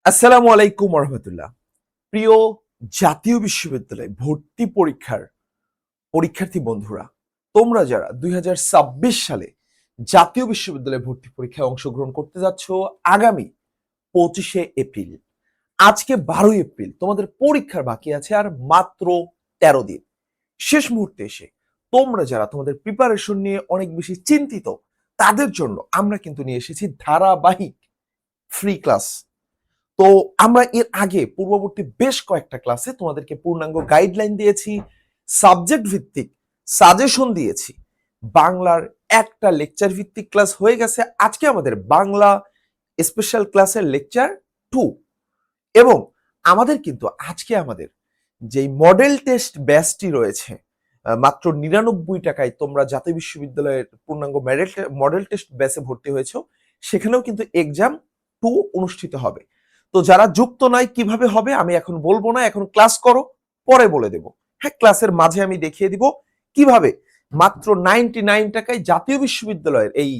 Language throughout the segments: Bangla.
আসসালামু আলাইকুম রহমতুল্লাহ। প্রিয় জাতীয় বিশ্ববিদ্যালয় ভর্তি পরীক্ষার পরীক্ষার্থী বন্ধুরা, তোমরা যারা 2026 সালে জাতীয় বিশ্ববিদ্যালয় ভর্তি পরীক্ষায় অংশগ্রহণ করতে যাচ্ছ আগামী 25শে এপ্রিল, আজকে 12ই এপ্রিল তোমাদের পরীক্ষার বাকি আছে আর মাত্র 13 দিন। শেষ মুহূর্তে এসে তোমরা যারা তোমাদের প্রিপারেশন নিয়ে অনেক বেশি চিন্তিত, তাদের জন্য আমরা কিন্তু নিয়ে এসেছি ধারাবাহিক ফ্রি ক্লাস। তো আমরা এর আগে পূর্ববর্তী বেশ কয়েকটা ক্লাসে তোমাদেরকে পূর্ণাঙ্গ গাইডলাইন দিয়েছি, সাবজেক্ট ভিত্তিক সাজেশন দিয়েছি, বাংলার একটা লেকচার ভিত্তিক ক্লাস হয়ে গেছে। আজকে আমাদের বাংলা স্পেশাল ক্লাসের লেকচার 2 এবং আমাদের কিন্তু আজকে আমাদের যেই মডেল টেস্ট ব্যাচটি রয়েছে, মাত্র 99 টাকায় তোমরা জাতীয় বিশ্ববিদ্যালয়ের পূর্ণাঙ্গ মডেল টেস্ট ব্যাচে ভর্তি হয়েছো, সেখানেও কিন্তু এক্সাম 2 অনুষ্ঠিত হবে। তো যারা যুক্ত নাই কিভাবে হবে আমি এখন বলবো না, এখন ক্লাস করো, পরে বলে দেব। হ্যাঁ, ক্লাসের মাঝে আমি দেখিয়ে দিব কিভাবে মাত্র 99 টাকায় জাতীয় বিশ্ববিদ্যালয়ের এই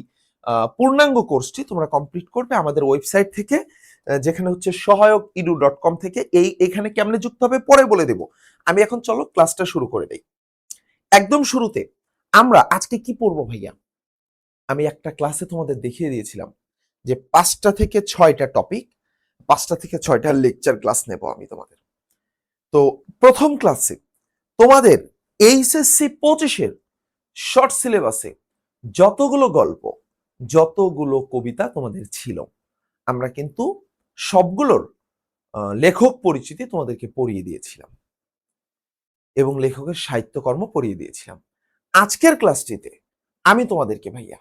পূর্ণাঙ্গ কোর্সটি তোমরা কমপ্লিট করবে আমাদের ওয়েবসাইট থেকে, যেখানে হচ্ছে সহায়ক.edu.com থেকে। এখানে কেমনে যুক্ত হবে পরে বলে দেব। আমি এখন চলো ক্লাসটা শুরু করে দেই। একদম শুরুতে আমরা আজকে কি পড়বো ভাইয়া? আমি একটা ক্লাসে তোমাদের দেখিয়ে দিয়েছিলাম যে 5টা থেকে 6টা টপিক, 5টা থেকে 6টা লেকচার ক্লাস নেব আমি তোমাদের। তো প্রথম ক্লাসে তোমাদের এইচএসসি 25-এর শর্ট সিলেবাসে যতগুলো গল্প, যতগুলো কবিতা তোমাদের ছিল, আমরা কিন্তু সবগুলোর লেখক পরিচিতি তোমাদেরকে পড়িয়ে দিয়েছিলাম এবং লেখকের সাহিত্যকর্ম পড়িয়ে দিয়েছিলাম। আজকের ক্লাসটিতে আমি তোমাদেরকে ভাইয়া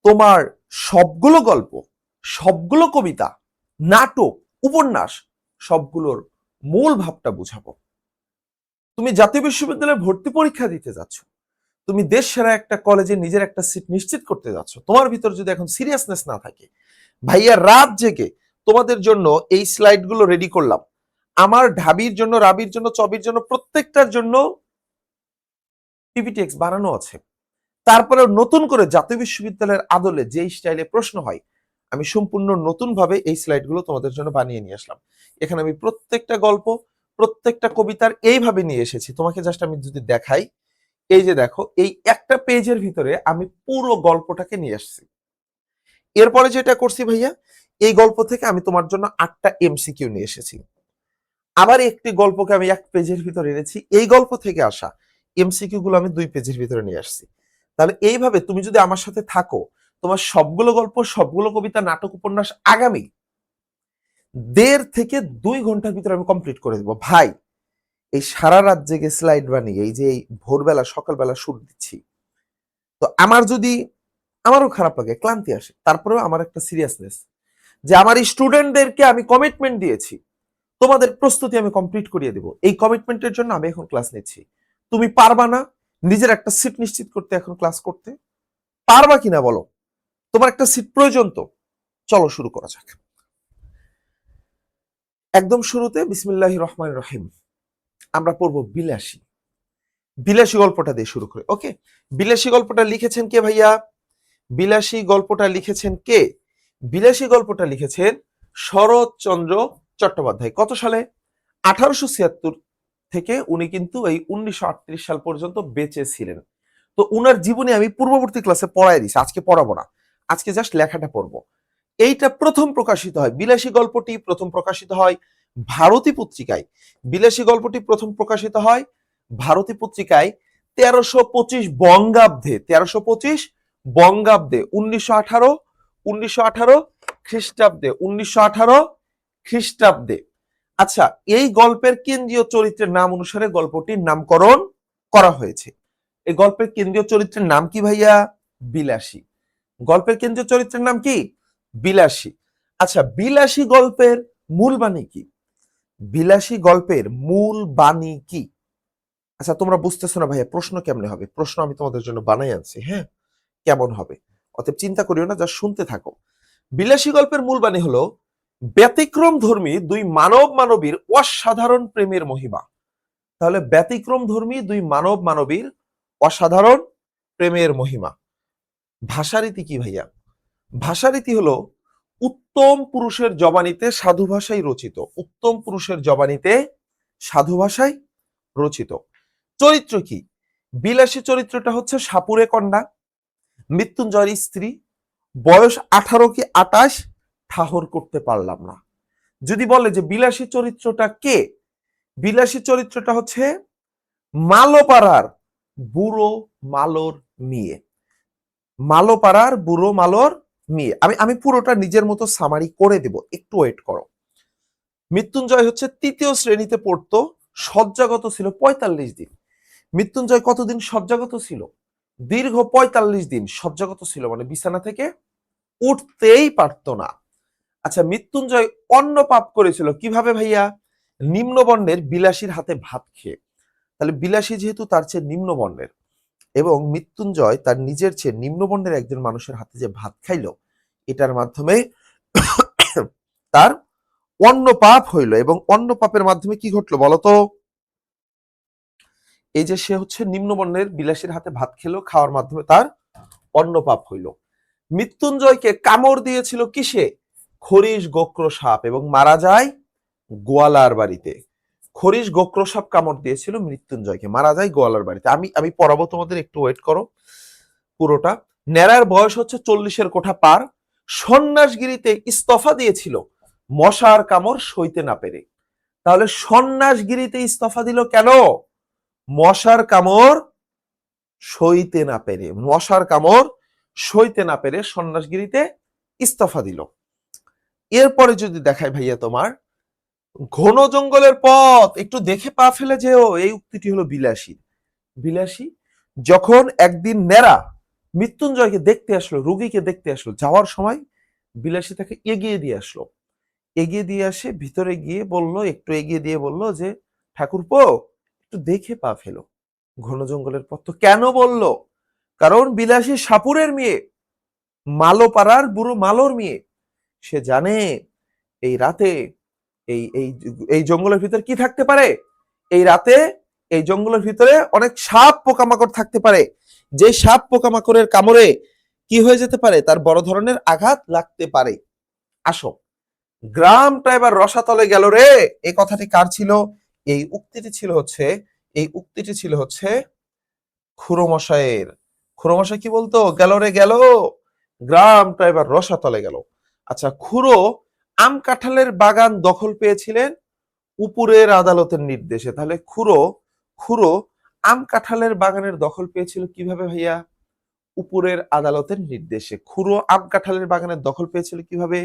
তোমার সবগুলো গল্প, সবগুলো কবিতা, নাটক, উপন্যাস সবগুলোর মূল ভাবটা বুঝাবো। তুমি জাতীয় বিশ্ববিদ্যালয়ে ভর্তি পরীক্ষা দিতে যাচ্ছ, তুমি দেশ সেরা একটা কলেজে নিজের একটা সিট নিশ্চিত করতে যাচ্ছ, তোমার ভিতর যদি এখন সিরিয়াসনেস না থাকে, ভাইয়া রাত জেগে তোমাদের জন্য এই স্লাইডগুলো রেডি করলাম। আমার ঢাবির জন্য, রাবির জন্য, চবির জন্য, প্রত্যেকটার জন্য পিপিটিএক্স বানানো আছে। তারপরে নতুন করে জাতীয় বিশ্ববিদ্যালয়ের আদলে যেই স্টাইলে প্রশ্ন হয়, আমি সম্পূর্ণ নতুন ভাবে এই স্লাইডগুলো তোমাদের জন্য বানিয়ে নিয়ে আসলাম। এখানে আমি প্রত্যেকটা গল্প, প্রত্যেকটা কবিতার এইভাবে নিয়ে এসেছি। তোমাকে জাস্ট আমি যদি দেখাই, এই যে দেখো, এই একটা পেজের ভিতরে আমি পুরো গল্পটাকে নিয়ে আসছি। এরপরে যেটা করছি ভাইয়া, এই গল্প থেকে আমি তোমার জন্য 8টা এমসিকিউ নিয়ে এসেছি। আবার একটি গল্পকে আমি 1 পেজের ভিতরে এনেছি, এই গল্প থেকে আসা এমসিকিউ গুলো আমি 2 পেজের ভিতরে নিয়ে আসছি। তাহলে এইভাবে তুমি যদি আমার সাথে থাকো, তোমার সবগুলো গল্প, সবগুলো কবিতা, নাটক, উপন্যাস আগামী 1.5 থেকে 2 ঘন্টার ভিতরে আমি কমপ্লিট করে দেবো ভাই। এই সারা রাত জেগে স্লাইড বানিয়ে এই যে এই ভোরবেলা সকালবেলা শুট দিচ্ছি, তো আমারও খারাপ লাগে, ক্লান্তি আসে, তারপরেও আমার একটা সিরিয়াসনেস যে আমার এই স্টুডেন্টদেরকে আমি কমিটমেন্ট দিয়েছি, তোমাদের প্রস্তুতি আমি কমপ্লিট করিয়ে দেব। এই কমিটমেন্টের জন্য আমি এখন ক্লাস নিচ্ছি। তুমি পারবা না নিজের একটা সিট নিশ্চিত করতে, এখন ক্লাস করতে পারবা কিনা বলো? তোমার একটা সিট প্রয়োজন তো। চলো শুরু করা যাক। একদম শুরুতে বিসমিল্লাহির রহমানির রহিম আমরা পড়বো বিলাসী। বিলাসী গল্পটা দিয়ে শুরু করি। ওকে, বিলাসী গল্পটা লিখেছেন কে ভাইয়া? বিলাসী গল্পটা লিখেছেন কে? বিলাসী গল্পটা লিখেছেন শরৎচন্দ্র চট্টোপাধ্যায়। কত সালে? 1876 থেকে উনি কিন্তু এই 1938 সাল পর্যন্ত বেঁচে ছিলেন। তো উনার জীবনী আমি পূর্ববর্তী ক্লাসে পড়াই দিছি, আজকে পড়াবো না, আজকে জাস্ট লেখাটা পড়বো। এইটা প্রথম প্রকাশিত হয়, বিলাসী গল্পটি প্রথম প্রকাশিত হয় ভারতী পত্রিকায়। বিলাসী গল্পটি প্রথম প্রকাশিত হয় ভারতী পত্রিকায় 1325 বঙ্গাব্দে, 1325 বঙ্গাব্দে, 1918 খ্রিস্টাব্দে, 1918 খ্রিস্টাব্দে। আচ্ছা, এই গল্পের কেন্দ্রীয় চরিত্রের নাম অনুসারে গল্পটির নামকরণ করা হয়েছে। এই গল্পের কেন্দ্রীয় চরিত্রের নাম কি ভাইয়া? বিলাসী। গল্পের কেন্দ্রীয় চরিত্রের নাম কি? বিলাসী। আচ্ছা, বিলাসী গল্পের মূল বাণী কি? বিলাসী গল্পের মূল বাণী কি? আচ্ছা, তোমরা বুঝতেছো না ভাইয়া প্রশ্ন কেমনে হবে? প্রশ্ন আমি তোমাদের জন্য বানাই আনছি, হ্যাঁ, কেমন হবে, অতএব চিন্তা করিও না, যা শুনতে থাকো। বিলাসী গল্পের মূল বাণী হলো ব্যতিক্রম ধর্মী দুই মানব মানবীর অসাধারণ প্রেমের মহিমা। তাহলে ব্যতিক্রম ধর্মী দুই মানব মানবীর অসাধারণ প্রেমের মহিমা। ভাষারীতি কি ভাইয়া? ভাষারীতি হলো উত্তম পুরুষের জবানিতে সাধু ভাষায় রচিত, উত্তম পুরুষের জবানিতে সাধু ভাষায় রচিত। চরিত্র কি? বিলাসী চরিত্রটা হচ্ছে সাপুরে কন্যা, মৃত্যুঞ্জয়ের স্ত্রী, বয়স 18 কি 28, ঠাহর করতে পারলাম না। যদি বলে যে বিলাসী চরিত্রটা কে, বিলাসী চরিত্রটা হচ্ছে মালোপাড়ার বুড়ো মালোর মেয়ে, মালোপাড়ার বুড়ো মালোর মেয়ে। আমি পুরোটা নিজের মতো সামারি করে দেব, একটু ওয়েট করো। মৃত্যুঞ্জয় হচ্ছে 3য় শ্রেণীতে পড়তো, শয্যাগত ছিল 45 দিন। মৃত্যুঞ্জয় কতদিন শয্যাগত ছিল? দীর্ঘ 45 দিন শয্যাগত ছিল, মানে বিছানা থেকে উঠতেই পারতো না। আচ্ছা, মৃত্যুঞ্জয় অন্ন পাপ করেছিল কিভাবে ভাইয়া? নিম্নবর্ণের বিলাসীর হাতে ভাত খেয়ে। তাহলে বিলাসী যেহেতু তার চেয়ে নিম্নবর্ণের, এবং মৃত্যুঞ্জয় তার নিজের চেয়ে নিম্নবর্ণের একজন মানুষের হাতে যে ভাত খাইলো, এটার মাধ্যমে তার অন্ন পাপ হইল। এবং অন্ন পাপের মাধ্যমে কি ঘটলো বলতো? এই যে সে হচ্ছে নিম্নবর্ণের বিলাসীর হাতে ভাত খেলো, খাওয়ার মাধ্যমে তার অন্ন পাপ হইল। মৃত্যুঞ্জয়কে কামড় দিয়েছিল কিসে? খরিশ গোক্র সাপ, এবং মারা যায় গোয়ালার বাড়িতে। খরিশ গোক্র সাপ কামড় দিয়েছিল মৃত্যুঞ্জয়কে, মারা যায় গোয়ালার বাড়িতে। আমি পড়াবো তোমাদের, একটু ওয়েট করো পুরোটা। ন্যাড়ার বয়স হচ্ছে 40-এর কোঠা পার, সন্ন্যাসগিরিতে ইস্তফা দিয়েছিল মশার কামড় সইতে না পেরে। তাহলে সন্ন্যাসগিরিতে ইস্তফা দিল কেন? মশার কামড় সইতে না পেরে, মশার কামড় সইতে না পেরে সন্ন্যাসগিরিতে ইস্তফা দিল। এরপরে যদি দেখায় ভাইয়া তোমার ঘন জঙ্গলের পথ একটু দেখে পা ফেলে যেও, এই উক্তিটি হলো বিলাসী। বিলাসী যখন একদিন নেড়া মৃত্যুঞ্জয়কে দেখতে আসলো, রোগীকে দেখতে আসলো, যাওয়ার সময় বিলাসী তাকে এগিয়ে দিয়ে আসলো। এগিয়ে দিয়ে আসে, ভিতরে গিয়ে বলল, একটু এগিয়ে দিয়ে বলল যে ঠাকুরপো একটু দেখে পা ফেলো, ঘন জঙ্গলের পথ। তো কেন বলল? কারণ বিলাসী সাপুরের মেয়ে, মালোপাড়ার বুড়ো মালোর মেয়ে। সে জানে এই রাতে এই এই এই জঙ্গলের ভিতরে কি থাকতে পারে, এই রাতে এই জঙ্গলের ভিতরে অনেক সাপ পোকামাকড় থাকতে পারে, যে সাপ পোকামাকড়ের কামড়ে কি হয়ে যেতে পারে, তার বড় ধরনের আঘাত লাগতে পারে। আসো, গ্রামটা এবার রসাতলে গেল রে, এই কথাটি কার ছিল? এই উক্তিটি ছিল হচ্ছে, এই উক্তিটি ছিল হচ্ছে খুড়োমশাইয়ের। খুড়োমশাই কি বলতো? গেল রে গেল, গ্রামটা এবার রসাতলে গেল। আচ্ছা, খুড়ো আম কাঁঠালের বাগান দখল পেয়েছিলেন উপরের আদালতের নির্দেশে। তাহলে খুড়ো খুড়ো আম কাঁঠালের বাগানের দখল পেয়েছিল কিভাবে ভাইয়া? উপরের আদালতের নির্দেশে। খুড়ো আম কাঁঠালের বাগানের দখল পেয়েছিল কিভাবে?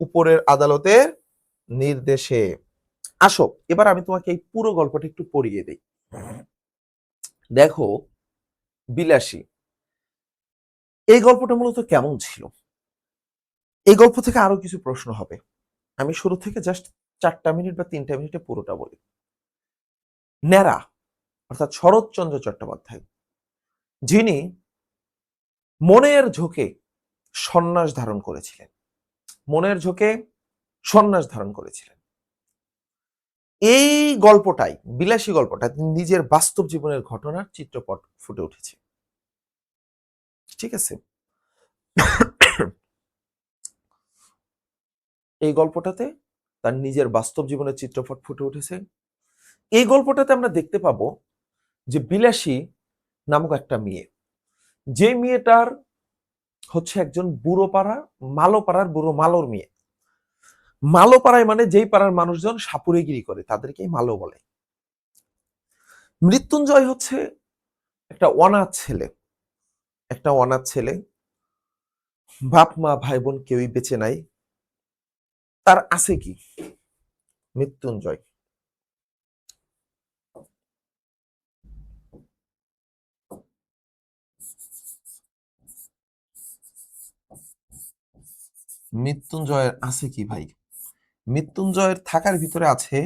উপরের আদালতের নির্দেশে। আসো, এবার আমি তোমাকে এই পুরো গল্পটা একটু পড়িয়ে দেই। দেখো, বিলাসী এই গল্পটা মূলত কেমন ছিল? এই গল্প থেকে আরো কিছু প্রশ্ন হবে। আমি শুরু থেকে জাস্ট 4টা মিনিট বা 3টা মিনিটে পুরোটা বলি। ন্যাড়া অর্থাৎ শরৎচন্দ্র চট্টোপাধ্যায়, যিনি মনের ঝোঁকে সন্ন্যাস ধারণ করেছিলেন, মনের ঝোঁকে সন্ন্যাস ধারণ করেছিলেন। এই গল্পটাই, বিলাসী গল্পটা নিজের বাস্তব জীবনের ঘটনার চিত্রপট ফুটে উঠেছে। ঠিক আছে, এই গল্পটাতে তার নিজের বাস্তব জীবনের চিত্রপট ফুটে উঠেছে। এই গল্পটাতে আমরা দেখতে পাবো যে বিলাসী নামক একটা মেয়ে, যে মেয়েটার হচ্ছে একজন বুড়ো পাড়া, মালোপাড়ার বুড়ো মালোর মেয়ে। মালো পাড়ায় মানে যেই পাড়ার মানুষজন সাপুরেগিরি করে তাদেরকে মালো বলে। মৃত্যুঞ্জয় হচ্ছে একটা অনাথ ছেলে, একটা অনাথ ছেলে, বাপ মা ভাই বোন কেউই বেঁচে নাই। তার আছে কি? মৃত্যুঞ্জয় মৃত্যুঞ্জয়ের আছে কি ভাই? মৃত্যুঞ্জয়ের থাকার ভিতরে আছে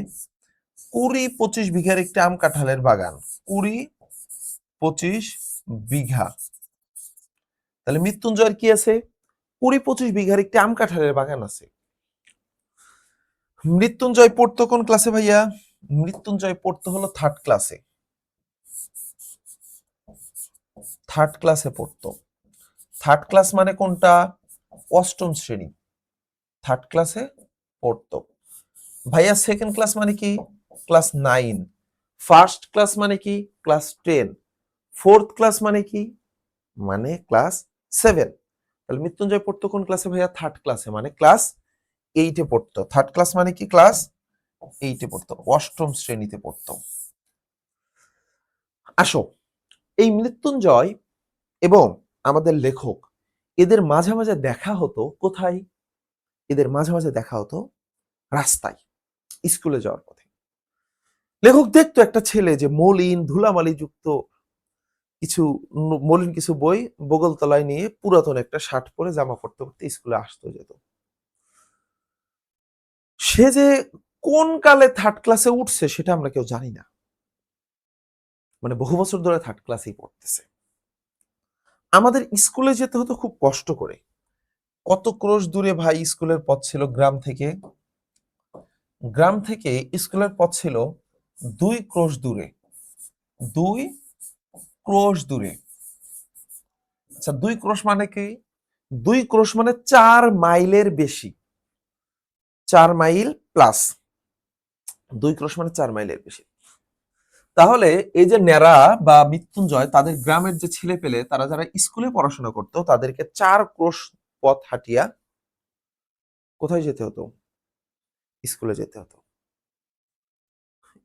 20-25 বিঘার একটি আম কাঁঠালের বাগান। 20-25 বিঘা। তাহলে মৃত্যুঞ্জয়ের কি আছে? 20-25 বিঘার একটি আম কাঁঠালের বাগান আছে। মৃত্যুঞ্জয় পড়তো কোন ক্লাসে ভাইয়া? মৃত্যুঞ্জয় পড়তো হলো 3rd ক্লাসে। 3rd ক্লাসে পড়তো। 3rd ক্লাস মানে কোনটা? 8ম শ্রেণী। থার্ড ক্লাসে পড়তো। ভাইয়া সেকেন্ড ক্লাস মানে কি? ক্লাস 9। ফার্স্ট ক্লাস মানে কি? ক্লাস 10। ফোর্থ ক্লাস মানে কি? মানে ক্লাস 7। তাহলে মৃত্যুঞ্জয় পড়তো কোন ক্লাসে ভাইয়া? থার্ড ক্লাসে, মানে ক্লাস 8-এ পড়তো। থার্ড ক্লাস মানে কি? ক্লাস 8-এ পড়তো, অষ্টম শ্রেণীতে পড়তো। আসো, এই মৃত্যুঞ্জয় এবং আমাদের লেখক, এদের মাঝে মাঝে দেখা হতো কোথায়? এদের মাঝে মাঝে দেখা হতো রাস্তায়, স্কুলে যাওয়ার পথে। লেখক দেখতো একটা ছেলে যে মলিন ধুলামালি যুক্ত কিছু মলিন কিছু বই বগল তলায় নিয়ে পুরাতন একটা শার্ট পরে জামা পরতে পরতে স্কুলে আসতো যেত। সে যে কোন কালে থার্ড ক্লাসে উঠছে সেটা আমরা কেউ জানি না, মানে বহু বছর ধরে থার্ড ক্লাসেই পড়তেছে। আমাদের স্কুলে যেতে হতো খুব কষ্ট করে। কত ক্রোশ দূরে ভাই স্কুলের পথ ছিল গ্রাম থেকে? গ্রাম থেকে স্কুলের পথ ছিল 2 ক্রোশ দূরে। 2 ক্রোশ দূরে। আচ্ছা, 2 ক্রোশ মানে কি? 2 ক্রোশ মানে 4 মাইলের বেশি। 4 মাইল প্লাস। 2 ক্রোশ মানে 4 মাইলের বেশি। তাহলে এই যে ন্যাড়া বা মৃত্যুঞ্জয়, তাদের গ্রামের যে ছেলে পেলে তারা যারা স্কুলে পড়াশোনা করতো তাদেরকে 4 ক্রোশ পথ হাঁটিয়া কোথায় যেতে হতো? স্কুলে যেতে হতো।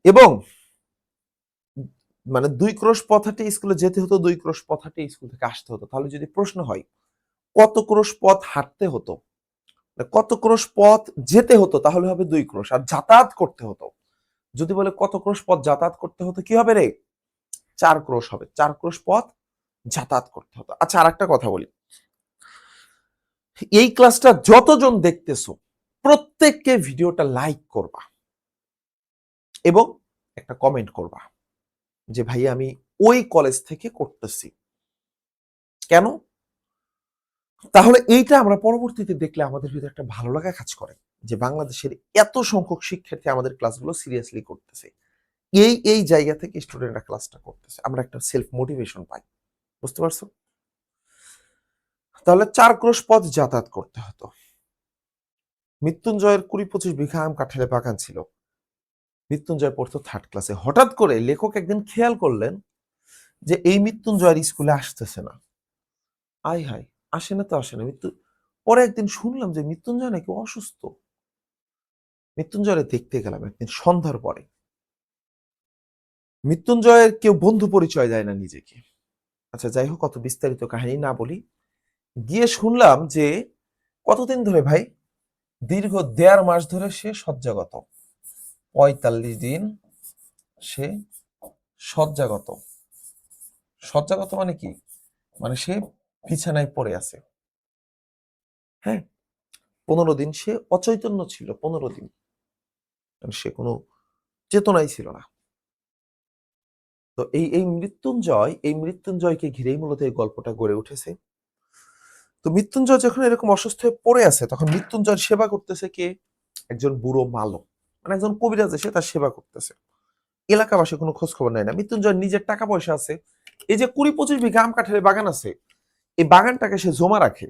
এবং মানে 2 ক্রোশ পথ হাঁটে স্কুলে যেতে হতো, 2 ক্রোশ পথ হাঁটে স্কুল থেকে আসতে হতো। তাহলে যদি প্রশ্ন হয় কত ক্রোশ পথ হাঁটতে হতো, কত ক্রোশ পথ যেতে হতো, তাহলে হবে 2 ক্রোশ। আর যাতায়াত করতে হতো, যদি বলে কত ক্রোশ পথ যাতায়াত করতে হতো, কি হবে রে? 4 ক্রোশ হবে। 4 ক্রোশ পথ যাতায়াত করতে হতো। আচ্ছা, আর একটা কথা বলি, এই ক্লাসটা যতজন দেখতেছো প্রত্যেককে ভিডিওটা লাইক করবা এবং একটা কমেন্ট করবা যে ভাই আমি ওই কলেজ থেকে করতেছি। কেন? তাহলে এইটা আমরা পরবর্তীতে দেখলে আমাদের ভিতরে একটা ভালো লাগা কাজ করে যে বাংলাদেশের এত সংখ্যক শিক্ষার্থী আমাদের ক্লাসগুলো সিরিয়াসলি করতেছে। এই জায়গা থেকে স্টুডেন্টরা ক্লাসটা করতেছে, আমরা একটা সেলফ মোটিভেশন পাই। বুঝতে পারছো? তাহলে 4 ক্রোশ পথ যাতায়াত করতে হতো। মৃত্যুঞ্জয়ের 20-25 বিঘা আম কাঁঠালের বাগান ছিল। মৃত্যুঞ্জয় পড়তো থার্ড ক্লাসে। হঠাৎ করে লেখক একদিন খেয়াল করলেন যে এই মৃত্যুঞ্জয়ের স্কুলে আসতেছে না। আয় হায়, আসে না তো আসে না। পরে একদিন শুনলাম যে মৃত্যুঞ্জয় নাকি অসুস্থ। মৃত্যুঞ্জয়ের দেখতে গেলাম একদিন সন্ধ্যার পরে। মৃত্যুঞ্জয়ের কেউ বন্ধু পরিচয় দেয় না নিজেকে। আচ্ছা, যাই হোক, অত বিস্তারিত কাহিনী না বলি। গিয়ে শুনলাম যে কতদিন ধরে ভাই? দীর্ঘ 1.5 মাস ধরে সে শয্যাগত। 45 দিন সে শয্যাগত। শয্যাগত মানে কি? মানে সে বিছানায় পড়ে আছে। হ্যাঁ, 15 দিন সে অচৈতন্য ছিল। 15 দিন সে কোনো চেতনাই ছিল না। তো এই মৃত্যুঞ্জয়কে ঘিরেই মূলত এই গল্পটা গড়ে উঠেছে। তো মৃত্যুঞ্জয় যখন এরকম অসুস্থ হয়ে পড়ে আছে, তখন মৃত্যুঞ্জয়ের সেবা করতেছে কে? একজন বুড়ো মালক, মানে একজন কবিরাজ এসে তার সেবা করতেছে। এলাকাবাসী কোনো খোঁজ খবর নেয় না। মৃত্যুঞ্জয়ের নিজের টাকা পয়সা আছে, এই যে 20-25 বিঘা আম কাঁঠালের বাগান আছে, এই বাগানটাকে সে জমা রাখে।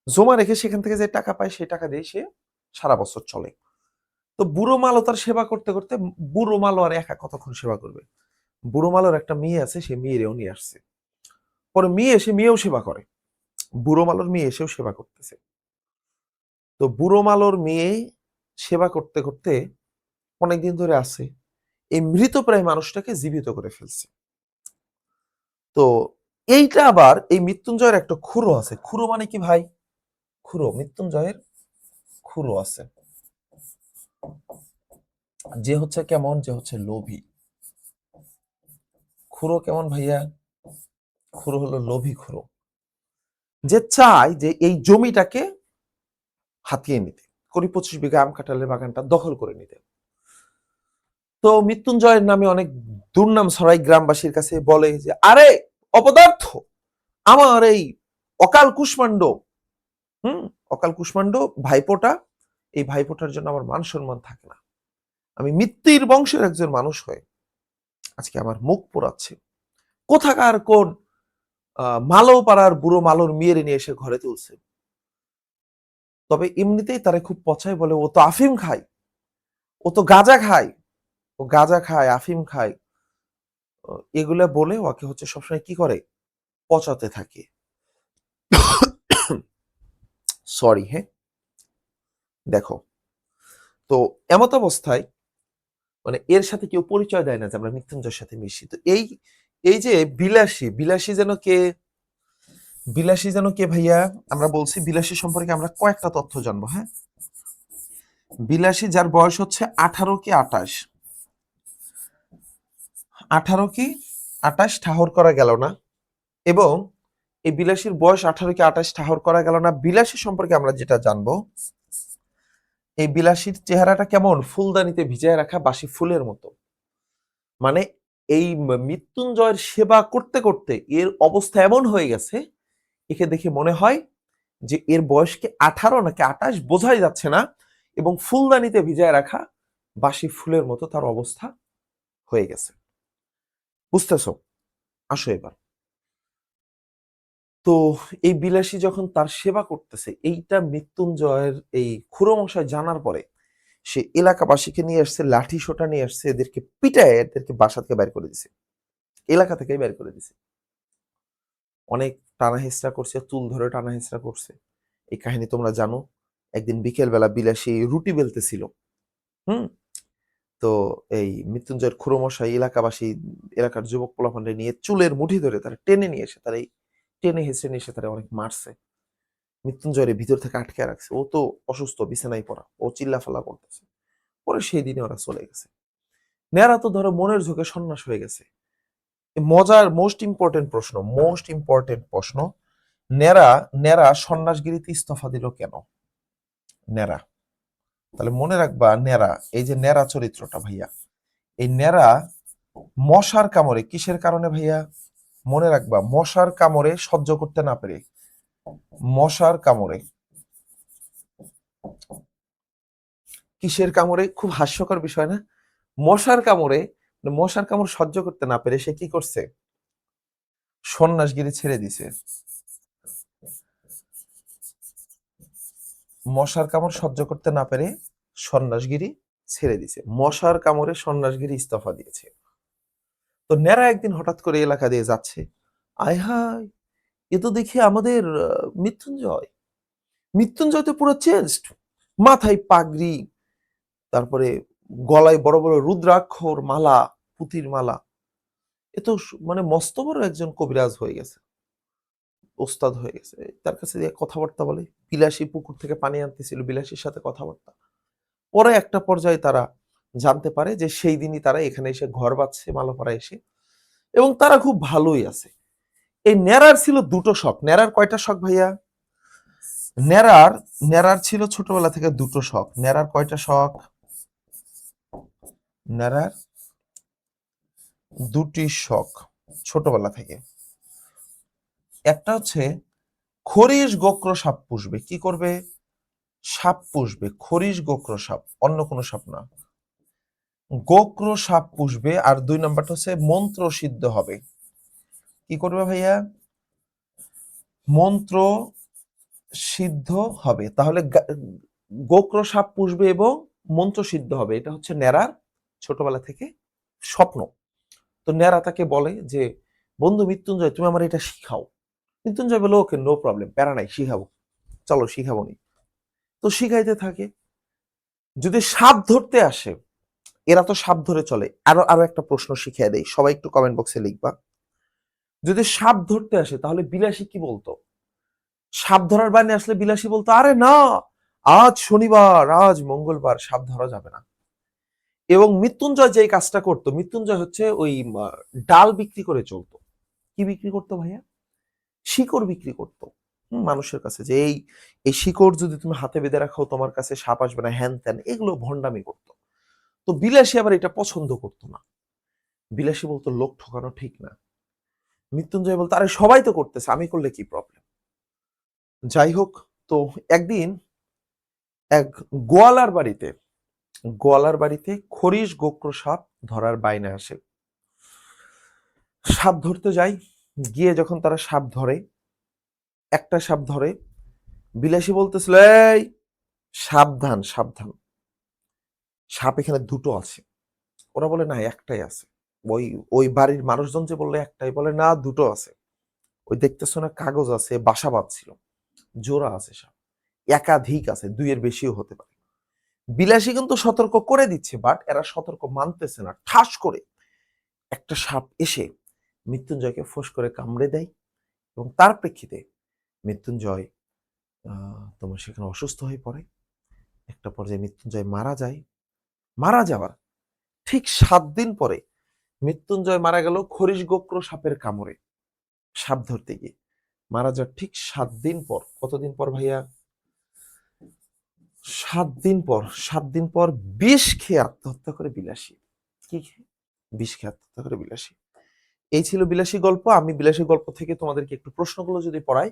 জমা রেখে সেখান থেকে যে টাকা পায় সেই টাকা দিয়ে সে সারা বছর চলে। তো বুড়ো মালো তার সেবা করতে করতে, বুড়ো মালো আর একা কতক্ষণ সেবা করবে? বুড়ো মালোর একটা মেয়ে আছে, সে মেয়েরেও নিয়ে আসছে। পরে মেয়ে এসে মেয়েও সেবা করে। বুড়ো মালোর মেয়ে এসেও সেবা করতেছে। তো বুড়ো মালোর মেয়ে সেবা করতে করতে অনেকদিন ধরে আছে, এই মৃতপ্রায় মানুষটাকে জীবিত করে ফেলছে। তো এইটা আবার এই মৃত্যুঞ্জয়ের একটা খুঁড়ো আছে। খুঁড়ো মানে কি ভাই? খুঁড়ো, মৃত্যুঞ্জয়ের খুঁড়ো আছে, যে হচ্ছে কেমন, যে হচ্ছে লোভী। খুঁড়ো কেমন ভাইয়া? খুঁড়ো হলো লোভী খুঁড়ো, যে চায় যে এই জমিটাকে হাতিয়ে নিতে, 20-25 বিঘা আম কাঁঠালের বাগানটা দখল করে নিতে। তো মৃত্যুঞ্জয়ের নামে অনেক দুর্নাম ছড়াই গ্রামবাসীর কাছে, বলে যে আরে অপদার্থ, আমার এই অকাল কুষ্মাণ্ড, হুম, অকাল কুষ্মাণ্ড ভাইপোটা, এই ভাইপোটার জন্য আমার মান সম্মান থাকে না। আমি মৃত্যুর বংশের একজন মানুষ হয়ে আজকে আমার মুখ পোড়াচ্ছে। কোথাকার কোন মালো পাড়ার বুড়ো মালোর মেয়ের নিয়ে এসে ঘরে তুলছে। তবে এমনিতেই তারা খুব পচায়, বলে ও তো আফিম খায়, ও তো গাঁজা খায়, ও গাঁজা খায়, আফিম খায়, এগুলা বলে ওকে হচ্ছে সবসময় কি করে, পচাতে থাকে। সরি, হ্যাঁ। দেখো, তো এমত অবস্থায় মানে এর সাথে কেউ পরিচয় দেয় না যে আমরা মৃত্যুঞ্জয়ের সাথে মিশি। তো এই এই যে বিলাসী, বিলাসী যেন কে ভাইয়া? আমরা বলছি বিলাসী সম্পর্কে আমরা কয়েকটা তথ্য জানবো, হ্যাঁ। বিলাসী যার বয়স হচ্ছে 18 কি 28, 18 কি 28 ঠাহর করা গেল না। এবং এই বিলাসীর বয়স 18 কি 28 ঠাহর করা গেল না। বিলাসী সম্পর্কে আমরা যেটা জানবো, এই বিলাসীর চেহারাটা কেমন? ফুলদানিতে ভিজায় রাখা বাসি ফুলের মতো। মানে এই মৃত্যুঞ্জয়ের সেবা করতে করতে এর অবস্থা এমন হয়ে গেছে, একে দেখে মনে হয় যে এর বয়স কি 18 নাকি 28 বোঝাই যাচ্ছে না, এবং ফুলদানিতে ভিজায় রাখা বাসি ফুলের মতো তার অবস্থা হয়ে গেছে। বুঝতেছো? আসো এবার। তো এই বিলাসী যখন তার সেবা করতেছে, এইটা মৃত্যুঞ্জয়ের এই খুড়োমশাই জানার পরে সে এলাকাবাসীকে নিয়ে আসছে, লাঠি সোটা নিয়ে আসছে, এদেরকে পিটায় এদেরকে বাসা থেকে বের করে দিছে, এলাকা থেকে বের করে দিছে। অনেক টানা হেঁচড়া করছে, চুল ধরে টানা হেঁচড়া করছে। এই কাহিনী তোমরা জানো। একদিন বিকেল বেলা বিলাসী রুটি বেলতেছিল, হুম। তো এই মৃত্যুঞ্জয়ের খুড়োমশাই এলাকাবাসী, এলাকার যুবক পোলাপানরে নিয়ে চুলের মুঠি ধরে তারা টেনে নিয়ে এসে, তারা এই টেনে হেঁচড়ে নিয়ে এসে তারা অনেক মারছে। মৃত্যুঞ্জয়ের ভিতর থেকে আটকে রাখছে। ও তো অসুস্থ, বিছানায় পড়া, ও চিল্লাফাল্লা করতেছে। পরে সেই দিনে ওরা চলে গেছে। নেরা তো ধরো মনের ঝোঁকে সন্ন্যাস হয়ে গেছে। মজার মোস্ট ইম্পর্টেন্ট প্রশ্ন, নেরা নেরা সন্ন্যাসগিরিতে ইস্তফা দিল কেন? নেরা, তাহলে মনে রাখবা, নেরা, এই যে নেরা চরিত্রটা ভাইয়া, এই নেরা মশার কামড়ে, কিসের কারণে ভাইয়া? মনে রাখবা, মশার কামড়ে সহ্য করতে না পেরে, মশার কামড়ে, কিসের কামড়ে? খুব হাস্যকর বিষয় না? মশার কামড়ে, মশার কামড় সহ্য করতে না পেরে সে কি করছে? সন্ন্যাসগিরি ছেড়ে দিছে। মশার কামড় সহ্য করতে না পেরে সন্ন্যাসগিরি ছেড়ে দিছে। মশার কামড়ে সন্ন্যাসগিরি ইস্তফা দিয়েছে। তো নেরা একদিন হঠাৎ করে এলাকা দিয়ে যাচ্ছে, আয় হায়, এ তো দেখি আমাদের মৃত্যুঞ্জয়। মৃত্যুঞ্জয় তো পুরো চেঞ্জড, মাথায় পাগড়ি, তারপরে গলায় বড় বড় রুদ্রাক্ষর মালা, পুতির মালা। এ তো মানে মস্ত বড় একজন কবিরাজ হয়ে গেছে, ওস্তাদ হয়ে গেছে। তার কাছে দিয়ে কথাবার্তা বলে, বিলাসী পুকুর থেকে পানি আনতেছিল, বিলাসীর সাথে কথাবার্তা। পরে একটা পর্যায়ে তারা জানতে পারে যে সেই দিনই তারা এখানে এসে ঘর বাঁধছে মালাপাড়া এসে, এবং তারা খুব ভালোই আছে। এই নেরার ছিল দুটো শখ। নেরার কয়টা শখ ভাইয়া? নেরার নেরার ছিল ছোটবেলা থেকে দুটো শখ। নেরার কয়টা শখ? নেরার দুটি শখ ছোটবেলা থেকে। একটা হচ্ছে খরিশ গোক্র সাপ পুষবে। কি করবে? সাপ পুষবে, খরিশ গোক্র সাপ, অন্য কোনো সাপ না, গোক্র সাপ পুষবে। আর 2 নাম্বারটা হচ্ছে মন্ত্র সিদ্ধ হবে। কি করবে ভাইয়া? মন্ত্র সিদ্ধ হবে। তাহলে গোক্র সাপ পুষবে এবং মন্ত্র সিদ্ধ হবে, এটা হচ্ছে নেরার ছোটবেলা থেকে স্বপ্ন। তো নেরা তাকে বলে যে, বন্ধু মৃত্যুঞ্জয়, তুমি আমার এটা শিখাও। মৃত্যুঞ্জয় বলে, ওকে, নো প্রবলেম, প্যারা নাই, শিখাবো, চলো শিখাবো নি। তো শিখাইতে থাকে। যদি সাপ ধরতে আসে, এরা তো সাপ ধরে চলে। আরো আরো একটা প্রশ্ন শিখিয়ে দেই, সবাই একটু কমেন্ট বক্সে লিখবা। যদি সাপ ধরতে আসে তাহলে বিলাসী কি বলতো? সাপ ধরার বাণী আসলে বিলাসী বলতো, আরে না, আজ শনিবার, আজ মঙ্গলবার, সাপ ধরা যাবে না। এবং মৃত্যুঞ্জয় যে কাজটা করতো, মৃত্যুঞ্জয় হচ্ছে ওই ডাল বিক্রি করে চলতো। কি বিক্রি করতো ভাইয়া? শিকড় বিক্রি করতো মানুষের কাছে, যে এই এই শিকড় যদি তুমি হাতে বেঁধে রাখো তোমার কাছে সাপ আসবে না, হ্যান ত্যান, এগুলো ভণ্ডামি করতো। তো বিলাসী আবার এটা পছন্দ করতো না। বিলাসী বলতো, লোক ঠকানো ঠিক না। মৃত্যুঞ্জয় বলতো, আরে সবাই তো করতেছে, আমি করলে কি প্রবলেম? যাই হোক, তো একদিন এক গোয়ালার বাড়িতে, খরিশ গোক্র সাপ ধরার বাইনা আসে। সাপ ধরতে যায়, গিয়ে যখন তারা সাপ ধরে, একটা সাপ ধরে, বিলাসী বলতেছিল, এই সাবধান সাবধান, সাপ এখানে দুটো আছে। ওরা বলে না একটাই আছে। ওই ওই বাড়ির মানুষজন যে বললে একটাই, বলে না দুটো আছে। ওই দেখতেছো না কাগজ আছে, বাসা বাঁধছিল, জোড়া আছে সাপ, একাধিক আছে, দুইয়ের বেশিও হতে পারে। বিলাসী কিন্তু সতর্ক করে দিচ্ছে, বাট এরা সতর্ক মানতেছে না। ঠাস করে একটা সাপ এসে মৃত্যুঞ্জয়কে ফোঁস করে কামড়ে দেয়, এবং তার প্রেক্ষিতে মৃত্যুঞ্জয় তোমার সেখানে অসুস্থ হয়ে পড়ে। একটা পর্যায়ে মৃত্যুঞ্জয় মারা যায়। মারা যাওয়ার ঠিক 7 দিন পরে মৃত্যুঞ্জয় মারা গেল খরিশ গোক্র সাপের কামড়ে, সাপ ধরতে গিয়ে। মারা যাওয়ার ঠিক 7 দিন পর, কতদিন পর ভাইয়া? 7 দিন পর। 7 দিন পর বিষ খেয়ে আত্মহত্যা করে বিলাসী। কি খেয়ে? বিষ খেয়ে আত্মহত্যা করে বিলাসী। এই ছিল বিলাসী গল্প। আমি বিলাসী গল্প থেকে তোমাদেরকে একটু প্রশ্নগুলো যদি পড়াই,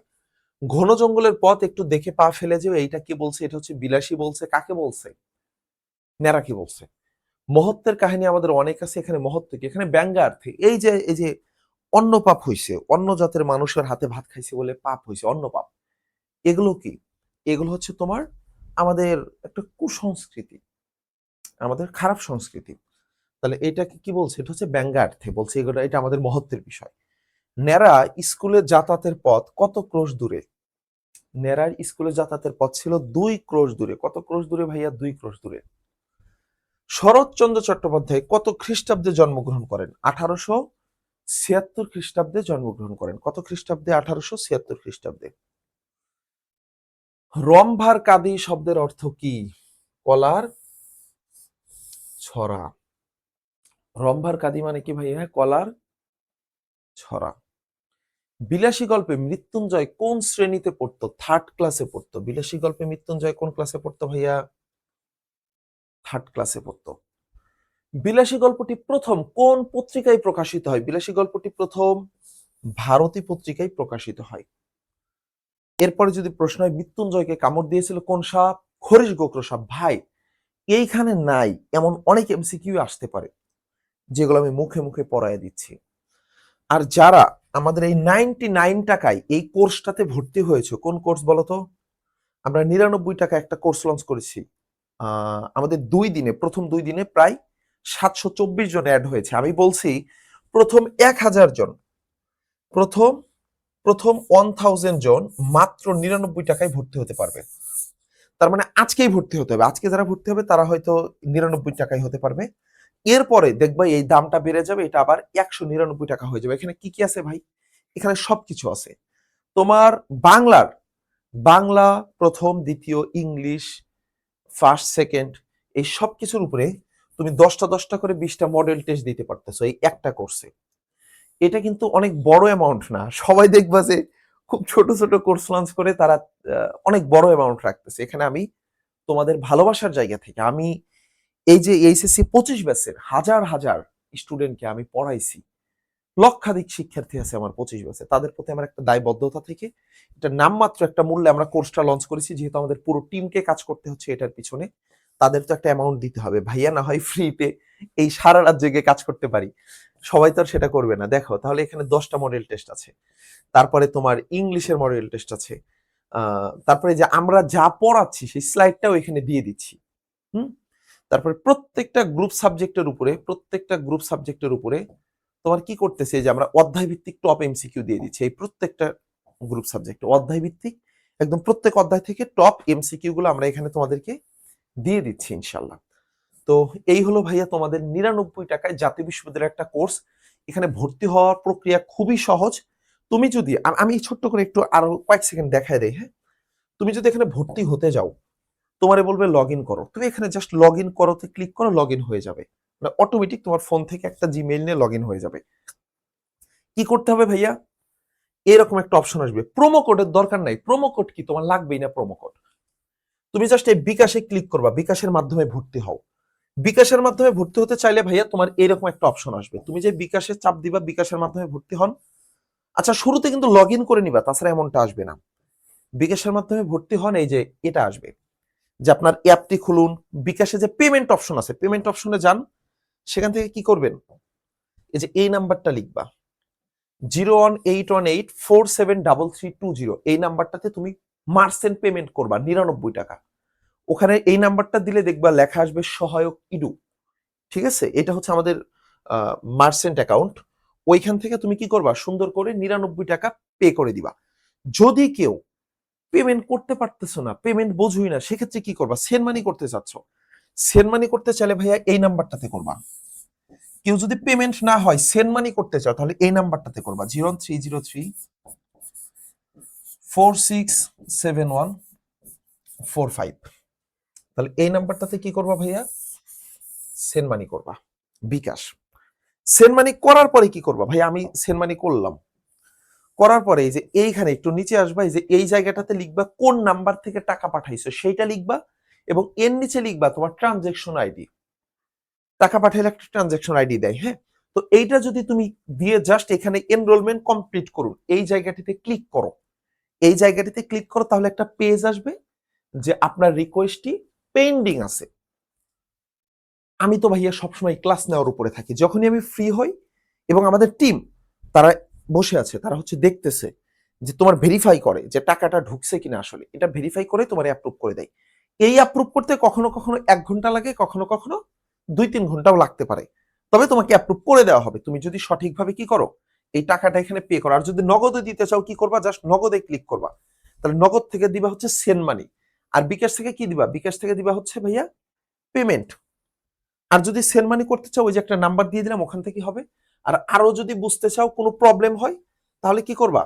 ঘন জঙ্গলের পথ একটু দেখে পা ফেলে যেও। এইটা কি বলছে? এটা হচ্ছে বিলাসী বলছে। কাকে বলছে? নেরা কি বলছে? মহত্বের কাহিনী আমাদের অনেক আছে, এখানে মহত্ব কি? এখানে ব্যঙ্গার্থে। এই যে অন্য পাপ হইছে, অন্য জাতের মানুষের হাতে ভাত খাইছে বলে পাপ হইছে, অন্য পাপ। এগুলো কি? এগুলো হচ্ছে তোমার আমাদের একটা কুসংস্কৃতি, আমাদের খারাপ সংস্কৃতি। তাহলে এটাকে কি বলছে? এটা হচ্ছে ব্যঙ্গার্থে বলছে, এগুলো এটা আমাদের মহত্বের বিষয়। নেরা স্কুলে যাতায়াতের পথ কত ক্রোশ দূরে? নেরার স্কুলে যাতায়াতের পথ ছিল 2 ক্রোশ দূরে। কত ক্রোশ দূরে ভাইয়া? 2 ক্রোশ দূরে। শরৎচন্দ্র চট্টোপাধ্যায় কত খ্রিস্টাব্দে জন্মগ্রহণ করেন? 1876 খ্রিস্টাব্দে জন্মগ্রহণ করেন। কত খ্রিস্টাব্দে? 1876 খ্রিস্টাব্দে। রম্ভার কাদি শব্দের অর্থ কি? কলার ছড়া। রম্ভার কাদি মানে কি ভাইয়া? কলার ছড়া। বিলাসী গল্পে মৃত্যুঞ্জয় কোন শ্রেণীতে পড়তো? 3rd ক্লাসে পড়তো। বিলাসী গল্পে মৃত্যুঞ্জয় কোন ক্লাসে পড়তো ভাইয়া? 3rd ক্লাসে পড়তো। বিলাসী গল্পটি প্রথম কোন পত্রিকায় প্রকাশিত হয়? বিলাসী গল্পটি প্রথম ভারতী পত্রিকায় প্রকাশিত হয়। এরপরে যদি প্রশ্ন হয় মৃত্যুঞ্জয়কে কামড় দিয়েছিল কোন সাপ? খরিশ গোক্র সাপ। ভাই এইখানে নাই এমন অনেক এমসিকিউ আসতে পারে, যেগুলো আমি মুখে মুখে পড়ায় দিচ্ছি। আর যারা আমাদের এই 99 টাকায় এই কোর্সটাতে ভর্তি হয়েছে, কোন কোর্স বলতো? আমরা 99 টাকা একটা কোর্স লঞ্চ করেছি। আমাদের 2 দিনে, প্রথম 2 দিনে প্রায় 724 জন অ্যাড হয়েছে। আমি বলছি প্রথম 1000 জন, প্রথম প্রথম 1000 জন মাত্র 99 টাকায় ভর্তি হতে পারবে। তার মানে আজকেই ভর্তি হতে হবে। আজকে যারা ভর্তি হবে তারা হয়তো 99 টাকায় হতে পারবে। এরপরে দেখবা এই দামটা বেড়ে যাবে, এটা আবার 199 টাকা হয়ে যাবে। এখানে কি কি আছে ভাই? এখানে সবকিছু আছে। তোমার বাংলার, বাংলা প্রথম, দ্বিতীয়, ইংলিশ ফার্স্ট, সেকেন্ড, এই সব কিছুর উপরে তুমি 10টা করে 20টা মডেল টেস্ট দিতে পারতেছো এই একটা কোর্সে। এটা কিন্তু অনেক বড় অ্যামাউন্ট না। সবাই দেখবা যে খুব ছোট ছোট কোর্স লঞ্চ করে তারা অনেক বড় অ্যামাউন্ট রাখতেছে। এখানে আমি তোমাদের ভালোবাসার জায়গা থেকে আমি এই যে এইচএসসি 25 ব্যাচের হাজার হাজার স্টুডেন্টকে আমি পড়াইছি, লক্ষাধিক শিক্ষার্থী আছে আমার 25 ব্যাচে, তাদের প্রতি আমার একটা দায়বদ্ধতা থেকে এটা নামমাত্র একটা মূল্যে আমরা কোর্সটা লঞ্চ করেছি। যেহেতু আমাদের পুরো টিমকে কাজ করতে হচ্ছে এটার পিছনে, তাদের তো একটা অ্যামাউন্ট দিতে হবে। ভাইয়া না হয় ফ্রিতে এই সারা রাত জেগে কাজ করতে পারি, সবাই তো আর সেটা করবে না। দেখো তাহলে এখানে 10টা মডেল টেস্ট আছে, তারপরে তোমার ইংলিশের মডেল টেস্ট আছে, তারপরে যে আমরা যা পড়াচ্ছি সেই স্লাইডটাও এখানে দিয়ে দিচ্ছি। হুম, তারপরে প্রত্যেকটা গ্রুপ সাবজেক্টের উপরে তোমার কি করতেছে, যে আমরা অধ্যায় ভিত্তিক টপ এমসিকিউ দিয়ে দিচ্ছি। এই প্রত্যেকটা গ্রুপ সাবজেক্ট অধ্যায় ভিত্তিক, একদম প্রত্যেক অধ্যায় থেকে টপ এমসিকিউ গুলো আমরা এখানে তোমাদেরকে দিয়ে দিচ্ছি ইনশাল্লাহ। তো এই হলো ভাইয়া তোমাদের 99 টাকায় জাতীয় বিশ্ববিদ্যালয়ের একটা কোর্স। এখানে ভর্তি হওয়ার প্রক্রিয়া খুবই সহজ। তুমি যদি আমি ছোট্ট করে একটু আরো কয়েক সেকেন্ড দেখায় দেই, হ্যাঁ, তুমি যদি এখানে ভর্তি হতে যাও, তোমারে বলবে লগ ইন করো, তুমি এখানে জাস্ট লগ ইন করোতে ক্লিক করো, লগ ইন হয়ে যাবে। মানে অটোমেটিক তোমার ফোন থেকে একটা জিমেইল নিয়ে লগ ইন হয়ে যাবে। কি করতে হবে ভাইয়া? এরকম একটা অপশন আসবে, প্রোমো কোডের দরকার নাই। প্রোমো কোড কি? তোমার লাগবেই না প্রোমো কোড। তুমি জাস্ট এই বিকাশে ক্লিক করবা, বিকাশের মাধ্যমে ভর্তি হও। বিকাশের মাধ্যমে ভর্তি হতে চাইলে ভাইয়া তোমার এরকম একটা অপশন আসবে, তুমি যে বিকাশে চাপ দিবা বিকাশের মাধ্যমে ভর্তি হন। আচ্ছা শুরুতে কিন্তু লগ ইন করে নিবা, তাছাড়া এমনটা আসবে না। বিকাশের মাধ্যমে ভর্তি হন, এই যে এটা আসবে যে আপনার অ্যাপটি খুলুন, বিকাশে যে পেমেন্ট অপশন আছে পেমেন্ট অপশনে যান, সেখান থেকে কি করবেন, এই যে এই নাম্বারটা লিখবা 01818473320, এই নাম্বারটাতে তুমি মার্চেন্ট পেমেন্ট করবা 99 টাকা। ওখানে এই নাম্বারটা দিলে দেখবা লেখা আসবে সহায়ক ইডু, ঠিক আছে? এটা হচ্ছে আমাদের মার্চেন্ট অ্যাকাউন্ট। ওইখান থেকে তুমি কি করবা, সুন্দর করে 99 টাকা পে করে দিবা। যদি কেউ পেমেন্ট করতে পারতেছো না, পেমেন্ট বোঝুই না, সেক্ষেত্রে কি করবা, সেন্ড মানি করতে চাচ্ছ, সেন্ড মানি করতে চাইলে ভাইয়া এই নাম্বারটাতে করবা। কেউ যদি পেমেন্ট না হয় সেন্ড মানি করতে চাও তাহলে এই নাম্বারটাতে করবা, 0303467145। তাহলে এই নাম্বারটাতে কি করবা ভাইয়া, সেন্ড মানি করবা, বিকাশ। সেন্ড মানি করার পরে কি করবা ভাইয়া, আমি সেন্ড মানি করলাম, করার পরে এই যে এইখানে একটু নিচে আসবা, এই যে এই জায়গাটাতে লিখবা কোন নাম্বার থেকে টাকা পাঠাইছো সেইটা লিখবা, এবং এর নিচে লিখবা তোমার ট্রানজেকশন আইডি। টাকা পাঠাইলে একটা ট্রানজেকশন আইডি দেয়, হ্যাঁ? তো এইটা যদি তুমি দিয়ে জাস্ট এখানে এনরোলমেন্ট কমপ্লিট করুন, এই জায়গাটিতে ক্লিক করো, এই জায়গাটিতে ক্লিক করো, তাহলে একটা পেজ আসবে যে আপনার রিকোয়েস্টটি পেন্ডিং আছে। আমি তো ভাইয়া সবসময় ক্লাস নেওয়ার উপরে থাকি, যখনই আমি ফ্রি হই এবং আমাদের টিম তারা বসে আছে, তারা হচ্ছে দেখতেছে যে তোমার ভেরিফাই করে যে টাকাটা ঢুকছে কিনা, আসলে এটা ভেরিফাই করে তোমার অ্যাপ্রুভ করে দেয়। এই অ্যাপ্রুভ করতে কখনো কখনো 1 ঘন্টা লাগে, কখনো কখনো 2-3 ঘন্টাও লাগতে পারে, তবে তোমাকে অ্যাপ্রুভ করে দেওয়া হবে তুমি যদি সঠিকভাবে কি করো, এই টাকাটা এখানে পে করো। আর যদি নগদে দিতে চাও কি করবা, জাস্ট নগদে ক্লিক করবা, তাহলে নগদ থেকে দিবা হচ্ছে সেন্ড মানি, আর বিকাশ থেকে কি দিবা, বিকাশ থেকে দিবা হচ্ছে ভাইয়া পেমেন্ট। আর যদি সেন্ড মানি করতে চাও ওই যে একটা নাম্বার দিয়ে দিলাম, ওখান থেকে হবে। আর আরো যদি বুঝতে চাও কোনো প্রবলেম হয় তাহলে কি করবা,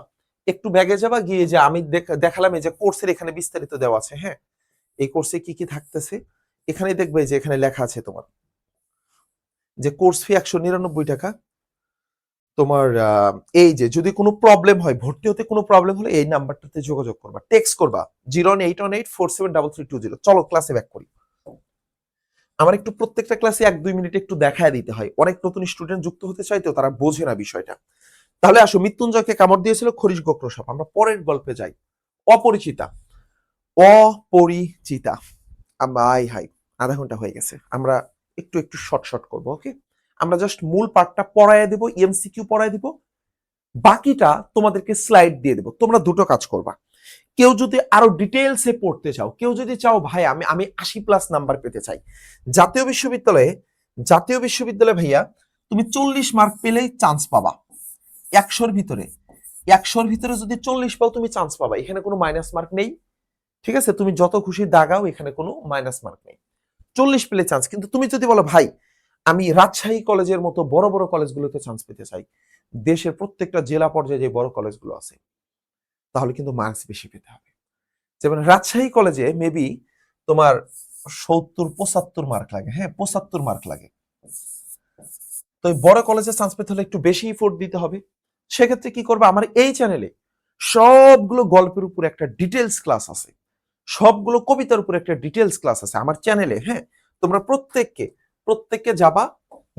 একটু ব্যাগে যাবা, গিয়ে যে আমি দেখালাম এই যে কোর্সের এখানে বিস্তারিত দেওয়া আছে, হ্যাঁ, এই কোর্সে কি কি থাকতেছে এখানে দেখবে যে এখানে লেখা আছে তোমার যে কোর্স ফি 199 টাকা। তোমার এই যে যদি কোনো প্রবলেম হয়, ভর্তি হতে কোনো প্রবলেম হলে এই নাম্বারটাতে যোগাযোগ করবা, টেক্সট করবা 01818473320। চলো ক্লাসে ব্যাক করি। আমার একটু প্রত্যেকটা ক্লাসে 1-2 মিনিট একটু দেখায় দিতে হয়, অনেক নতুন স্টুডেন্ট যুক্ত হতে চাইতো, তারা বোঝে না বিষয়টা। তাহলে আসো, মৃত্যুঞ্জয়কে কামড় দিয়েছিল খরিশ গোক্র সাপ। আমরা পরের গল্পে যাই। অপরিচিতা, অপরিচিতা। হাই হাই, আধা ঘন্টা হয়ে গেছে, আমরা একটু একটু শর্ট শর্ট করবো, ওকে? আমরা জাস্ট মূল পার্টটা পড়ায় দেবো, এমসিকিউ পড়ায় দিব, বাকিটা তোমাদেরকে স্লাইড দিয়ে দেবো, তোমরা দুটো কাজ করবা। কেউ যদি আরো ডিটেলসে পড়তে চাও, কেউ যদি চাও ভাই আমি আমি 80+ নাম্বার পেতে চাই, জাতীয় বিশ্ববিদ্যালয়ে, জাতীয় বিশ্ববিদ্যালয়ে ভাইয়া তুমি 40 মার্ক পেলেই চান্স পাবা। 100-র ভিতরে, 100-র ভিতরে যদি 40 পাও তুমি চান্স পাবা, এখানে কোনো মাইনাস মার্ক নেই, ঠিক আছে? তুমি যত খুশি দাগাও, এখানে কোনো মাইনাস মার্ক নেই, 40 পেলে চান্স। কিন্তু তুমি যদি বলো ভাই আমি রাজশাহী কলেজের মতো বড় বড় কলেজগুলোতে চান্স পেতে চাই, দেশের প্রত্যেকটা জেলা পর্যায়ে যে বড় কলেজগুলো আছে, তাহলে কিন্তু মার্কস বেশি পেতে হবে। যেমন রাজশাহী কলেজে মেবি তোমার 70-75 মার্ক লাগে, হ্যাঁ 75 মার্ক লাগে। তো বড় কলেজে চান্স পেতে হলে একটু বেশি এফোর্ট দিতে হবে। সেক্ষেত্রে কি করবে, আমার এই চ্যানেলে সবগুলো গল্পের উপর একটা ডিটেলস ক্লাস আছে, সবগুলো কবিতার উপর একটা ডিটেলস ক্লাস আছে আমার চ্যানেলে, হ্যাঁ? তোমরা প্রত্যেককে যাবা,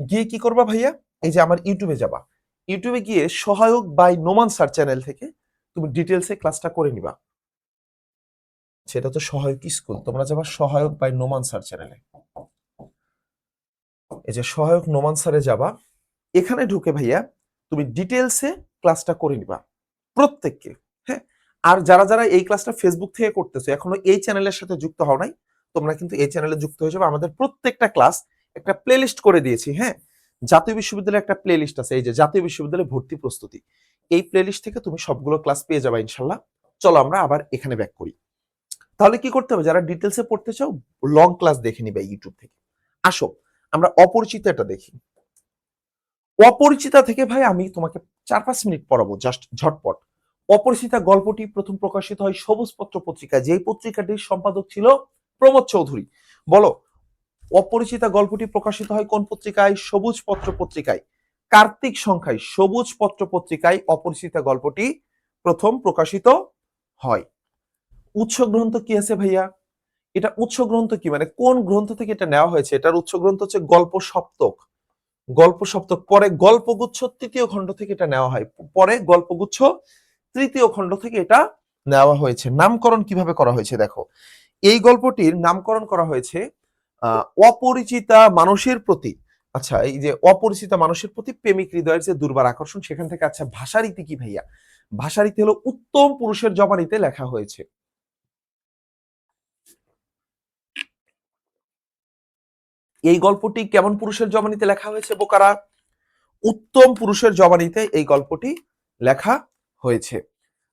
গিয়ে কি করবা ভাইয়া, এই যে আমার ইউটিউবে যাবা, ইউটিউবে গিয়ে সহায়ক বাই নোমান স্যার চ্যানেল থেকে তুমি ডিটেলসে ক্লাসটা করে নিবা। সেটা তো সহায়ক স্কুল, তোমরা যাবা সহায়ক বাই নোমান স্যার চ্যানেলে, এই যে সহায়ক নোমান স্যারে যাবা, এখানে ঢুকে ভাইয়া তুমি ডিটেলসে ক্লাসটা করে নিবা প্রত্যেককে, হ্যাঁ? আর যারা যারা এই ক্লাসটা ফেসবুক থেকে করতেছো, এখনো এই চ্যানেলের সাথে যুক্ত হও নাই, তোমরা কিন্তু এই চ্যানেলে যুক্ত হয়ে যাবে। আমাদের প্রত্যেকটা ক্লাস একটা প্লেলিস্ট করে দিয়েছি, হ্যাঁ? জাতীয় বিশ্ববিদ্যালয়ে একটা প্লেলিস্ট আছে, এই যে জাতীয় বিশ্ববিদ্যালয়ে ভর্তি প্রস্তুতি, এই প্লেলিস্ট থেকে তুমি সবগুলো ক্লাস পেয়ে যাবে ইনশাল্লাহ। চলো আমরা আবার এখানে ব্যাক করি। তাহলে কি করতে হবে, যারা ডিটেলসে পড়তে চাও লং ক্লাস দেখে নিবে ইউটিউব থেকে। আসো আমরা অপরিচিতটা দেখি। অপরিচিতা থেকে ভাই আমি তোমাকে 4-5 মিনিট পড়াবো, জাস্ট ঝটপট। অপরিচিতা গল্পটি প্রথম প্রকাশিত হয় সবুজ পত্র পত্রিকায়, যেই পত্রিকাটির সম্পাদক ছিল প্রমোদ চৌধুরী। বলো, অপরিচিতা গল্পটি প্রকাশিত হয় কোন পত্রিকায়? সবুজ পত্র পত্রিকায়। কার্তিক সংখ্যায় সবুজ পত্র পত্রিকায় অপরিচিতা গল্পটি প্রথম প্রকাশিত হয়। উৎস গ্রন্থ কি আছে ভাইয়া? এটা উৎস গ্রন্থ কি মানে কোন গ্রন্থ থেকে এটা নেওয়া হয়েছে? এটার উৎস গ্রন্থ হচ্ছে গল্প সপ্তক। গল্প সপ্তক, পরে গল্পগুচ্ছ তৃতীয় খণ্ড থেকে এটা নেওয়া হয়, পরে গল্পগুচ্ছ তৃতীয় খণ্ড থেকে এটা নেওয়া হয়েছে। নামকরণ কিভাবে করা হয়েছে দেখো, এই গল্পটির নামকরণ করা হয়েছে অপরিচিতা মানুষের প্রতি, আচ্ছা এই যে অপরিচিতা মানুষের প্রতি প্রেমিক হৃদয়ের যে দুর্বার আকর্ষণ, সেখান থেকে। আচ্ছা ভাষারীতি কি ভাইয়া? ভাষারীতি হলো উত্তম পুরুষের জবানিতে লেখা হয়েছে। এই গল্পটি কেমন পুরুষের জবানিতে লেখা হয়েছে বোকারা? উত্তম পুরুষের জবানিতে এই গল্পটি লেখা হয়েছে।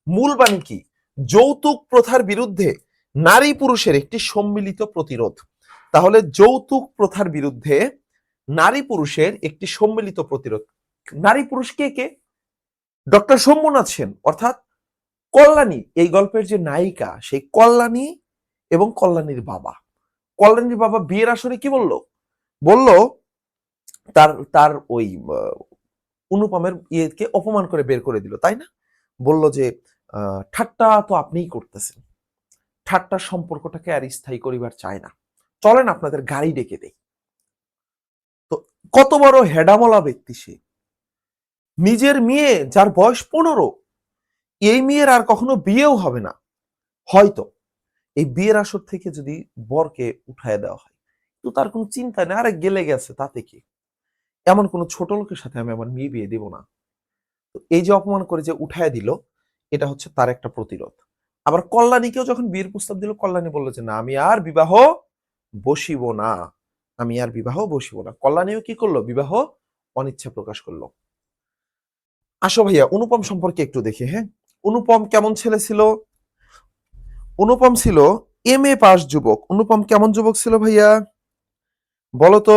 মূল বাণী কি? যৌতুক প্রথার বিরুদ্ধে নারী পুরুষের একটি সম্মিলিত প্রতিরোধ। তাহলে যৌতুক প্রথার বিরুদ্ধে নারী পুরুষের একটি সম্মিলিত প্রতিরোধ। নারী পুরুষ কে কে? ডক্টর শম্ভুনাথ সেন অর্থাৎ কল্যাণী, এই গল্পের যে নায়িকা, সেই কল্যাণী এবং কল্যাণীর বাবা। কল্যাণীর বাবা বিয়ের আসরে কি বলল? বলল তার তার ওই অনুপমের ইয়েকে অপমান করে বের করে দিল, তাই না? বলল যে ঠাট্টা তো আপনিই করতেছেন, ঠাট্টার সম্পর্কটাকে আর স্থায়ী করিবার চায় না, চলেন আপনাদের গাড়ি ডেকে দেই। তো কত বড় হেডামলা ব্যক্তি সে! নিজের মেয়ে যার বয়স 15, এই মেয়ের আর কখনো বিয়েও হবে না, হয়তো এই বিয়ের আসর থেকে যদি বরকে উঠায় দেওয়া হয়, তো তার কোনো চিন্তা নেই, আরে গেলে গেছে তাতে কি, এমন কোনো ছোট লোকের সাথে আমি আমার মেয়ে বিয়ে দিব না। তো এই যে অপমান করে যে উঠায় দিল, এটা হচ্ছে তার একটা প্রতিরোধ। আবার কল্যাণীকেও যখন বিয়ের প্রস্তাব দিল, কল্যাণী বলল যে না, আমি আর বিবাহ বসিব না, আমি আর বিবাহ বসিব না। কল্যাণীও কি করলো? বিবাহ অনিচ্ছা প্রকাশ করলো। আসো ভাইয়া অনুপম সম্পর্কে একটু দেখি। হ্যাঁ, অনুপম কেমন ছেলে ছিল? অনুপম ছিল MA পাস যুবক। অনুপম কেমন যুবক ছিল ভাইয়া বলতো?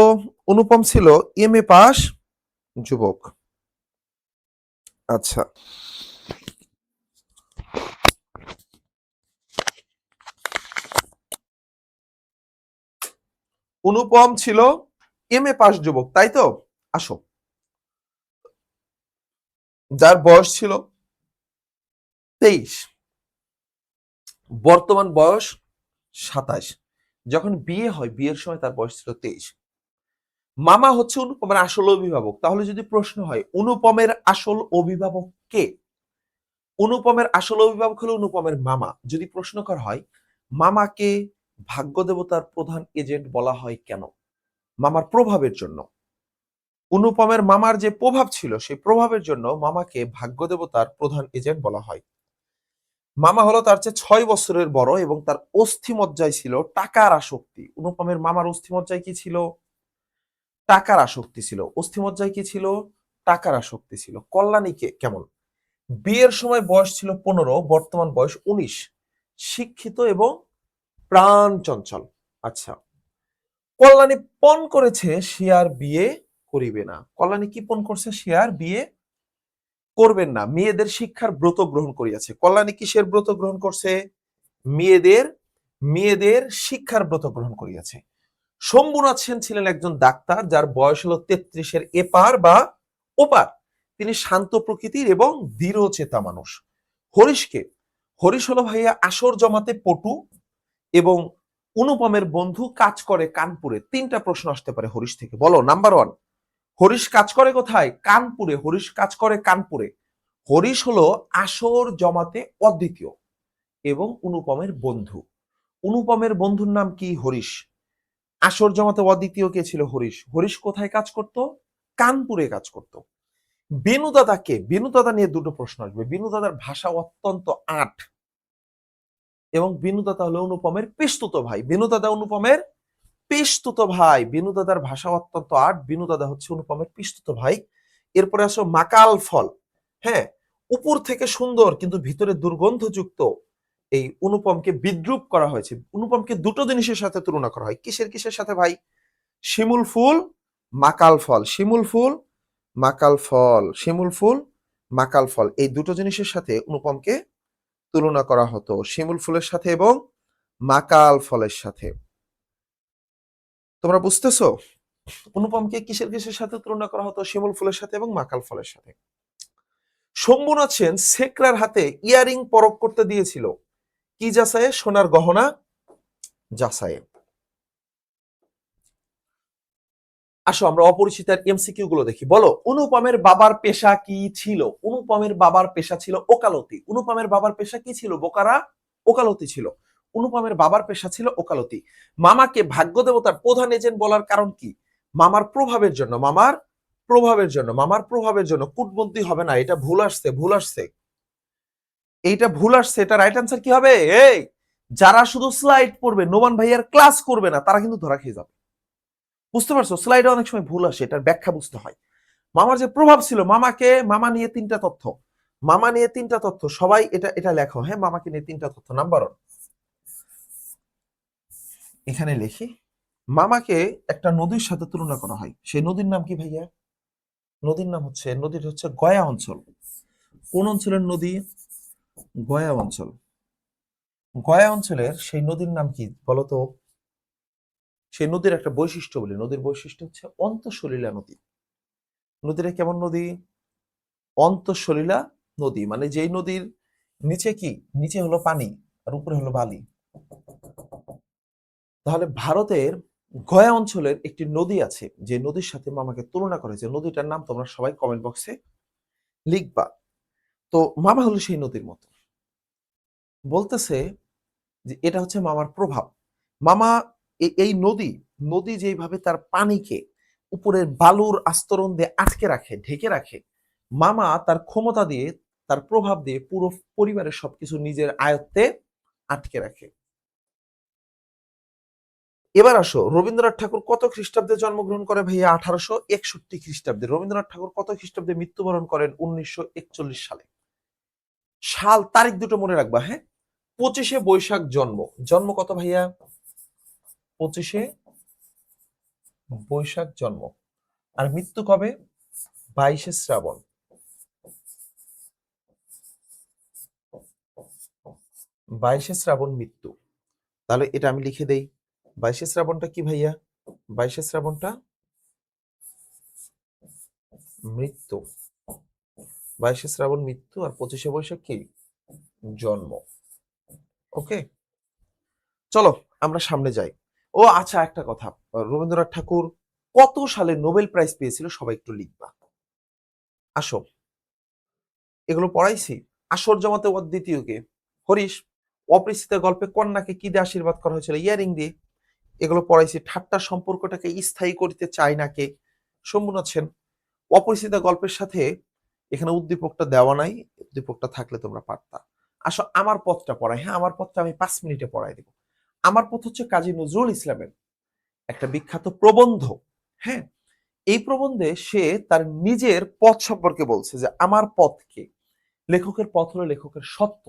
অনুপম ছিল MA পাস যুবক। আচ্ছা, অনুপম ছিল MA পাস যুবক, তাই তো? আসো, যার বয়স ছিল 23, বর্তমান বয়স 27। যখন বিয়ে হয়, বিয়ের সময় তার বয়স ছিল 23। মামা হচ্ছে অনুপমের আসল অভিভাবক। তাহলে যদি প্রশ্ন হয় অনুপমের আসল অভিভাবক কে? অনুপমের আসল অভিভাবক হলো অনুপমের মামা। যদি প্রশ্ন করা হয় মামাকে ভাগ্য দেবতার প্রধান এজেন্ট বলা হয় কেন? মামার প্রভাবের জন্য। অনুপমের মামার যে প্রভাব ছিল, সেই প্রভাবের জন্য মামাকে ভাগ্য দেবতার প্রধান এজেন্ট বলা হয়। মামা হলো তার চেয়ে 6 বছরের বড় এবং তার অস্থিমজ্জায় ছিল টাকার আসক্তি। অনুপমের মামার অস্থিমজ্জায় কি ছিল? টাকার আসক্তি ছিল। অস্থিমজ্জায় কি ছিল? টাকার আসক্তি ছিল। কল্যাণীকে কেমন? বিয়ের সময় বয়স ছিল 15, বর্তমান বয়স 19, শিক্ষিত এবং প্রাণ চঞ্চল। আচ্ছা, কল্যাণী পণ করেছে সে আর বিয়ে করিবে না। কল্যাণী কি পণ করছে? সে আর বিয়ে করবেন না। মেয়েদের শিক্ষার ব্রত গ্রহণ করিয়াছে। কল্যাণী কিসের ব্রত গ্রহণ করছে? মেয়েদের মেয়েদের শিক্ষার ব্রত গ্রহণ করিয়াছে। শম্ভুনাথ সেন ছিলেন একজন ডাক্তার, যার বয়স হলো 33-এর এপার বা ওপার। তিনি শান্ত প্রকৃতির এবং দৃঢ় চেতা মানুষ। হরিশকে? হরিশ হলো ভাইয়া আসর জমাতে পটু এবং অনুপমের বন্ধু, কাজ করে কানপুরে। 3টা প্রশ্ন আসতে পারে হরিশ থেকে, বলো। নাম্বার 1, হরিশ কাজ করে কোথায়? কানপুরে। হরিশ কাজ করে কানপুরে। হরিশ হলো আসর জমাতে অদ্বিতীয় এবং অনুপমের বন্ধু। অনুপমের বন্ধুর নাম কি? হরিশ। আসর জমাতে অদ্বিতীয় কে ছিল? হরিশ। হরিশ কোথায় কাজ করত? কানপুরে কাজ করত। বেনু দাদাকে? বেনু দাদা নিয়ে 2টো প্রশ্ন আসবে। বেনু দাদার ভাষা অত্যন্ত আট এবং বেনু দাদা হলো অনুপমের পিস্তুত ভাই। বেনু দাদা অনুপমের পিস্তুত ভাই। বেনু দাদার ভাষা অত্যন্ত আট। বেনু দাদা হচ্ছে অনুপমের পিস্তুত ভাই। এরপরে আসো মাকাল ফল। হ্যাঁ, উপর থেকে সুন্দর কিন্তু ভিতরে দুর্গন্ধযুক্ত এই অনুপমকে বিদ্রুপ করা হয়েছে। অনুপমকে 2টো জিনিসের সাথে তুলনা করা হয়। কিসের কিসের সাথে ভাই? শিমুল ফুল, মাকাল ফল। শিমুল ফুল, মাকাল ফল। শিমুল ফুল, মাকাল ফল, এই 2টো জিনিসের সাথে অনুপমকে তুলনা করা হতো। শিমুল ফুলের সাথে এবং মাকাল ফলের সাথে। তোমরা বুঝতেছো? অনুপমকে কিসের কিসের সাথে তুলনা করা হতো? শিমুল ফুলের সাথে এবং মাকাল ফলের সাথে। শম্ভুনাথ সেন সেকরার হাতে ইয়ারিং পরখ করতে দিয়েছিল কি যাচাইয়ে? সোনার গহনা যাচাইয়ে। আসো আমরা অপরিচিতার MCQ গুলো দেখি। বলো অনুপমের বাবার পেশা কি ছিল? অনুপমের বাবার পেশা ছিল ওকালতি। অনুপমের বাবার পেশা কি ছিল বোকারা? ওকালতি ছিল। অনুপমের বাবার পেশা ছিল ওকালতি। মামাকে ভাগ্য দেবতার প্রধান এজেন্ট বলার কারণ কি? মামার প্রভাবের জন্য। মামার প্রভাবের জন্য। মামার প্রভাবের জন্য। কূটবুদ্ধি হবে না, এটা ভুল আসছে, ভুল আসছে, এইটা ভুল আসছে। এটা রাইট অ্যান্সার কি হবে? এই যারা শুধু স্লাইড পড়বে, নোমান ভাইয়ার ক্লাস করবে না, তারা কিন্তু ধরা খেয়ে যাবে। বুঝতে পারছো? স্লাইডে অনেক সময় ভুল আসে, এটার ব্যাখ্যা বুঝতে হয়। মামার যে প্রভাব ছিল, মামা নিয়ে তিনটা তথ্য, সবাই এটা এটা লেখো। হ্যাঁ, মামাকে নিয়ে তিনটা তথ্য। নাম্বার 1, এখানে লিখি, মামাকে একটা নদীর সাথে তুলনা করা হয়। সেই নদীর নাম কি ভাইয়া? নদীর হচ্ছে গয়া অঞ্চল। কোন অঞ্চলের নদী? গয়া অঞ্চল। গয়া অঞ্চলের সেই নদীর নাম কি বলতো? সেই নদীর একটা বৈশিষ্ট্য বলি, নদীর বৈশিষ্ট্য হচ্ছে অন্তঃসলিলা নদী। নদীটা কেমন নদী? অন্তঃসলিলা নদী, মানে যেই নদীর নিচে কি, নিচে হলো পানি আর উপরে হলো বালি। তাহলে ভারতের গয়া অঞ্চলের একটি নদী আছে, যে নদীর সাথে মামাকে তুলনা করা হয়েছে। নদীটার নাম তোমরা সবাই কমেন্ট বক্সে লিখবা। তো মামা হলো সেই নদীর মতো। বলতেছে যে এটা হচ্ছে মামার প্রভাব। মামা এই নদী, যেভাবে তার পানিকে উপরের বালুর আস্তরণ দিয়ে আটকে রাখে, ঢেকে রাখে, মামা তার ক্ষমতা দিয়ে, তার প্রভাব দিয়ে পুরো পরিবারের সবকিছু নিজের আয়ত্তে আটকে রাখে। এবার আসো, রবীন্দ্রনাথ ঠাকুর কত খ্রিস্টাব্দে জন্মগ্রহণ করে ভাইয়া? 1861 খ্রিস্টাব্দে। রবীন্দ্রনাথ ঠাকুর কত খ্রিস্টাব্দে মৃত্যুবরণ করেন? 1941 সালে। সাল তারিখ দুটো মনে রাখবা, হ্যাঁ? 25শে বৈশাখ জন্ম। জন্ম কত ভাইয়া? 25শে বৈশাখ জন্ম। আর মৃত্যু কবে? 22শে শ্রাবণ। 22শে শ্রাবণ মৃত্যু। তাহলে এটা আমি লিখে দেই। 22শে শ্রাবণটা কি ভাইয়া? 22শে শ্রাবণটা মৃত্যু। 22শে শ্রাবণ মৃত্যু, আর 25শে বৈশাখ কি? জন্ম। ওকে, চলো আমরা সামনে যাই। ও আচ্ছা, একটা কথা, রবীন্দ্রনাথ ঠাকুর কত সালে নোবেল প্রাইজ পেয়েছিল? সবাই একটু লিখবা। আসো, এগুলো পড়াইছি। আসর জমাতে অদ্বিতীয় কে? হরিশ। অপরিচিত গল্পে কন্যাকে কি দিয়ে আশীর্বাদ করা হয়েছিল? ইয়ারিং দিয়ে। এগুলো পড়াইছি। ঠাট্টার সম্পর্কটাকে স্থায়ী করতে চায় না কে? শম্ভুনাথ সেন। অপরিচিত গল্পের সাথে এখানে উদ্দীপকটা দেওয়া নাই, উদ্দীপকটা থাকলে তোমরা পারতা। আসো আমার পথটা পড়াই। হ্যাঁ, আমার পথটা আমি 5 মিনিটে পড়াই দেব। আমার পথ হচ্ছে কাজী নজরুল ইসলামের একটা বিখ্যাত প্রবন্ধ। হ্যাঁ, এই প্রবন্ধে সে তার নিজের পথ সম্পর্কে বলছে যে আমার পথকে, লেখকের পথ হলো লেখকের সত্য।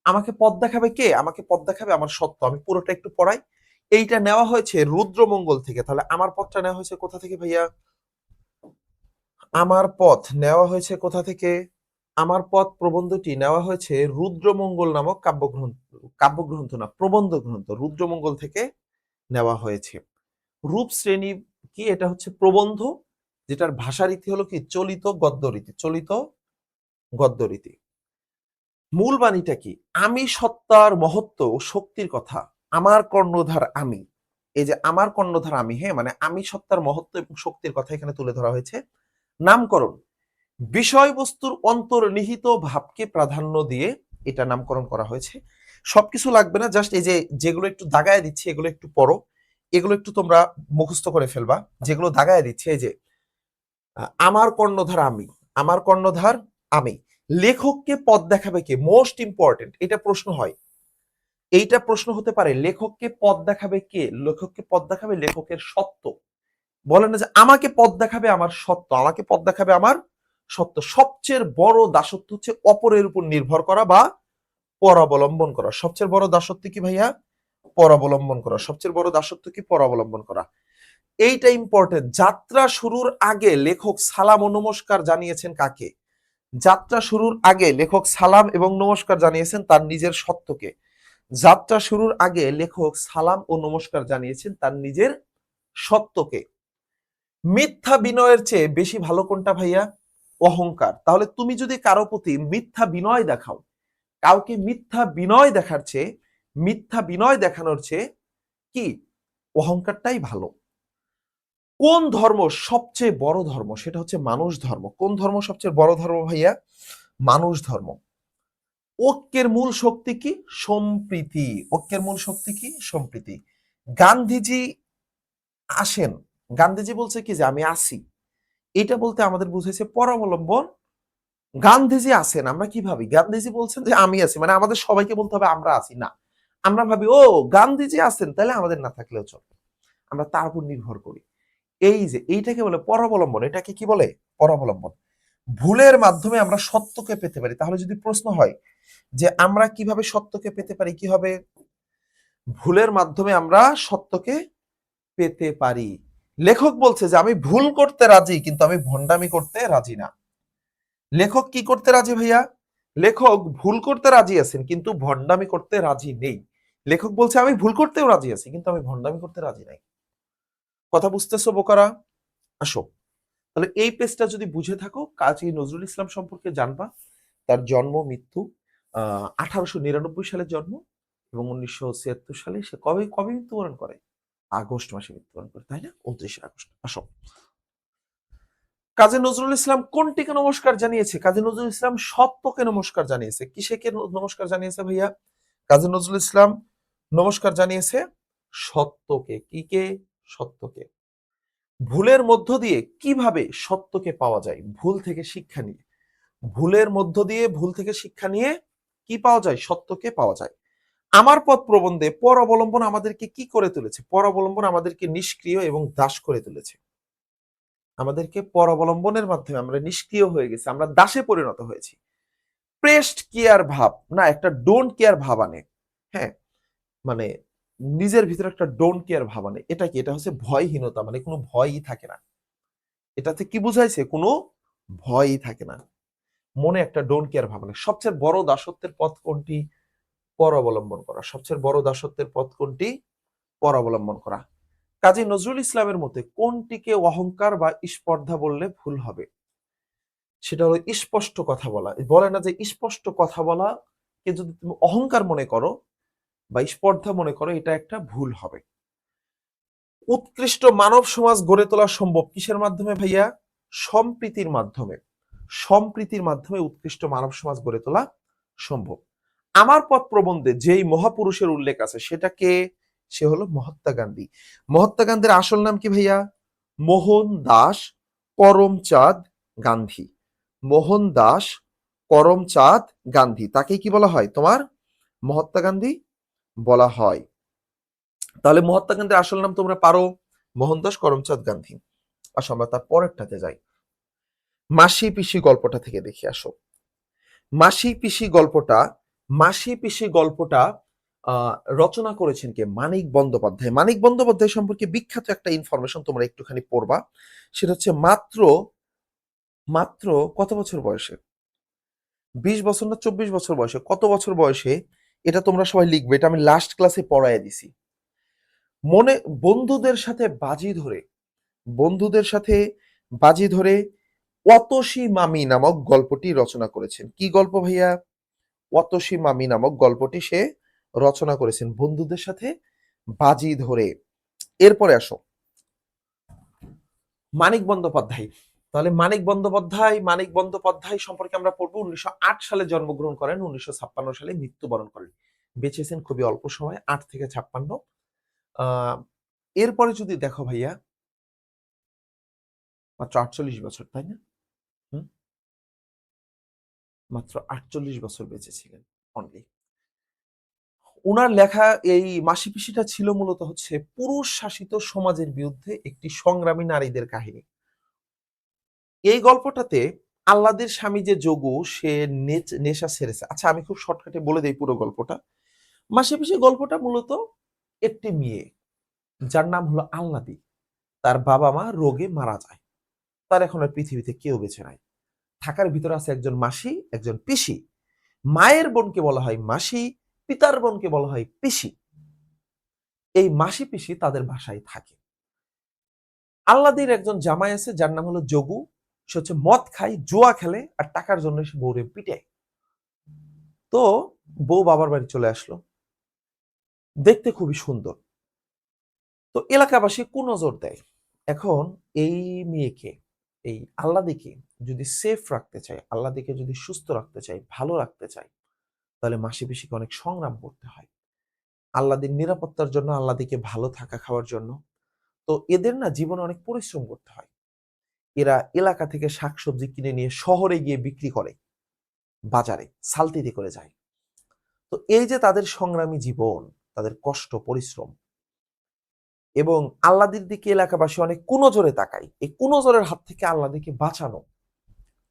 আমাকে পথ দেখাবে কে? আমাকে পথ দেখাবে আমার সত্য। আমি পুরোটা একটু পড়াই। এইটা নেওয়া হয়েছে রুদ্রমঙ্গল থেকে। তাহলে আমার পথটা নেওয়া হয়েছে কোথা থেকে ভাইয়া? আমার পথ নেওয়া হয়েছে কোথা থেকে? আমার পথ প্রবন্ধটি নেওয়া হয়েছে রুদ্রমঙ্গল নামক কাব্যগ্রন্থ, কাব্যগ্রন্থ না, প্রবন্ধ গ্রন্থ, রুদ্রমঙ্গল থেকে নেওয়া হয়েছে। রূপ শ্রেণী কি? এটা হচ্ছে প্রবন্ধ, যেটার ভাষা রীতি হলো কি? চলিত গদ্য রীতি। চলিত গদ্য রীতি। মূল বাণীটা কি? আমি সত্তার মহত্ব ও শক্তির কথা, আমার কর্ণধার আমি। এই যে আমার কর্ণধার আমি, হ্যাঁ, মানে আমি সত্তার মহত্ব এবং শক্তির কথা এখানে তুলে ধরা হয়েছে। নামকরণ, বিষয়বস্তুর অন্তর্নিহিত ভাবকে প্রাধান্য দিয়ে এটা নামকরণ করা হয়েছে। সবকিছু লাগবে না, জাস্ট এই যে যেগুলো একটু দাগায় দিচ্ছে এগুলো একটু পড়ো। এগুলো একটু তোমরা মুখস্থ করে ফেলবা। যেগুলো দাগায় দিচ্ছে, এই যে আমার কর্ণধার আমি, আমার কর্ণধার আমি। লেখককে পথ দেখাবে কে? মোস্ট ইম্পর্টেন্ট, এটা প্রশ্ন হয়। এইটা প্রশ্ন হতে পারে, লেখককে পথ দেখাবে কে? লেখককে পথ দেখাবে লেখকের সত্য। বলে না যে আমাকে পথ দেখাবে আমার সত্য, আমাকে পথ দেখাবে আমার সত্য। সবচেয়ে বড় দাসত্ব হচ্ছে অপরের উপর নির্ভর করা বা পরাবলম্বন করা। সবচেয়ে বড় দাসত্ব কি ভাইয়া? পরাবলম্বন করা। সবচেয়ে বড় দাসত্ব কি? পরাবলম্বন করা। এইটা ইম্পর্টেন্ট। যাত্রা শুরুর আগে লেখক সালাম ও নমস্কার জানিয়েছেন কাকে? যাত্রা শুরুর আগে লেখক সালাম এবং নমস্কার জানিয়েছেন তার নিজের সত্যকে। যাত্রা শুরুর আগে লেখক সালাম ও নমস্কার জানিয়েছেন তার নিজের সত্যকে। মিথ্যা বিনয়ের চেয়ে বেশি ভালো কোনটা ভাইয়া? অহংকার। তাহলে তুমি যদি কারো প্রতি মিথ্যা বিনয় দেখাও, কাউকে মিথ্যা বিনয় দেখানোর চেয়ে কি অহংকারটাই ভালো। কোন ধর্ম সবচেয়ে বড় ধর্ম? সেটা হচ্ছে মানুষ ধর্ম। কোন ধর্ম সবচেয়ে বড় ধর্ম ভাইয়া? মানুষ ধর্ম। ঐক্যের মূল শক্তি কি? সম্প্রীতি। ঐক্যের মূল শক্তি কি? সম্প্রীতি। গান্ধীজি আসেন, গান্ধীজি বলছে কি যে আমি আসি, এটা বলতে আমাদের বুঝেছে পরাবলম্বন। গান্ধীজি আছেন, আমরা কি ভাবি? গান্ধীজি বলছেন যে আমি আছি, মানে আমাদের সবাইকে বলতে হবে আমরা আছি না। আমরা ভাবি ও গান্ধীজি আছেন, তাহলে আমাদের না থাকলেও চলে। আমরা তার উপর নির্ভর করি। এই যে এইটাকে বলে পরাবলম্বন। এটাকে কি বলে? পরাবলম্বন। ভুলের মাধ্যমে আমরা সত্যকে পেতে পারি। তাহলে যদি প্রশ্ন হয় যে আমরা কিভাবে সত্যকে পেতে পারি, কি হবে? ভুলের মাধ্যমে আমরা সত্যকে পেতে পারি। লেখক বলছে যে আমি ভুল করতে রাজি, কিন্তু আমি ভণ্ডামি করতে রাজি না। লেখক কি করতে রাজি ভাইয়া? লেখক ভুল করতে রাজি আছেন, কিন্তু ভণ্ডামি করতে রাজি নেই। লেখক বলছে আমি ভুল করতেও রাজি আছি, কিন্তু আমি ভণ্ডামি করতে রাজি নাই। কথা বুঝতেছো বোকারা? আসো, তাহলে এই পেজটা যদি বুঝে থাকো, কাজী নজরুল ইসলাম সম্পর্কে জানবা। তার জন্ম মৃত্যু 1899 সালে জন্ম এবং 1976 সালে সে কবে কবে মৃত্যুবরণ করে? আগস্ট মাসে মৃত্যুবরণ করে, তাই না? 29 আগস্ট। আসো, কাজী নজরুল ইসলাম কোনটিকে নমস্কার জানিয়েছে? কাজী নজরুল ইসলাম সত্যকে নমস্কার জানিয়েছে। কিসেকে নমস্কার জানিয়েছে ভাইয়া? কাজী নজরুল ইসলাম নমস্কার জানিয়েছে সত্যকে। কি কে? সত্যকে। ভুলের মধ্য দিয়ে কিভাবে সত্যকে পাওয়া যায়? ভুল থেকে শিক্ষা নিয়ে। ভুলের মধ্য দিয়ে, ভুল থেকে শিক্ষা নিয়ে কি পাওয়া যায়? সত্যকে পাওয়া যায়। আমার পথ প্রবন্ধে পর অবলম্বন আমাদেরকে কি করে তুলেছে? পর অবলম্বন আমাদেরকে নিষ্ক্রিয় এবং দাস করে তুলেছে। আমাদেরকে পর অবলম্বনের মাধ্যমে আমরা নিষ্ক্রিয় হয়ে গেছি, আমরা দাসে পরিণত হয়েছি। প্রেস্ট কেয়ার ভাব না, একটা ডোন্ট কেয়ার ভাব আনে। হ্যাঁ, মানে নিজের ভিতরে একটা ডোন্ট কেয়ার ভাব আনে। এটা কি? এটা হচ্ছে ভয়হীনতা, মানে কোনো ভয়ই থাকে না। এটাতে কি বুঝাইছে? কোনো ভয়ই থাকে না, মনে একটা ডোন্ট কেয়ার ভাব আনে। সবচেয়ে বড় দাসত্বের পথ কোনটি? পর অবলম্বন করা। সবচেয়ে বড় দাসত্বের পথ কোনটি? পর অবলম্বন করা। কাজী নজরুল ইসলামের মতে কোনটিকে অহংকার বা স্পর্ধা বললে ভুল হবে? সেটা হলো স্পষ্ট কথা বলা। বলে না যে স্পষ্ট কথা বলা কে যদি তুমি অহংকার মনে করো বা স্পর্ধা মনে করো, এটা একটা ভুল হবে। উৎকৃষ্ট মানব সমাজ গড়ে তোলা সম্ভব কিসের মাধ্যমে ভাইয়া? সম্প্রীতির মাধ্যমে। সম্প্রীতির মাধ্যমে উৎকৃষ্ট মানব সমাজ গড়ে তোলা সম্ভব। আমার পথ প্রবন্ধে যেই মহাপুরুষের উল্লেখ আছে সেটা কে? সে হলো মহাত্মা গান্ধী। মহাত্মা গান্ধীর আসল নাম কি ভাইয়া? মোহন দাস করমচাঁদ গান্ধী। মোহন দাস করমচাঁদ গান্ধী, তাকে কি বলা হয়? তোমার মহাত্মা গান্ধী বলা হয়। তাহলে মহাত্মা গান্ধীর আসল নাম তোমরা পারো? মোহনদাস করমচাঁদ গান্ধী। আসো আমরা তার পরেরটাতে যাই। মাসি পিসি গল্পটা থেকে দেখি, আসো। মাসি পিসি গল্পটা, মাসি পিসি গল্পটা রচনা করেছেন কে? মানিক বন্দ্যোপাধ্যায়। মানিক বন্দ্যোপাধ্যায় সম্পর্কে বিখ্যাত একটা ইনফরমেশন তোমরা একটুখানি পড়বা। সেটা হচ্ছে মাত্র মাত্র কত বছর বয়সে? 20 বছর না 24 বছর বয়সে? কত বছর বয়সে? এটা তোমরা সবাই লিখবে, এটা আমি লাস্ট ক্লাসে পড়ায় দিছি। মনে বন্ধুদের সাথে বাজি ধরে, বন্ধুদের সাথে বাজি ধরে অতসী মামি নামক গল্পটি রচনা করেছেন। কি গল্প ভাইয়া? অতসী মামি নামক গল্পটি সে রচনা করেছেন বন্ধুদের সাথে বাজি ধরে। এরপরে আসো মানিক বন্দ্যোপাধ্যায়। তাহলে মানিক বন্দ্যোপাধ্যায় সম্পর্কে আমরা পড়বো। 1908 সালে জন্মগ্রহণ করেন, 1956 সালে মৃত্যুবরণ করেন। বেঁচেছেন খুবই অল্প সময়, 8 থেকে 56। এরপরে যদি দেখো ভাইয়া, মাত্র 48 বছর, তাই না? হুম, মাত্র 48 বছর বেঁচে ছিলেন অনলি। উনার লেখা এই মাসি পিসিটা ছিল মূলত হচ্ছে পুরুষ শাসিত সমাজের বিরুদ্ধে একটি সংগ্রামী নারীদের কাহিনী। এই গল্পটাতে আহ্লাদের স্বামী যে যোগু, সে নেশা ছেড়েছে। আচ্ছা, আমি খুব শর্টকাটে বলে দেই পুরো গল্পটা। মাসি পিসি গল্পটা মূলত একটি মেয়ে যার নাম হলো আহ্লাদি। তার বাবা মা রোগে মারা যায়, তার এখন আর পৃথিবীতে কেউ বেঁচে নাই। থাকার ভিতরে আছে একজন মাসি, একজন পিসি। মায়ের বোনকে বলা হয় মাসি, পিতার বোনকে বলা হয় পিসি। এই মাসি পিসি তাদের বাসায় থাকে। আল্লাদির একজন জামাই আছে যার নাম হলো যোগু। সে হচ্ছে মদ খায়, জুয়া খেলে, আর টাকার জন্য সে বউরে পিটে। তো বউ বাবার বাড়ি চলে আসলো, দেখতে খুবই সুন্দর। তো এলাকাবাসী কুনজর দেয়। এখন এই মেয়েকে, এই আল্লাদিকে যদি সেফ রাখতে চায়, আল্লাদিকে যদি সুস্থ রাখতে চায়, ভালো রাখতে চায়, তাহলে মাসি পিসিকে অনেক সংগ্রাম করতে হয় আল্লাদির নিরাপত্তার জন্য, আল্লাদিকে ভালো থাকা খাওয়ার জন্য। তো এদের না জীবনে অনেক পরিশ্রম করতে হয়। এরা এলাকা থেকে শাকসবজি কিনে নিয়ে শহরে গিয়ে বিক্রি করে, বাজারে সালতিতে করে যায়। তো এই যে তাদের সংগ্রামী জীবন, তাদের কষ্ট পরিশ্রম, এবং আল্লাদির দিকে এলাকাবাসী অনেক কুনজরে তাকায়। এই কুনজরের হাত থেকে আল্লাদিকে বাঁচানো,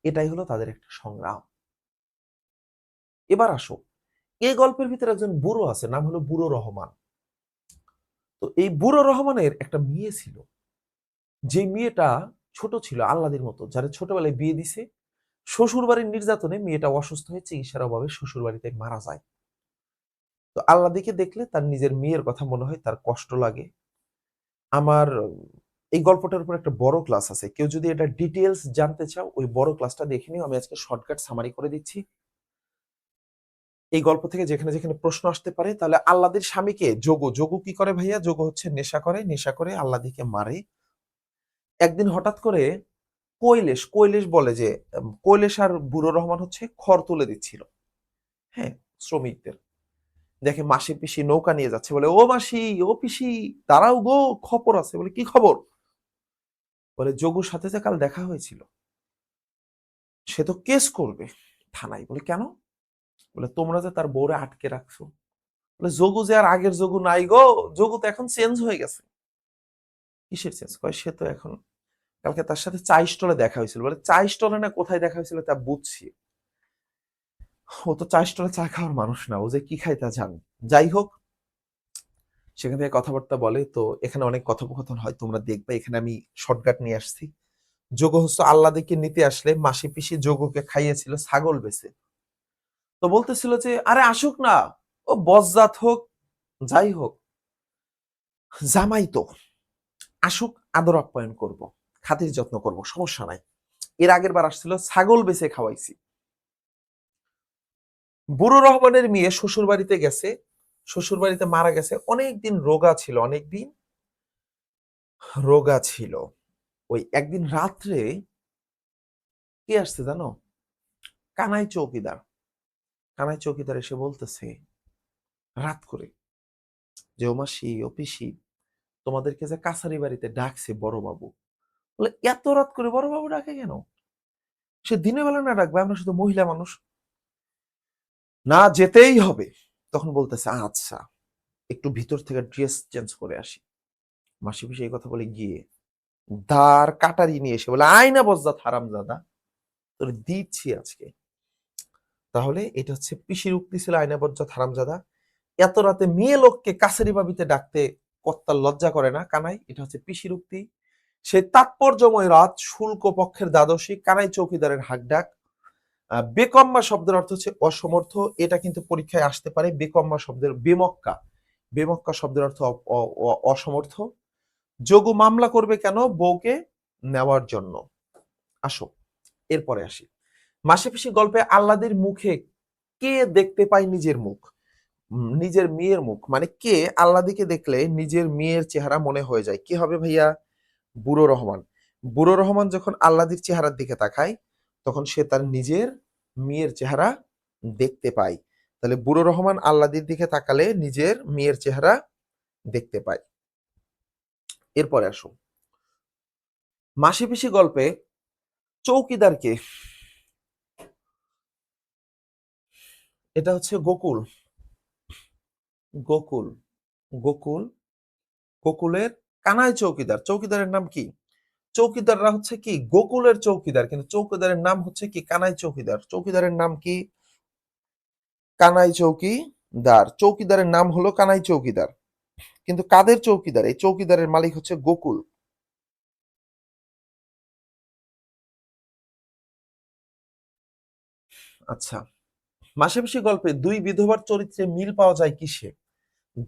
এটাই হলো তাদের একটা সংগ্রাম। এবার আসো, এই গল্পের ভিতরে একজন বুড়ো আছে, নাম হলো বুড়ো রহমান। তো এই বুড়ো রহমানের একটা মেয়ে ছিল, যে মেয়েটা ছোট ছিল আল্লাদির মতো, যারা ছোটবেলায় বিয়ে দিছে। শ্বশুর বাড়ির নির্যাতনে মেয়েটা অসুস্থ হয়ে চিকিৎসার অভাবে শ্বশুর বাড়িতে মারা যায়। তো আল্লাদিকে দেখলে তার নিজের মেয়ের কথা মনে হয়, তার কষ্ট লাগে। আমার এই গল্পটার উপর একটা বড় ক্লাস আছে, কেউ যদি এটা ডিটেলস জানতে চাও ওই বড় ক্লাসটা দেখে নিও। আমি আজকে শর্টকাট সামারি করে দিচ্ছি এই গল্প থেকে, যেখানে যেখানে প্রশ্ন আসতে পারে। তাহলে আল্লাদির স্বামীকে যোগু, যোগু কি করে ভাইয়া? যোগু হচ্ছে নেশা করে, নেশা করে আল্লাদিকে মারে। একদিন হঠাৎ করে কৈলেশ, কৈলেশ বলে যে কৈলেশ আর বুড়ো রহমান হচ্ছে খড় তুলে দিচ্ছিল, হ্যাঁ, শ্রমিকদের। দেখে মাসি পিসি নৌকা নিয়ে যাচ্ছে, বলে ও মাসি, ও পিসি, দাঁড়াও গো, খবর আছে। বলে কি খবর? বলে যোগুর সাথে যে কাল দেখা হয়েছিল, সে তো কেস করবে থানায়। বলে কেন? বলে তোমরা যে তার বউরে আটকে রাখছো। বলে যোগু যে আর আগের যোগু নাই গো, যোগু তো এখন চেঞ্জ হয়ে গেছে। কিসের চেঞ্জ? কয় সে তো এখন, কালকে তার সাথে চা স্টলে দেখা হয়েছিল। বলে চা স্টলে না কোথায় দেখা হয়েছিল তা বুঝছি, ও তো চা স্টলে চা খাওয়ার মানুষ না, ও যে কি খায় তা জানি। যাই হোক, সেখান থেকে কথাবার্তা বলে। তো এখানে অনেক কথোপকথন হয়, তোমরা দেখবে। এখানে আমি শর্টকাট নিয়ে আসছি। যোগ হচ্ছে আল্লাদিকে নিতে আসলে মাসি পিসি যোগকে খাইয়েছিল ছাগল বেচে। তো বলতেছিল যে আরে আসুক না, ও বজ্জাত হোক, যাই হোক, জামাই তো আসুক, আদর আপ্যায়ন করব, খাতির যত্ন করব, সমস্যা নাই। এর আগের বার আসছিল, ছাগল বেচে খাওয়াইছি। বুড়ো রহমানের মেয়ে শ্বশুর বাড়িতে গেছে, শ্বশুর বাড়িতে মারা গেছে। অনেকদিন রোগা ছিল, অনেকদিন রোগা ছিল। ওই একদিন রাত্রে কে আসছে জানো? কানাই চৌকিদার। কানাই চৌকিদার এসে বলতেছে রাত করে যে ও মাসি, ও পিসি, তোমাদেরকে যে কাছারি বাড়িতে ডাকছে বড় বাবু। বলে এত রাত করে বড় বাবু ডাকে কেন? সে দিনের বেলা না ডাকবে, আমরা শুধু মহিলা মানুষ, না যেতেই হবে। তখন বলতেছে আচ্ছা, একটু ভিতর থেকে ড্রেস চেঞ্জ করে আসি। মাসি পিসি এই কথা বলে গিয়ে দাঁড় কাটারি নিয়ে এসে বলে আয়না বজ্জাত হারামজাদা, তোর দিচ্ছি আজকে। তাহলে এটা হচ্ছে পিসির উক্তি ছিল, আয়না বজ্জাত হারামজাদা। এত রাতে মেয়ে লোককে কাছারি বাবিতে ডাকতে কর্তার লজ্জা করে না কানাই? এটা হচ্ছে পিসির উক্তি। সেই তাৎপর্যময় রাত, শুল্ক পক্ষের দ্বাদশী, কানাই চৌকিদারের হাকডাক। বেকম্মা শব্দের অর্থ হচ্ছে অসমর্থ। এটা কিন্তু পরীক্ষায় আসতে পারে। বেকম্মা শব্দের বেমক্কা, বেমক্কা শব্দের অর্থ অসমর্থ। যোগু মামলা করবে কেন? বউকে নেওয়ার জন্য। আসো, এরপরে আসি। মাসি পিসি গল্পে আল্লাদির মুখে কে দেখতে পায় নিজের মুখ? নিজের মেয়ের মুখ। মানে কে আল্লাদিকে দেখলে নিজের মেয়ের চেহারা মনে হয়ে যায়? কি হবে ভাইয়া? বুড়ো রহমান। বুড়ো রহমান যখন আল্লাদির চেহারার দিকে তাকায়, তখন সে তার নিজের মেয়ের চেহারা দেখতে পায়। তাহলে বুড়ো রহমান আল্লাদির দিকে তাকালে নিজের মেয়ের চেহারা দেখতে পায়। এরপরে আসো, মাসি পিসি গল্পে চৌকিদারকে, এটা হচ্ছে গোকুল, গোকুল, গোকুল, গোকুলের কানাই চৌকিদার। চৌকিদারের নাম কি? চৌকিদাররা হচ্ছে কি গোকুলের চৌকিদার, কিন্তু চৌকিদারের নাম হচ্ছে কি কানাই চৌকিদার। চৌকিদারের নাম কি? কানাই চৌকিদার। চৌকিদারের নাম হলো কানাই চৌকিদার, কিন্তু কাদের চৌকিদার? এই চৌকিদারের মালিক হচ্ছে গোকুল। আচ্ছা, মাসেপিসি গল্পে দুই বিধবার চরিত্রে মিল পাওয়া যায় কিসে?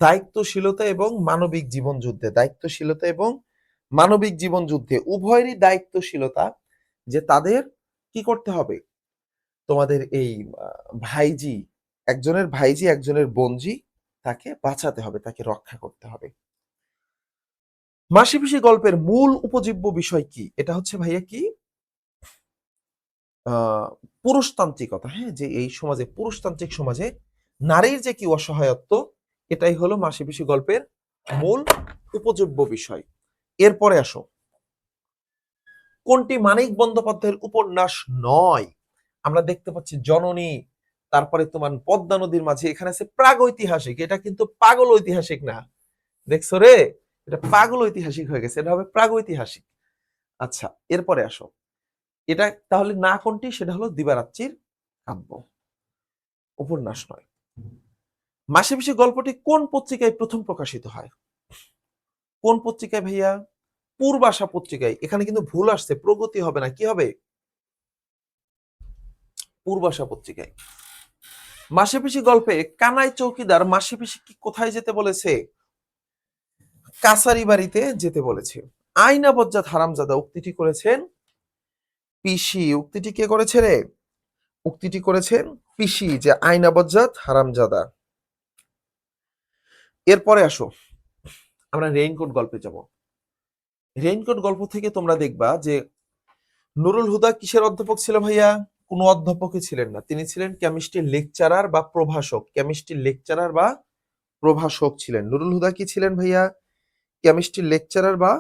দায়িত্বশীলতা এবং মানবিক জীবন যুদ্ধে। দায়িত্বশীলতা এবং মানবিক জীবন যুদ্ধে উভয়েরই দায়িত্বশীলতা, যে তাদের কি করতে হবে? তোমাদের এই ভাইজি, একজনের ভাইজি একজনের বোনজি, তাকে বাঁচাতে হবে, তাকে রক্ষা করতে হবে। মাসি পিসি গল্পের মূল উপজীব্য বিষয় কি? এটা হচ্ছে ভাইয়া কি, আহ পুরুষতান্ত্রিকতা। হ্যাঁ, যে এই সমাজে, পুরুষতান্ত্রিক সমাজে নারীর যে কি অসহায়ত্ব, এটাই হলো মাসি পিসি গল্পের মূল উপজীব্য বিষয়। এরপরে আসো, কোনটি মানিক বন্দ্যোপাধ্যায়ের উপন্যাস নয়? আমরা দেখতে পাচ্ছি জননী, তারপরে তোমার পদ্মা নদীর মাঝে, এখানে আছে প্রাগৈতিহাসিক। এটা কিন্তু পাগল ঐতিহাসিক না, দেখছো রে? এটা পাগল ঐতিহাসিক হয়ে গেছে, এটা হবে প্রাগৈতিহাসিক। আচ্ছা, এরপরে আসো, এটা তাহলে না কোনটি, সেটা হলো দিবারাত্রির কাব্য, উপন্যাস নয়। মাসে পিসে গল্পটি কোন পত্রিকায় প্রথম প্রকাশিত হয়? কোন পত্রিকায় ভাইয়া? পূর্বাশা পত্রিকায়। এখানে কিন্তু ভুল আসছে, প্রগতি হবে না, কি হবে? পূর্বাশা পত্রিকায়। মাসে পিসি গল্পে কানাই চৌকিদার মাসে পিসি কি কোথায় যেতে বলেছে? কাছারি বাড়িতে যেতে বলেছে। আইনা বজ্জাত হারামজাদা উক্তিটি করেছেন পিসি। উক্তিটি কে করেছে রে? উক্তিটি করেছেন পিসি, যে আইনা বজ্জাত হারামজাদা। এরপরে আসো, আমরা রেইনকোট গল্পে যাব। রেইনকোট গল্প থেকে তোমরা দেখবা যে নুরুল হুদা কিসের অধ্যাপক ছিল ভাইয়া? কোনো অধ্যাপকই ছিলেন না, তিনি ছিলেন কেমিস্ট্রি লেকচারার বা প্রভাষক। কেমিস্ট্রি লেকচারার বা প্রভাষক ছিলেন নুরুল হুদা। কি ছিলেন ভাইয়া? কেমিস্ট্রি লেকচারার বা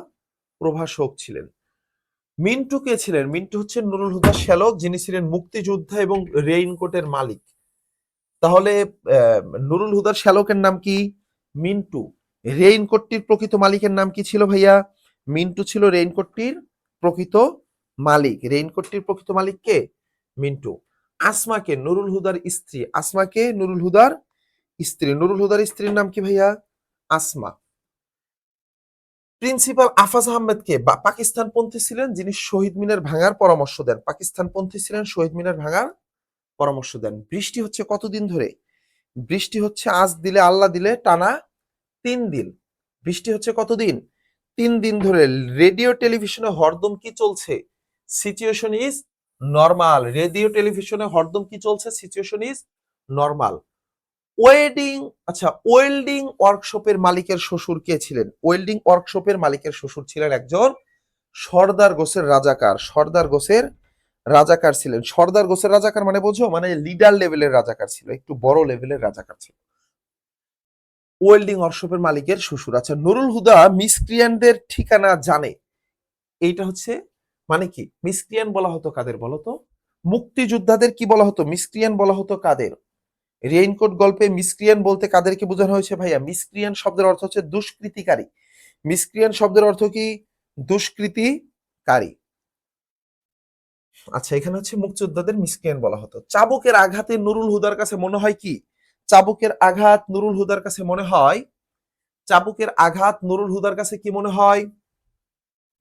প্রভাষক ছিলেন। মিন্টু কে ছিলেন? মিন্টু হচ্ছে নুরুল হুদার শ্যালক, যিনি ছিলেন মুক্তিযোদ্ধা এবং রেইনকোটের মালিক। তাহলে নুরুল হুদার শ্যালকের নাম কি? মিন্টু। রেইনকোটটির প্রকৃত মালিকের নাম কি ছিল ভাইয়া? মিন্টু ছিল রেইনকোটটির প্রকৃত মালিক। রেইনকোটটির প্রকৃত মালিক কে? মিন্টু। আসমাকে, নুরুল হুদার স্ত্রী, আসমাকে নুরুল হুদার স্ত্রী। নুরুল হুদার স্ত্রীর নাম কি ভাইয়া? আসমা। প্রিন্সিপাল আফাজ আহমেদ কে? পাকিস্তানপন্থী ছিলেন, যিনি শহীদ মিনার ভাঙার পরামর্শ দেন। পাকিস্তানপন্থী ছিলেন, শহীদ মিনার ভাঙার পরামর্শ দেন। বৃষ্টি হচ্ছে কতদিন ধরে? বৃষ্টি হচ্ছে আজ দিলে আল্লাহ দিলে টানা 3 দিন। বৃষ্টি হচ্ছে কতদিন? 3 দিন ধরে। রেডিও টেলিভিশনে হরদম কি চলছে? Situation is normal. রেডিও টেলিভিশনে হরদম কি চলছে? Situation is normal. ওয়েল্ডিং, আচ্ছা, ওয়েল্ডিং ওয়ার্কশপের মালিকের শ্বশুর কে ছিলেন? ওয়েল্ডিং ওয়ার্কশপের মালিকের শ্বশুর ছিলেন একজন সর্দার গোছের রাজাকার। সর্দার গোছের রাজাকার ছিলেন। সর্দার গোছের রাজাকার মানে বোঝো, মানে লিডার লেভেলের রাজাকার ছিল, একটু বড় লেভেলের রাজাকার ছিল। ওয়েল্ডিং ওয়ার্কশপের মালিকের শ্বশুর। আচ্ছা, নুরুল হুদা মিসক্রিয়ানদের ঠিকানা জানে, এইটা হচ্ছে মানে কি? মিসক্রিয়ান বলা হতো কাদের বলতো? মুক্তিযোদ্ধাদের কি বলা হতো? মিসক্রিয়ান বলা হতো কাদের? রেইনকোট গল্পে মিসক্রিয়ান বলতে কাদেরকে বোঝানো হয়েছে ভাইয়া? মিসক্রিয়ান শব্দের অর্থ হচ্ছে দুষ্কৃতিকারী। মিসক্রিয়ান শব্দের অর্থ কি? দুষ্কৃতিকারী। আচ্ছা, এখানে হচ্ছে মুক্তিযোদ্ধাদের মিসক্রিয়ান বলা হতো। চাবুকের আঘাতে নুরুল হুদার কাছে মনে হয় কি? চাবুকের আঘাত নুরুল হুদার কাছে মনে হয়, চাবুকের আঘাত নুরুল হুদার কাছে কি মনে হয়?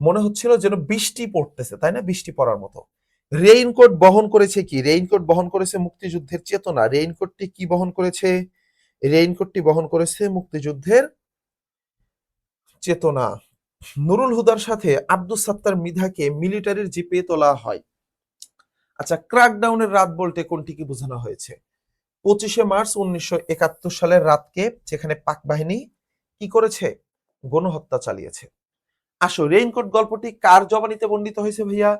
মনে হচ্ছিল যেন বৃষ্টি পড়তেছে, তাই না? বৃষ্টি পড়ার মতো। রেইনকোট বহন করেছে কি? রেইনকোট বহন করেছে মুক্তিযুদ্ধের চেতনা। রেইনকোটটি কি বহন করেছে? রেইনকোটটি বহন করেছে মুক্তিযুদ্ধের চেতনা। নুরুল হুদার সাথে আব্দুস সাত্তার মৃধাকে মিলিটারির জিপে তোলা হয়। আচ্ছা, ক্র্যাকডাউনের রাত বলতে কোনটিকে বোঝানো হয়েছে? 25শে মার্চ 1971 সালের রাতকে, যেখানে পাক বাহিনী কি করেছে? গণহত্যা চালিয়েছে। আসো, রেইনকোট গল্পটি কার জবানিতে বর্ণিত হয়েছে ভাইয়া?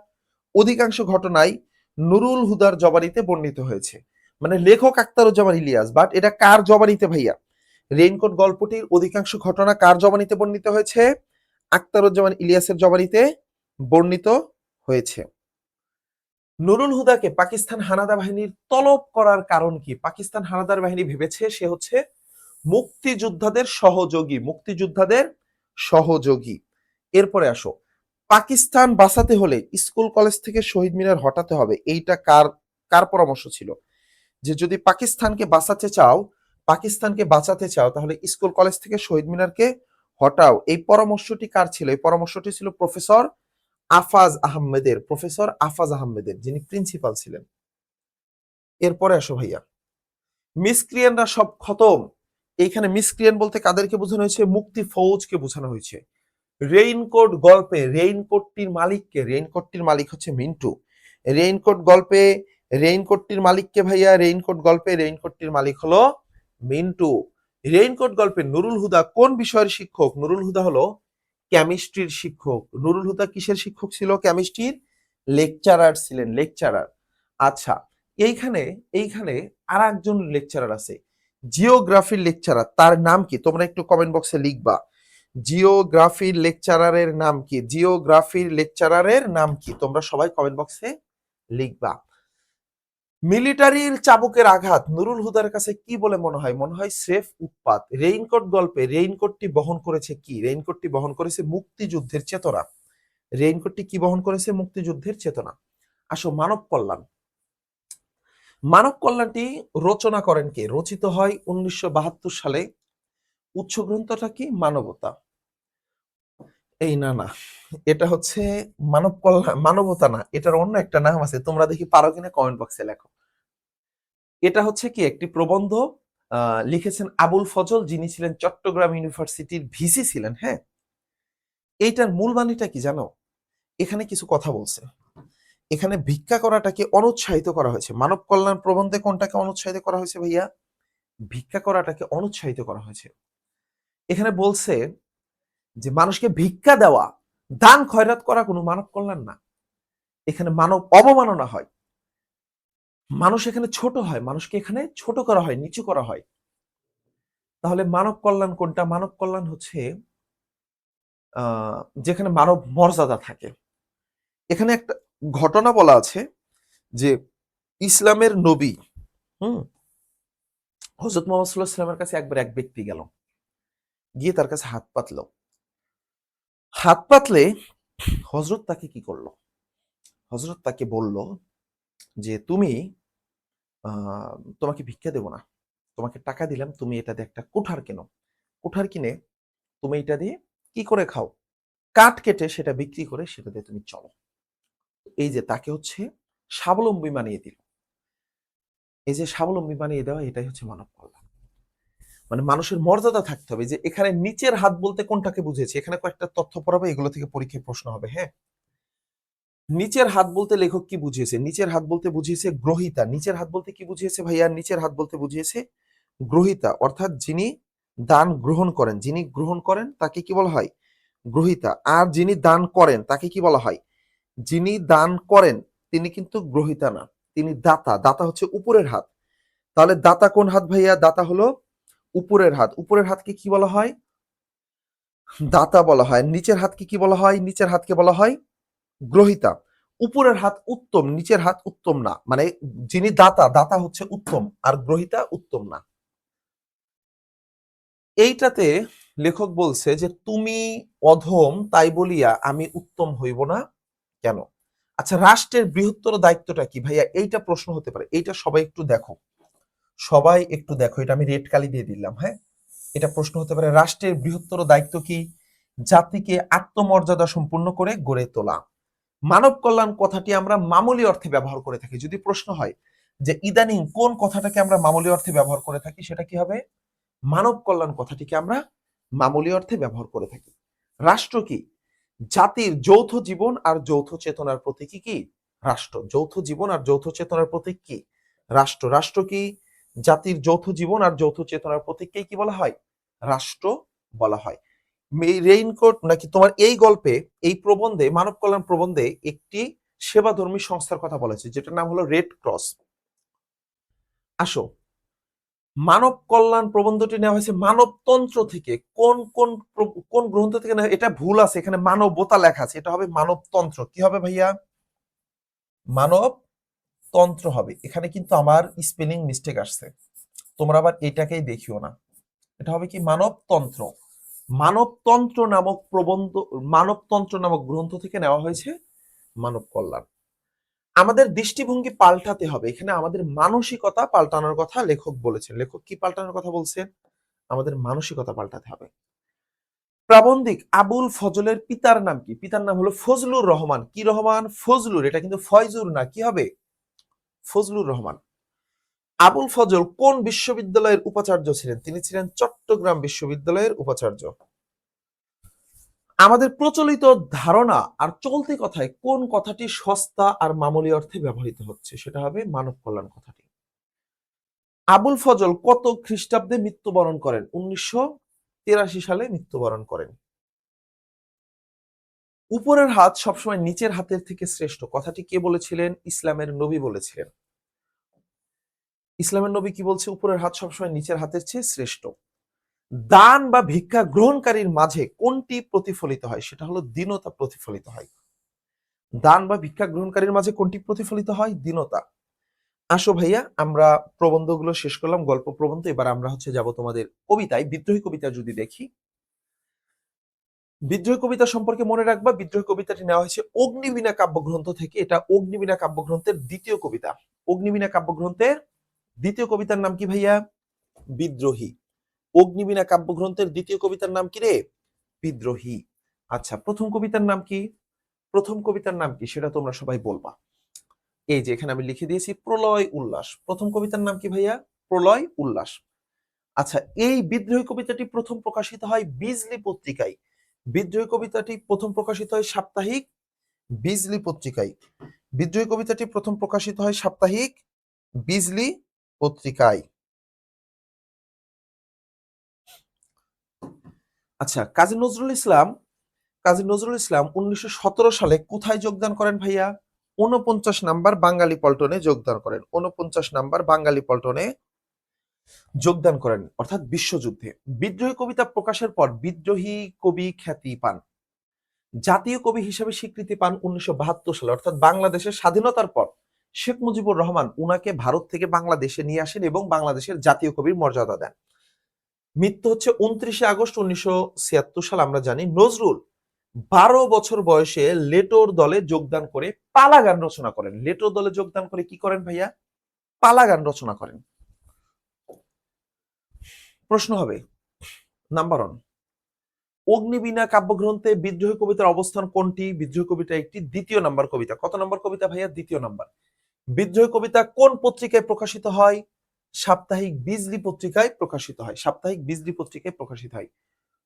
অধিকাংশ ঘটনাই নুরুল হুদার জবানিতে বর্ণিত হয়েছে, মানে লেখক আখতারুজ্জামান ইলিয়াস, বাট এটা কার জবানিতে ভাইয়া? রেইনকোট গল্পটির অধিকাংশ ঘটনা কার জবানিতে বর্ণিত হয়েছে? আখতারুজ্জামান ইলিয়াসের জবানিতে বর্ণিত হয়েছে। নুরুল হুদাকে পাকিস্তান হানাদার বাহিনীর তলব করার কারণ কি? পাকিস্তান হানাদার বাহিনী ভেবেছে সে হচ্ছে মুক্তিযোদ্ধাদের সহযোগী, মুক্তিযোদ্ধাদের সহযোগী। এরপরে আসো, পাকিস্তান বাঁচাতে হলে স্কুল কলেজ থেকে শহীদ মিনার হটাতে হবে, এইটা কার কার পরামর্শ ছিল? যে যদি পাকিস্তানকে বাঁচাতে চাও, পাকিস্তানকে বাঁচাতে চাও, তাহলে স্কুল কলেজ থেকে শহীদ মিনারকে হটাও, এই পরামর্শটি কার ছিল? এই পরামর্শটি ছিল প্রফেসর আফাজ আহমেদের। প্রফেসর আফাজ আহমেদের, যিনি প্রিন্সিপাল ছিলেন। এরপরে আসো ভাইয়া, মিসক্রিয়ানরা সব খতম। এইখানে মিসক্রিয়ান বলতে কাদেরকে বোঝানো হয়েছে? মুক্তি ফৌজকে বোঝানো হয়েছে। রেইনকোট গল্পে রেইনকোটটির মালিককে? রেইনকোটটির মালিক হচ্ছে মিন্টু। রেইনকোট গল্পে রেইনকোটটির মালিককে ভাইয়া? রেইনকোট গল্পে রেইনকোটটির মালিক হলো মিন্টু। রেইনকোট গল্পে নুরুল হুদা কোন বিষয়ের শিক্ষক? নুরুল হুদা হলো কেমিস্ট্রির শিক্ষক। নুরুল হুদা কিসের শিক্ষক ছিল? কেমিস্ট্রির লেকচারার ছিলেন, লেকচারার। আচ্ছা, এইখানে এইখানে আর একজন লেকচারার আছে, জিওগ্রাফির লেকচারার, তার নাম কি? তোমরা একটু কমেন্ট বক্সে লিখবা। জিওগ্রাফির লেকচারারের নাম কি? জিওগ্রাফির লেকচারারের নাম কি? তোমরা সবাই কমেন্ট বক্সে লিখবা। মিলিটারির চাবুকের আঘাত নুরুল হুদার কাছে কি বলে মনে হয়? মনে হয় স্রেফ উৎপাত। রেইনকোট গল্পে রেইনকোটটি বহন করেছে কি? রেইনকোটটি বহন করেছে মুক্তিযুদ্ধের চেতনা। রেইনকোটটি কি বহন করেছে? মুক্তিযুদ্ধের চেতনা। আসো, মানব কল্যাণ। মানব কল্যাণটি রচনা করেন কে? রচিত হয় 1972 সালে। উৎস গ্রন্থটা কি? মানবতা। এই না না, এটা হচ্ছে মানব কল্যাণ, মানবতা না, এটার অন্য একটা নাম আছে, তোমরা দেখি পারো কিনা কমেন্ট বক্সে লেখো। এটা হচ্ছে কি একটি প্রবন্ধ লিখেছেন আবুল ফজল, যিনি ছিলেন চট্টগ্রাম ইউনিভার্সিটির ভিসি ছিলেন। হ্যাঁ, এইটার মূল বাণীটা কি জানো? এখানে কিছু কথা বলছে। এখানে ভিক্ষা করাটাকে অনুৎসাহিত করা হয়েছে। মানব কল্যাণ প্রবন্ধে কোনটাকে অনুৎসাহিত করা হয়েছে ভাইয়া? ভিক্ষা করাটাকে অনুৎসাহিত করা হয়েছে। এখানে বলছে যে মানুষকে ভিক্ষা দেওয়া, দান খয়রাত করা কোনো মানব কল্যাণ না। এখানে মানব অবমাননা হয়, মানুষ এখানে ছোট হয়, মানুষকে এখানে ছোট করা হয়, নিচু করা হয়। তাহলে মানব কল্যাণ কোনটা? মানব কল্যাণ হচ্ছে যেখানে মানব মর্যাদা থাকে। এখানে একটা ঘটনা বলা আছে যে ইসলামের নবী হযরত মুহাম্মদ সাল্লাল্লাহু আলাইহি ওয়াসাল্লামের কাছে একবার এক ব্যক্তি গেল, গিয়ে তার কাছে হাত পাতলো। হাত পাতলে হযরত তাকে কি করলো? হযরত তাকে বলল যে তুমি তোমাকে ভিক্ষা দেব না, তোমাকে টাকা দিলাম, তুমি এটা দিয়ে একটা কুঠার কেনো, কুঠার কিনে তুমি এটা দিয়ে কি করে খাও? কাঠ কেটে সেটা বিক্রি করে সেটা দিয়ে তুমি চলো। এই যে তাকে হচ্ছে স্বাবলম্বী বানিয়ে দিল। এই যে স্বাবলম্বী বানিয়ে দেওয়া, এটাই হচ্ছে মানব কল্যাণ। মানে মানুষের মর্যাদা থাকতে হবে। যে এখানে নিচের হাত বলতে কোনটাকে বুঝেছে? এখানে কয়েকটা তথ্য পড়াবে, এগুলো থেকে পরীক্ষায় প্রশ্ন হবে। হ্যাঁ, নিচের হাত বলতে লেখক কি বুঝিয়েছে? নিচের হাত বলতে বুঝিয়েছে গ্রহিতা। নিচের হাত বলতে কি বুঝিয়েছে ভাইয়া? নিচের হাত বলতে বুঝিয়েছে গ্রহিতা, অর্থাৎ যিনি দান গ্রহণ করেন। যিনি গ্রহণ করেন তাকে কি বলা হয়? গ্রহিতা। আর যিনি দান করেন তাকে কি বলা হয়? যিনি দান করেন তিনি কিন্তু গ্রহিতা না, তিনি দাতা। দাতা হচ্ছে উপরের হাত। তাহলে দাতা কোন হাত ভাইয়া? দাতা হলো উপরের হাত। উপরের হাতকে কি বলা হয়? দাতা বলা হয়। নিচের হাতকে কি বলা হয়? নিচের হাতকে বলা হয় গ্রহিতা। উপরের হাত উত্তম, নিচের হাত উত্তম না। মানে যিনি দাতা, দাতা হচ্ছে উত্তম, আর গ্রহিতা উত্তম না। এইটাতে লেখক বলছে যে তুমি অধম, তাই বলিয়া আমি উত্তম হইব না কেন? আচ্ছা, রাষ্ট্রের বৃহত্তর দায়িত্বটা কি ভাইয়া? এইটা প্রশ্ন হতে পারে। এইটা সবাই একটু দেখো, সবাই একটু দেখো, এটা আমি রেড কালি দিয়ে দিলাম। হ্যাঁ, এটা প্রশ্ন হতে পারে, রাষ্ট্রের বৃহত্তর দায়িত্ব কি? জাতিকে আত্মমর্যাদা সম্পূর্ণ করে গড়ে তোলা। মানব কল্যাণ কথাটি আমরা মামুলি অর্থে ব্যবহার করে থাকি। যদি প্রশ্ন হয় যে ইদানিং কোন কথাটাকে আমরা মামুলি অর্থে ব্যবহার করে থাকি, সেটা কি হবে? মানব কল্যাণ কথাটিকে আমরা মামুলি অর্থে ব্যবহার করে থাকি। রাষ্ট্র কি? জাতির যৌথ জীবন আর যৌথ চেতনার প্রতীক কি? রাষ্ট্র। যৌথ জীবন আর যৌথ চেতনার প্রতীক কি? রাষ্ট্র। রাষ্ট্র কি? জাতির যৌথ জীবন আর যৌথ চেতনার প্রতীককে কি বলা হয়? রাষ্ট্র বলা হয়। এই রেইনকোট নাকি তোমার এই গল্পে, এই প্রবন্ধে, মানব কল্যাণ প্রবন্ধে একটি সেবাধর্মী সংস্থার কথা বলেছে, যেটার নাম হলো রেড ক্রস। আসো, মানব কল্যাণ প্রবন্ধটি নেওয়া হয়েছে মানবতন্ত্র থেকে। কোন কোন কোন গ্রন্থ থেকে নেওয়া? এটা ভুল আছে, এখানে মানবতা লেখা আছে, এটা হবে মানবতন্ত্র। কি হবে ভাইয়া? মানবতন্ত্র হবে। এখানে কিন্তু আমার স্পেলিং মিস্টেক আসছে, তোমরা আবার এটাকেই দেখিও না। এটা হবে কি? মানবতন্ত্র। মানবতন্ত্র নামক প্রবন্ধ, মানবতন্ত্র নামক গ্রন্থ থেকে নেওয়া হয়েছে মানব কল্যাণ। আমাদের দৃষ্টিভঙ্গি পাল্টাতে হবে। এখানে আমাদের মানসিকতা পাল্টানোর কথা লেখক বলেছেন। লেখক কি পাল্টানোর কথা বলছেন? আমাদের মানসিকতা পাল্টাতে হবে। প্রাবন্ধিক আবুল ফজলের পিতার নাম কি? পিতার নাম হলো ফজলুর রহমান। কি রহমান? ফজলুর। এটা কিন্তু ফয়জুর না, কি হবে? ফজলুর রহমান। আবুল ফজল কোন বিশ্ববিদ্যালয়ের উপাচার্য ছিলেন? তিনি ছিলেন চট্টগ্রাম বিশ্ববিদ্যালয়ের উপাচার্য। আমাদের প্রচলিত ধারণা আর চলতি কথায় কোন কথাটি সস্তা আর মামুলি অর্থে ব্যবহৃত হচ্ছে? সেটা হবে মানব কল্যাণ কথাটি। আবুল ফজল কত খ্রিস্টাব্দে মৃত্যুবরণ করেন? 1983 সালে মৃত্যুবরণ করেন। উপরের হাত সবসময় নিচের হাতের থেকে শ্রেষ্ঠ, কথাটি কে বলেছিলেন? ইসলামের নবী বলেছিলেন। ইসলামের নবী কি বলছে? উপরের হাত সবসময় নিচের হাতের চেয়ে শ্রেষ্ঠ। দান বা ভিক্ষা গ্রহণকারীর মাঝে কোনটি প্রতিফলিত হয়? সেটা হলো দীনতা প্রতিফলিত হয়। দান বা ভিক্ষা গ্রহণকারীর মাঝে কোনটি প্রতিফলিত হয়? দীনতা। আসো ভাইয়া, আমরা প্রবন্ধগুলো শেষ করলাম, গল্প প্রবন্ধ। এবার আমরা যাব তোমাদের কবিতায়। বিদ্রোহী কবিতা যদি দেখি, বিদ্রোহী কবিতা সম্পর্কে মনে রাখবা, বিদ্রোহী কবিতাটি নেওয়া হয়েছে অগ্নিবীণা কাব্যগ্রন্থ থেকে। এটা অগ্নিবীণা কাব্যগ্রন্থের দ্বিতীয় কবিতা। অগ্নিবীণা কাব্যগ্রন্থের দ্বিতীয় কবিতার নাম কি ভাইয়া? বিদ্রোহী। অগ্নিবীণা কাব্যগ্রন্থের দ্বিতীয় কবিতার নাম কি রে? বিদ্রোহী। আচ্ছা, প্রথম কবিতার নাম কি? প্রথম কবিতার নাম কি সেটা তোমরা সবাই বলবা। এই যে এখানে আমি লিখে দিয়েছি প্রলয় উল্লাস। প্রথম কবিতার নাম কি ভাইয়া? প্রলয় উল্লাস। আচ্ছা, এই বিদ্রোহী কবিতাটি প্রথম প্রকাশিত হয় বিজলি পত্রিকায়। বিদ্রোহী কবিতাটি প্রথম প্রকাশিত হয় সাপ্তাহিক বিজলি পত্রিকায়। বিদ্রোহী কবিতাটি প্রথম প্রকাশিত হয় সাপ্তাহিক বিজলি পত্রিকায়। আচ্ছা, কাজী নজরুল ইসলাম 1917 সালে কোথায় যোগদান করেন ভাইয়া? 49 নাম্বার বাঙালি পল্টনে যোগদান করেন। 49 নাম্বার বাঙালি পল্টনে যোগদান করেন, অর্থাৎ বিশ্বযুদ্ধে। বিদ্রোহী কবিতা প্রকাশের পর বিদ্রোহী কবি খ্যাতি পান। জাতীয় কবি হিসেবে স্বীকৃতি পান 1972 সালে, অর্থাৎ বাংলাদেশের স্বাধীনতার পর শেখ মুজিবুর রহমান উনাকে ভারত থেকে বাংলাদেশে নিয়ে আসেন এবং বাংলাদেশের জাতীয় কবির মর্যাদা দেন। মৃত্যু হচ্ছে 29 আগস্ট 1976 সাল। আমরা জানি নজরুল 12 বছর বয়সে লেটোর দলে যোগদান করে পালা গান রচনা করেন। লেটোর দলে যোগদান করে কি করেন ভাইয়া? পালা গান রচনা করেন। প্রশ্ন হবে নাম্বার 1, অগ্নিবীণা কাব্যগ্রন্থে বিদ্রোহী কবিতার অবস্থান কোনটি? বিদ্রোহী কবিতা একটি দ্বিতীয় নাম্বার কবিতা। কত নম্বর কবিতা ভাইয়া? দ্বিতীয় নাম্বার। বিদ্রোহী কবিতা কোন পত্রিকায় প্রকাশিত হয়? সাপ্তাহিক বিজলি পত্রিকায় প্রকাশিত হয়। সাপ্তাহিক বিজলি পত্রিকায় প্রকাশিত হয়।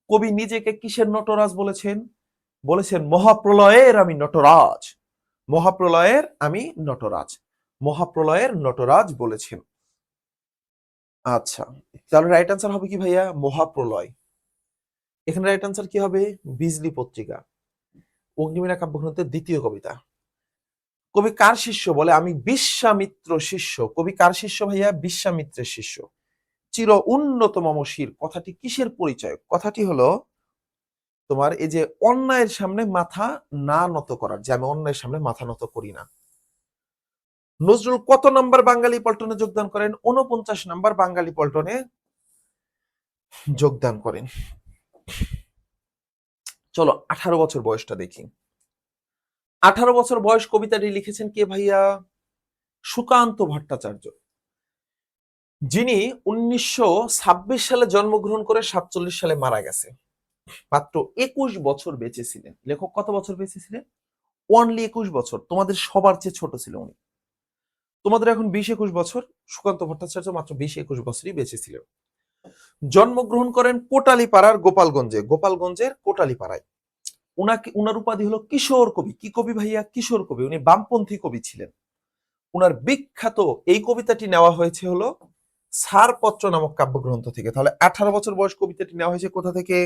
কবি নিজেকে কিসের নটরাজ বলেছেন? বলেছেন মহাপ্রলয়ের আমি নটরাজ। মহাপ্রলয়ের আমি নটরাজ। মহাপ্রলয়ের নটরাজ বলেছেন। আচ্ছা, তাহলে রাইট আনসার হবে কি ভাইয়া? মহাপ্রলয়। এখানে রাইট আনসার কি হবে? বিজলি পত্রিকা। অগ্নিবীণা কাব্যগ্রন্থের দ্বিতীয় কবিতা। কবি কার শিষ্য? বলে আমি বিশ্বামিত্র শিষ্য। কবি কার শিষ্য ভাইয়া? বিশ্বামিত্রের শিষ্য। চির উন্নত মম শির কথাটি কিসের পরিচয়? কথাটি হলো তোমার এই যে অন্যায়ের সামনে মাথা না নত করার, যে আমি অন্যায়ের সামনে মাথা নত করি না। নজরুল কত নাম্বার বাঙালি পল্টনে যোগদান করেন? 49 নাম্বার বাঙালি পল্টনে যোগদান করেন। চলো 18 বছর বয়সটা দেখি। 18 বছর বয়স কবিতাটি লিখেছেন কে ভাইয়া? সুকান্ত ভট্টাচার্য, যিনি 1926 সালে জন্মগ্রহণ করে 47 সালে মারা গেছে। মাত্র 21 বছর বেঁচে ছিলেন। লেখক কত বছর বেঁচে ছিলেন? অনলি 21 বছর। তোমাদের সবার চেয়ে ছোট ছিল উনি। তোমাদের এখন 20-21 বছর, সুকান্ত ভট্টাচার্য মাত্র 20-21 বছরই বেঁচে ছিলেন। জন্মগ্রহণ করেন কোটালীপাড়ার গোপালগঞ্জে। গোপালগঞ্জের কোটালীপাড়ায়। উনার উপাধি হলো কিশোর কবি। কি কবি ভাইয়া? কিশোর কবি। উনি বামপন্থী কবি ছিলেন। উনার বিখ্যাত এই কবিতাটি নেওয়া হয়েছে হলো ছাড়পত্র নামক কাব্যগ্রন্থ থেকে। তাহলে 18 বছর বয়স কবিতাটি নেওয়া হয়েছে কোথা থেকে?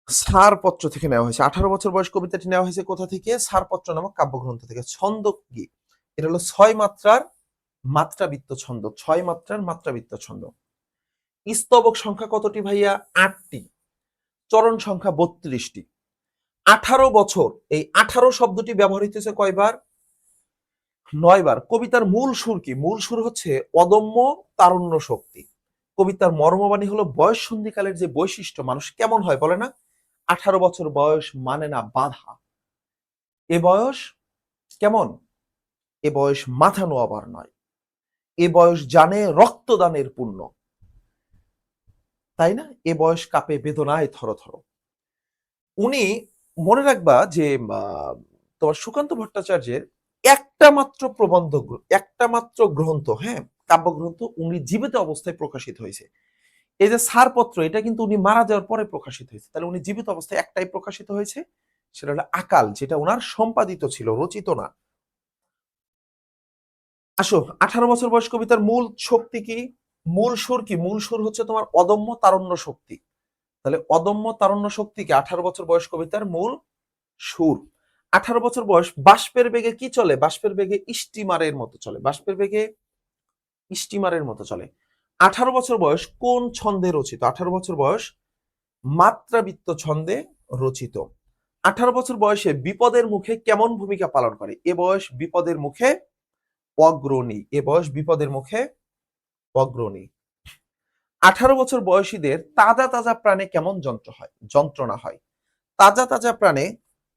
ছাড়পত্র থেকে নেওয়া হয়েছে। 18 বছর বয়স কবিতাটি নেওয়া হয়েছে কোথা থেকে? ছাড়পত্র নামক কাব্যগ্রন্থ থেকে। ছন্দ কি? এটা হলো 6 মাত্রার মাত্রাবৃত্ত ছন্দ। 6 মাত্রার মাত্রাবৃত্ত ছন্দ। স্তবক সংখ্যা কতটি ভাইয়া? 8টি। চরণ সংখ্যা 32টি। 18 বছর, এই 18 শব্দটি ব্যবহৃত হয়েছে কয়বার? 9 বার। কবিতার মূল সুর কি? মূল সুর হচ্ছে অদম্য তারুণ্য শক্তি। কবিতার মর্মবাণী হলো বয়স সন্ধিকালের যে বৈশিষ্ট্য, মানুষ কেমন হয় বলে না? 18 বছর বয়স মানে না বাধা। এ বয়স কেমন? এ বয়স মাথা নোয়াবার নয়। এ বয়স জানে রক্তদানের পুণ্য, তাই না? এ বয়স কাঁপে বেদনায় থরথর। উনি মনে রাখবা যে তোমার সুকান্ত ভট্টাচার্যের একটা মাত্র প্রবন্ধ, একটা মাত্র গ্রন্থ, হ্যাঁ, কাব্যগ্রন্থ উনি জীবিত অবস্থায় প্রকাশিত হয়েছে। এই যে ছাড়পত্র, এটা কিন্তু উনি মারা যাওয়ার পরে প্রকাশিত হয়েছে। তাহলে উনি জীবিত অবস্থায় একটাই প্রকাশিত হয়েছে, সেটা হলো আকাল, যেটা ওনার সম্পাদিত ছিল, রচিত না। আসো, 18 বছর বয়স কবিতার মূল শক্তি কি? মূল সুর কি? মূল সুর হচ্ছে তোমার অদম্য তারুণ্য শক্তি। তাহলে অদম্য তারুণ্য শক্তি কি 18 বছর বয়স কবিতার মূল সুর। 18 বছর বয়স। বাষ্পের বেগে কি চলে? বাষ্পের বেগে স্টিমারের মতো চলে। বাষ্পের বেগে স্টিমারের মতো চলে। 18 বছর বয়স কোন ছন্দে রচিত? 18 বছর বয়স মাত্রাবৃত্ত ছন্দে রচিত। 18 বছর বয়সে বিপদের মুখে কেমন ভূমিকা পালন করে? এ বয়স বিপদের মুখে অগ্রণী, এ বয়স বিপদের মুখে অগ্রণী। 18 বছর বয়সীদের তাজা তাজা প্রাণে কেমন যন্ত্রণা হয়? তাজা তাজা প্রাণে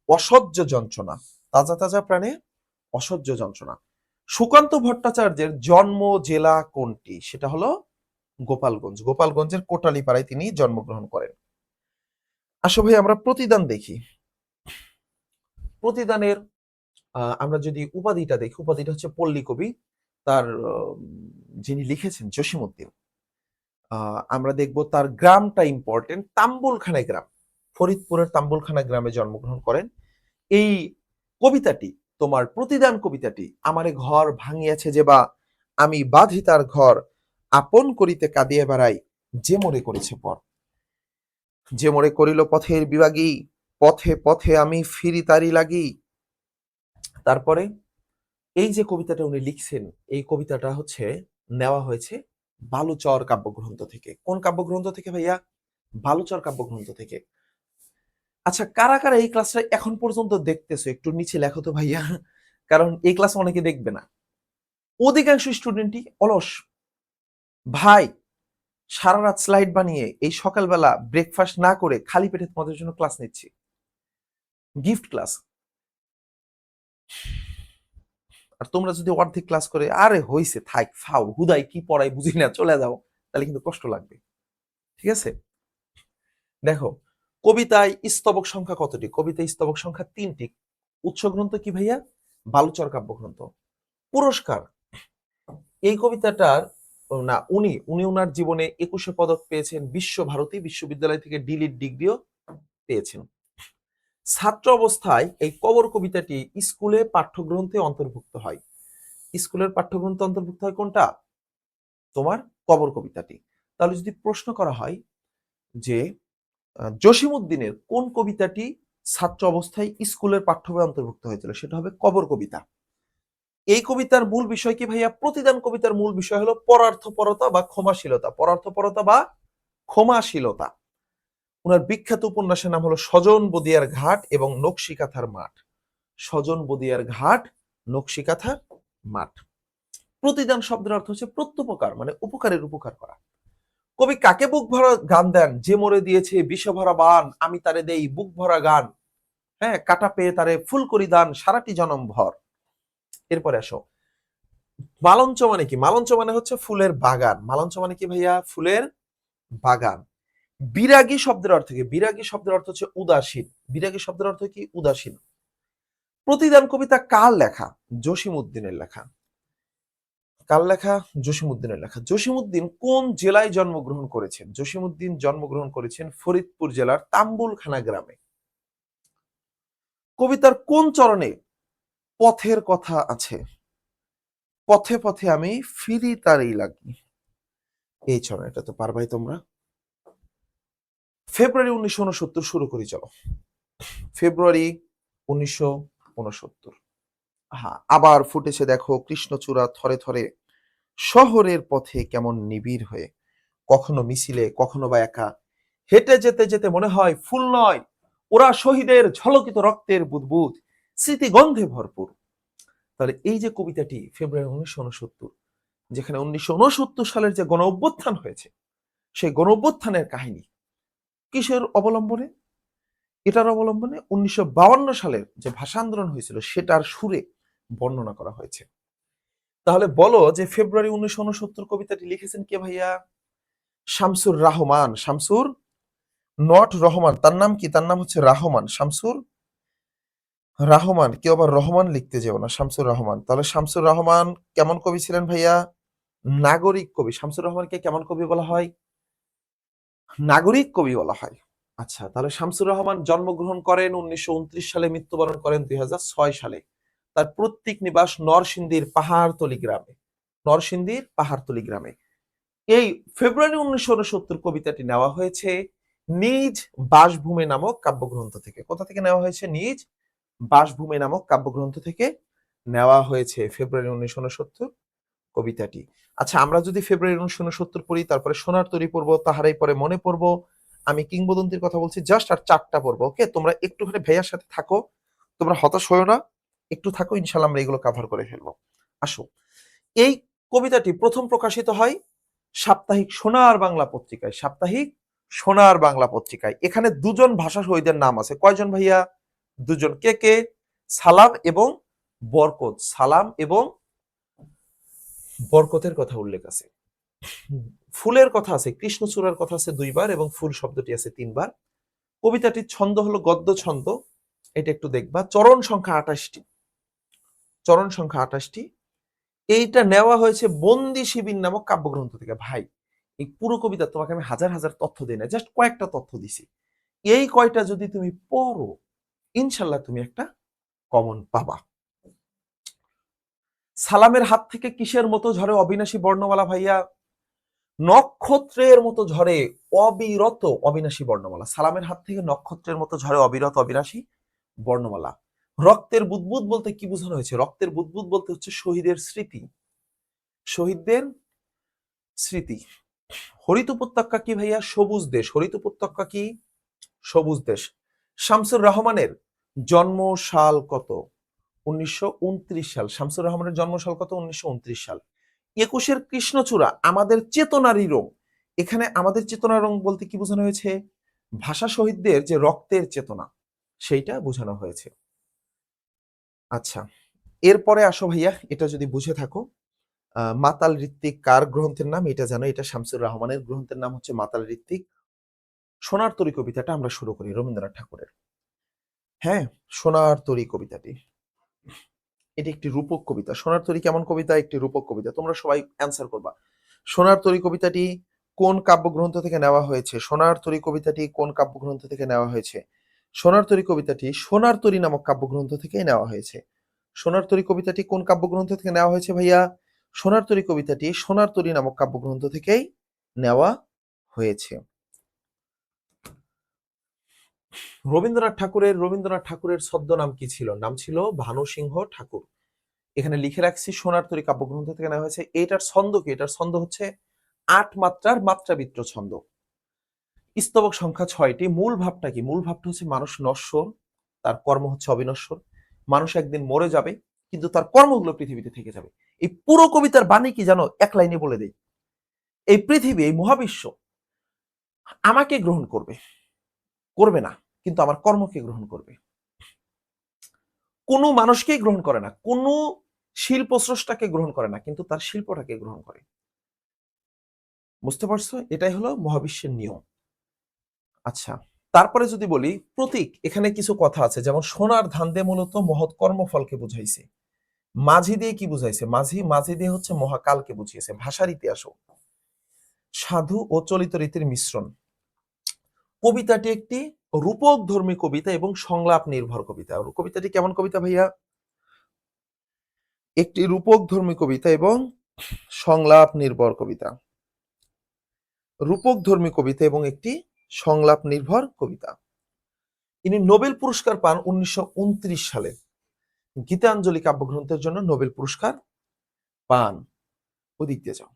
অসহ্য যন্ত্রণা। তাজা তাজা প্রাণে অসহ্য যন্ত্রণা। সুকান্ত ভট্টাচার্যের জন্ম জেলা কোনটি? সেটা হলো গোপালগঞ্জ। গোপালগঞ্জের কোটালীপাড়ায় তিনি জন্মগ্রহণ করেন। আসো ভাই আমরা প্রতিদান দেখি। প্রতিদানের আমরা যদি উপাধিটা দেখি, উপাধিটা হচ্ছে পল্লী কবি। তার যিনি লিখেছেন জসীমউদ্দিন। আমরা দেখব তার গ্রামটা ইম্পর্টেন্ট, তাম্বুলখানা গ্রাম। ফরিদপুরের তাম্বুলখানা গ্রামে জন্মগ্রহণ করেন। এই কবিতাটি, তোমার প্রতিদান কবিতাটি, আমারে ঘর ভাঙিয়াছে যে বা আমি বাঁধি তার ঘর, আপন করিতে কাঁদিয়া বেড়াই, যে মোরে করেছে পর। যে মোরে করিল পথের বিভাগী, পথে পথে আমি ফিরি তারি লাগি। তারপরে এই যে কবিতাটা উনি লিখছেন, এই কবিতাটা হচ্ছে নেওয়া হয়েছে বালুচর কাব্যগ্রন্থ থেকে। কোন কাব্যগ্রন্থ থেকে ভাইয়া? বালুচর কাব্যগ্রন্থ থেকে। আচ্ছা, কারা কারা এই ক্লাসটা এখন পর্যন্ত দেখতেছো একটু নিচে লেখো তো ভাইয়া, কারণ এই ক্লাস অনেকে দেখবে না। অধিকাংশ স্টুডেন্টই অলস। ভাই সারা রাত স্লাইড বানিয়ে এই সকালবেলা ব্রেকফাস্ট না করে খালি পেটে তোমাদের জন্য ক্লাস নিচ্ছি, গিফট ক্লাস। আর তোমরা যদি অর্ধেক ক্লাস করে আরে হইছে থাক ফাও হুদাই কি পড়াই বুঝি না চলে যাও, তাহলে কিন্তু কষ্ট লাগবে। ঠিক আছে, দেখো কবিতায় স্তবক সংখ্যা কতটি? কবিতায় স্তবক সংখ্যা 3টি। উৎস গ্রন্থ কি ভাইয়া? বালুচর কাব্যগ্রন্থ। পুরস্কার, এই কবিতাটার না উনি ওনার জীবনে 21শে পদক পেয়েছেন, বিশ্বভারতী বিশ্ববিদ্যালয় থেকে ডিলিট ডিগ্রিও পেয়েছেন। ছাত্র অবস্থায় এই কবর কবিতাটি স্কুলে পাঠ্যগ্রন্থে অন্তর্ভুক্ত হয়। স্কুলের পাঠ্যগ্রন্থে অন্তর্ভুক্ত হয় কোনটা? তোমার কবর কবিতাটি। তাহলে যদি প্রশ্ন করা হয় যে জসীমউদ্দিনের কোন কবিতাটি ছাত্র অবস্থায় স্কুলের পাঠ্য বইয়ে অন্তর্ভুক্ত হয়েছিল, সেটা হবে কবর কবিতা। এই কবিতার মূল বিষয় কি ভাইয়া? প্রতিদান কবিতার মূল বিষয় হলো পরার্থপরতা বা ক্ষমাশীলতা। পরার্থপরতা বা ক্ষমাশীলতা। ওনার বিখ্যাত উপন্যাসের নাম হলো সজন বদিয়ার ঘাট এবং নকশিকাথার মাঠ। সজন বদিয়ার ঘাট, নকশিকাথার মাঠ। প্রতিদান শব্দের অর্থ হচ্ছে প্রত্যুপকার, মানে উপকারের উপকার করা। কবি কাকে বুক ভরা গান দেন? যে মরে দিয়েছে বিষ ভরা বান, আমি তারে দেই বুক ভরা গান। হ্যাঁ, কাটা পেয়ে তারে ফুল করি দান সারাটি জনম ভর। এরপরে আসো, মালঞ্চ মানে কি? মালঞ্চ মানে হচ্ছে ফুলের বাগান। মালঞ্চ মানে কি ভাইয়া? ফুলের বাগান। বিরাগী শব্দের অর্থ কি? বিরাগী শব্দের অর্থ হচ্ছে উদাসীন। বিরাগী শব্দের অর্থ কি? উদাসীন। প্রতিদান কবিতা কার লেখা? জসীমউদ্দিনের লেখা। কার লেখা? জসীমউদ্দিনের লেখা। জসীমউদ্দিন কোন জেলায় জন্মগ্রহণ করেছেন? জসীমউদ্দিন জন্মগ্রহণ করেছেন ফরিদপুর জেলার তাম্বুলখানা গ্রামে। কবিতার কোন চরণে পথের কথা আছে? পথে পথে আমি ফিরি তারই লাগি, এই চরণ। এটা তো পারবাই তোমরা। ফেব্রুয়ারি 1969 শুরু করি চলো। ফেব্রুয়ারি 1969। হ্যাঁ, আবার ফুটেছে দেখো কৃষ্ণচূড়া থরে থরে, শহরের পথে কেমন নিবিড় হয়ে, কখনো মিছিলে কখনো বা একা, হেঁটে যেতে যেতে মনে হয় ফুল নয় ওরা শহীদের ঝলকিত রক্তের বুদবুদ, স্মৃতিগন্ধে ভরপুর। তাহলে এই যে কবিতাটি ফেব্রুয়ারি 1969, যেখানে 1969 সালের যে গণ অভ্যুত্থান হয়েছে, সেই গণ অভ্যুত্থানের কাহিনী কিসের অবলম্বনে? এটার অবলম্বনে 1952 সালের যে ভাষা আন্দোলন হয়েছিল সেটার সুরে বর্ণনা করা হয়েছে। তাহলে বলো যে ফেব্রুয়ারি 1969 কবিতাটি লিখেছেন কে ভাইয়া? শামসুর রাহমান। শামসুর নট রহমান, তার নাম কি? তার নাম হচ্ছে রাহমান, শামসুর রাহমান। কেউ আবার রহমান লিখতে যেও না, শামসুর রহমান। তাহলে শামসুর রহমান কেমন কবি ছিলেন ভাইয়া? নাগরিক কবি। শামসুর রহমানকে কেমন কবি বলা হয়? নাগরিক কবি বলা হয়। আচ্ছা, তাহলে শামসুর রহমান জন্মগ্রহণ করেন 1929 সালে, মৃত্যুবরণ করেন 2006 সালে। তার পৈতৃক নিবাস নরসিংদীর পাহাড়তলি গ্রামে। নরসিংদীর পাহাড়তলি গ্রামে। এই ফেব্রুয়ারি 1969 কবিতাটি নেওয়া হয়েছে নিজ বাসভূমি নামক কাব্যগ্রন্থ থেকে। কোথা থেকে নেওয়া হয়েছে? নিজ বাসভূমি নামক কাব্যগ্রন্থ থেকে নেওয়া হয়েছে ফেব্রুয়ারি 1969 কবিতাটি। আচ্ছা, আমরা যদি ফেব্রুয়ারি 1969 পড়ি, তারপরে সোনার তরী পড়বো, তাহারাই পরে মনে পড়বো, আমি কিংবদন্তির কথা বলছি জাস্ট, আর 4টা পড়বো। ওকে, তোমরা একটুখানি ভাইয়ার সাথে থাকো, তোমরা হতাশ হয়েও না, একটু থাকো, ইনশাল্লাহ আমরা এগুলো কভার করে ফেলবো। আসো, এই কবিতাটি প্রথম প্রকাশিত হয় সাপ্তাহিক সোনার বাংলা পত্রিকায়। সাপ্তাহিক সোনার বাংলা পত্রিকায়। এখানে দুজন ভাষা শহীদের নাম আছে। কয়জন ভাইয়া? দুজন। কে কে? সালাম এবং বরকত। সালাম এবং বরকতের কথা উল্লেখ আছে। ফুলের কথা আছে, কৃষ্ণচূড়ার কথা আছে 2 বার এবং ফুল শব্দটি আছে 3 বার। কবিতাটির ছন্দ হলো গদ্য ছন্দ। এটা একটু দেখবা। চরণ সংখ্যা 28টি। চরণ সংখ্যা 28টি। এইটা নেওয়া হয়েছে বন্দি শিবির নামক কাব্যগ্রন্থ থেকে। ভাই, এই পুরো কবিতা তোমাকে আমি হাজার হাজার তথ্য দিই না, জাস্ট কয়েকটা তথ্য দিছি। এই কয়টা যদি তুমি পড়ো, ইনশাল্লাহ তুমি একটা কমন পাবা। সালামের হাত থেকে কিসের মতো ঝরে অবিনাশী বর্ণমালা ভাইয়া? নক্ষত্রের মতো ঝরে অবিরত অবিনাশী বর্ণমালা। সালামের হাত থেকে নক্ষত্রের মতো ঝরে অবিরত অবিনাশী বর্ণমালা। রক্তের বুদবুদ বলতে কি বোঝানো হয়েছে? রক্তের বুদবুদ বলতে হচ্ছে শহীদের স্মৃতি। শহীদদের স্মৃতি। হরিত উপত্যকা কি ভাইয়া? সবুজ দেশ। হরিত উপত্যকা কি? সবুজ দেশ। শামসুর রহমানের জন্ম সাল কত? 1929 সাল। শামসুর রহমানের জন্ম সাল কত? 1929 সাল। 21-এর কৃষ্ণচূড়া আমাদের চেতনারই রং। এখানে আমাদের চেতনার রং বলতে কি বোঝানো হয়েছে? ভাষা শহীদদের যে রক্তের চেতনা, সেইটা বোঝানো হয়েছে। আচ্ছা, এরপরে আসো ভাইয়া, এটা যদি বুঝে থাকো, মাতাল ঋত্বিক কার গ্রন্থের নাম? এটা জানো, এটা শামসুর রহমানের গ্রন্থের নাম হচ্ছে মাতাল ঋত্বিক। সোনার তরী কবিতাটা আমরা শুরু করি রবীন্দ্রনাথ ঠাকুরের। হ্যাঁ, সোনার তরী কবিতাটি, এটি একটি রূপক কবিতা। সোনার তরী কেমন কবিতা? একটি রূপক কবিতা। তোমরা সবাই অ্যান্সার করবা। সোনার তরী কবিতাটি কোন কাব্যগ্রন্থ থেকে নেওয়া হয়েছে? সোনার তরী কবিতাটি কোন কাব্যগ্রন্থ থেকে নেওয়া হয়েছে? সোনার তরী কবিতাটি সোনার তরী নামক কাব্যগ্রন্থ থেকেই নেওয়া হয়েছে। সোনার তরী কবিতাটি কোন কাব্যগ্রন্থ থেকে নেওয়া হয়েছে ভাইয়া? সোনার তরী কবিতাটি সোনার তরী নামক কাব্যগ্রন্থ থেকেই নেওয়া হয়েছে। রবীন্দ্রনাথ ঠাকুরের ছদ্মনাম কি ছিল? নাম ছিল ভানু সিংহ ঠাকুর। এখানে লিখে রাখছি সোনার তরী কাব্যগ্রন্থ থেকে নেওয়া হয়েছে। এইটার ছন্দ কি? এটার ছন্দ হচ্ছে 8 মাত্রার মাত্রাবৃত্ত ছন্দ। স্তবক সংখ্যা 6টি। মূল ভাবটা কি? মূল ভাবটা হচ্ছে মানুষ নশ্বর, তার কর্ম হচ্ছে অবিনশ্বর। মানুষ একদিন মরে যাবে, কিন্তু তার কর্মগুলো পৃথিবীতে থেকে যাবে। এই পুরো কবিতার বাণী কি জানো? এক লাইনে বলে দেই। এই পৃথিবী, এই মহাবিশ্ব আমাকে গ্রহণ করবে, করবে না, কিন্তু আমার কর্মকে গ্রহণ করবে। কোনো মানুষকেই গ্রহণ করে না, কোনো শিল্প স্রষ্টাকে গ্রহণ করে না, কিন্তু তার শিল্পটাকে গ্রহণ করে। বুঝতে পারছো? এটাই হলো মহাবিশ্বের নিয়ম। আচ্ছা, তারপরে যদি বলি প্রতীক, এখানে কিছু কথা আছে, যেমন সোনার ধান দিয়ে মূলত মহৎ কর্মফলকে বুঝাইছে। মাঝি দিয়ে কি বুঝাইছে? মাঝি দিয়ে হচ্ছে মহাকালকে বুঝিয়েছে। ভাষার ইতিহাসও সাধু ও চলিত রীতির মিশ্রণ। কবিতাটি একটি রূপক ধর্মী কবিতা এবং সংলাপ নির্ভর কবিতা। কবিতাটি কেমন কবিতা ভাইয়া? একটি রূপক ধর্মী কবিতা এবং সংলাপ নির্ভর কবিতা। রূপক ধর্মী কবিতা এবং একটি সংলাপ নির্ভর কবিতা। ইনি নোবেল পুরস্কার পান 1929 সালে। গীতাঞ্জলি কাব্যগ্রন্থের জন্য নোবেল পুরস্কার পান। ওদিক দিয়ে যাও।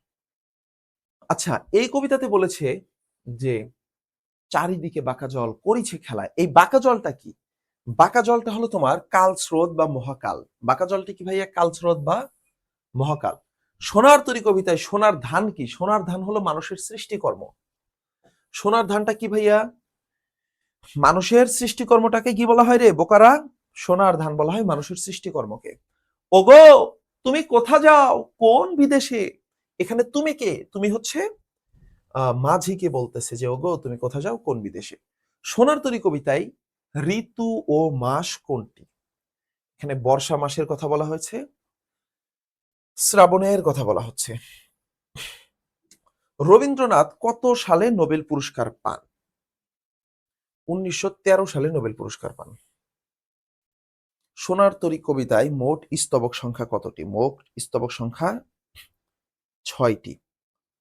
আচ্ছা, এই কবিতাতে বলেছে যে চারিদিকে বাঁকা জল করিছে খেলা। এই বাঁকা জলটা কি? বাঁকা জলটা হলো তোমার কাল স্রোত বা মহাকাল। বাঁকা জলটা কি ভাইয়া? কাল স্রোত বা মহাকাল। সোনার তরী কবিতায় সোনার ধান কি? সোনার ধান হলো মানুষের সৃষ্টিকর্ম। সোনার ধানটা কি ভাইয়া? মানুষের সৃষ্টিকর্মটাকে কি বলা হয় রে বোকারা? সোনার ধান বলা হয় মানুষের সৃষ্টিকর্মকে। ওগো, তুমি কোথা যাও? কোন বিদেশে? এখানে তুমি কে? তুমি হচ্ছে মাঝিকে বলতেছে যে ওগো তুমি কোথা যাও, কোন বিদেশে। সোনার তরী কবিতায় ঋতু ও মাস কোনটি? এখানে বর্ষা মাসের কথা বলা হয়েছে, শ্রাবণের কথা বলা হচ্ছে। রবীন্দ্রনাথ কত সালে নোবেল পুরস্কার পান? 1913 সালে নোবেল পুরস্কার পান। সোনার তরী কবিতায় মোট স্তবক সংখ্যা কতটি? মোট স্তবক সংখ্যা 6টি।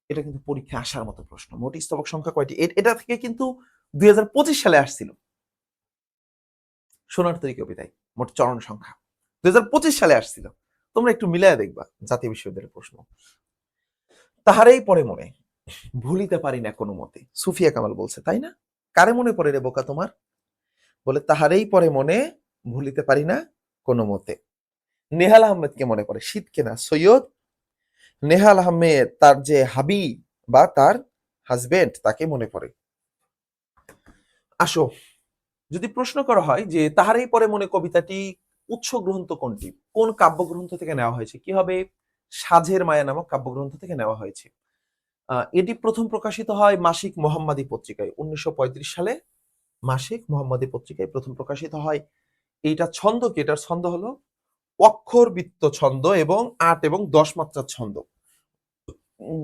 এটা কিন্তু পরীক্ষায় আসার মতো প্রশ্ন। মোট স্তবক সংখ্যা কয়টি? এটা থেকে কিন্তু 2025 সালে আসছিল সোনার তরী কবিতায় মোট চরণ সংখ্যা। 2025 সালে আসছিল। তোমরা একটু মিলায় দেখবা, জাতীয় বিশ্ববিদ্যালয়ের প্রশ্ন। তাহারেই পরে মনে ভুলিতে পারি না কোনো মতে। সুফিয়া কামাল বলছে, তাই না? কারে মনে পড়ে রে বোকা তোমার? বলে তাহারেই পরে মনে ভুলিতে পারি না কোনো মতে। নেহাল আহমেদকে মনে পড়ে, শীতকে না। সৈয়দ নেহাল আহমেদ তার যে হাবি বা তার হাজবেন্ড তাকে মনে পড়ে। আসো, যদি প্রশ্ন করা হয় যে তাহারই পরে মনে কবিতাটি উৎস গ্রন্থ কোনটি, কোন কাব্যগ্রন্থ থেকে নেওয়া হয়েছে, কি হবে? সাঝের মায়া নামক কাব্যগ্রন্থ থেকে নেওয়া হয়েছে। এটি প্রথম প্রকাশিত হয় মাসিক মোহাম্মদী পত্রিকায় 1935 সালে। মাসিক মোহাম্মদী পত্রিকায় প্রথম প্রকাশিত হয়। এইটা ছন্দ কি? এটার ছন্দ হলো অক্ষরবৃত্ত ছন্দ এবং 8 এবং 10 মাত্রার ছন্দ।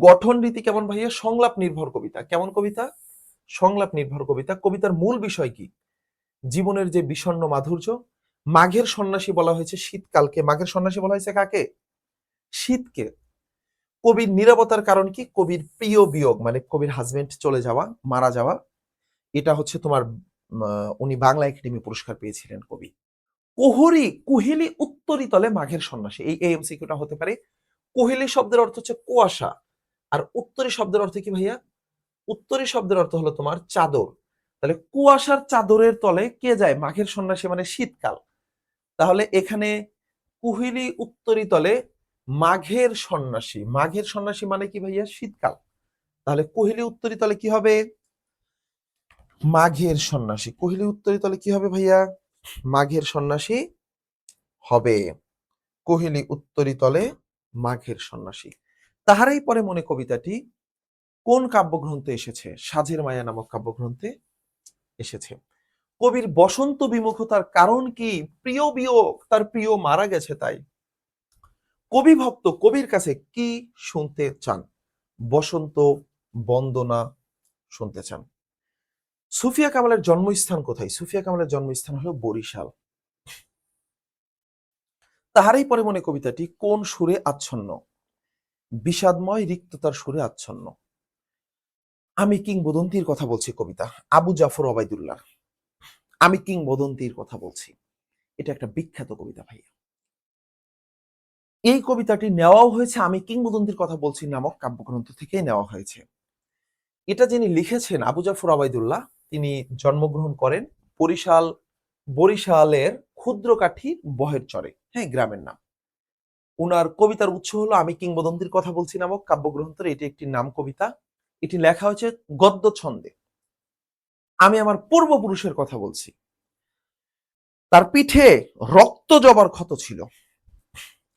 গঠন রীতি কেমন ভাইয়া? সংলাপ নির্ভর কবিতা। কেমন কবিতা? সংলাপ নির্ভর কবিতা। কবিতার মূল বিষয় কি? জীবনের যে বিষণ্ণ মাধুর্য। মাঘের সন্ন্যাসী বলা হয়েছে শীতকালকে। মাঘের সন্ন্যাসী বলা হয়েছে কাকে? শীতকে। কবির নীরবতার কারণ কি? কবির প্রিয় বিয়োগ, মানে কবির হাজবেন্ড চলে যাওয়া, মারা যাওয়া। এটা হচ্ছে তোমার উনি বাংলা একাডেমি পুরস্কার পেয়েছিলেন কবি। কুহেলি উত্তরিতলে মাঘের সন্ন্যাসী, এই এমসিকিউটা হতে পারে। কুহেলি শব্দের অর্থ হচ্ছে কুয়াশা, আর উত্তরী শব্দের অর্থ কি ভাইয়া? উত্তরী শব্দের অর্থ হলো তোমার চাদর। তাহলে কুয়াশার চাদরের তলে কে যায়? মাঘের সন্ন্যাসী, মানে শীতকাল। তাহলে এখানে কুহেলি উত্তরী তলে মাঘের সন্ন্যাসী, মাঘের সন্ন্যাসী মানে কি ভাইয়া? শীতকাল। তাহলে কুহেলি উত্তরী তলে কি হবে? মাঘের সন্ন্যাসী। কুহেলি উত্তরী তলে কি হবে ভাইয়া? মাঘের সন্ন্যাসী হবে। কোহেলি উত্তরী তলে মাঘের সন্ন্যাসী। তাহারাই পরে মনে কবিতাটি কোন কাব্যগ্রন্থে এসেছে? সাঝের মায়া নামক কাব্যগ্রন্থে এসেছে। কবির বসন্ত বিমুখতার কারণ কি? প্রিয় বিয়োগ, তার প্রিয় মারা গেছে তাই। কবি ভক্ত কবির কাছে কি শুনতে চান? বসন্ত বন্দনা শুনতে চান। সুফিয়া কামালের জন্মস্থান কোথায়? সুফিয়া কামালের জন্মস্থান হলো বরিশাল। তাহারাই পরে মনে কবিতাটি কোন সুরে আচ্ছন্ন? বিষাদময় রিক্ততার সুরে আচ্ছন্ন। আমি কিংবদন্তির কথা বলছি কবিতা, আবু জাফর ওবায়দুল্লাহ। আমি কিংবদন্তির কথা বলছি, এটা একটা বিখ্যাত কবিতা ভাইয়া। এই কবিতাটি নেওয়াও হয়েছে আমি কিংবদন্তির কথা বলছি নামক কাব্যগ্রন্থ থেকে নেওয়া হয়েছে। এটা যিনি লিখেছেন আবু জাফর ওবায়দুল্লাহ, তিনি জন্মগ্রহণ করেন বরিশালের ক্ষুদ্রকাঠি বহের চরে, হ্যাঁ, গ্রামের নাম। উনার কবিতার উৎস হলো আমি কিংবদন্তির কথা বলছি নামক কাব্যগ্রন্থের এটি একটি নাম কবিতা। এটি লেখা হয়েছে গদ্য ছন্দে। আমি আমার পূর্বপুরুষের কথা বলছি, তার পিঠে রক্ত জবার ক্ষত ছিল।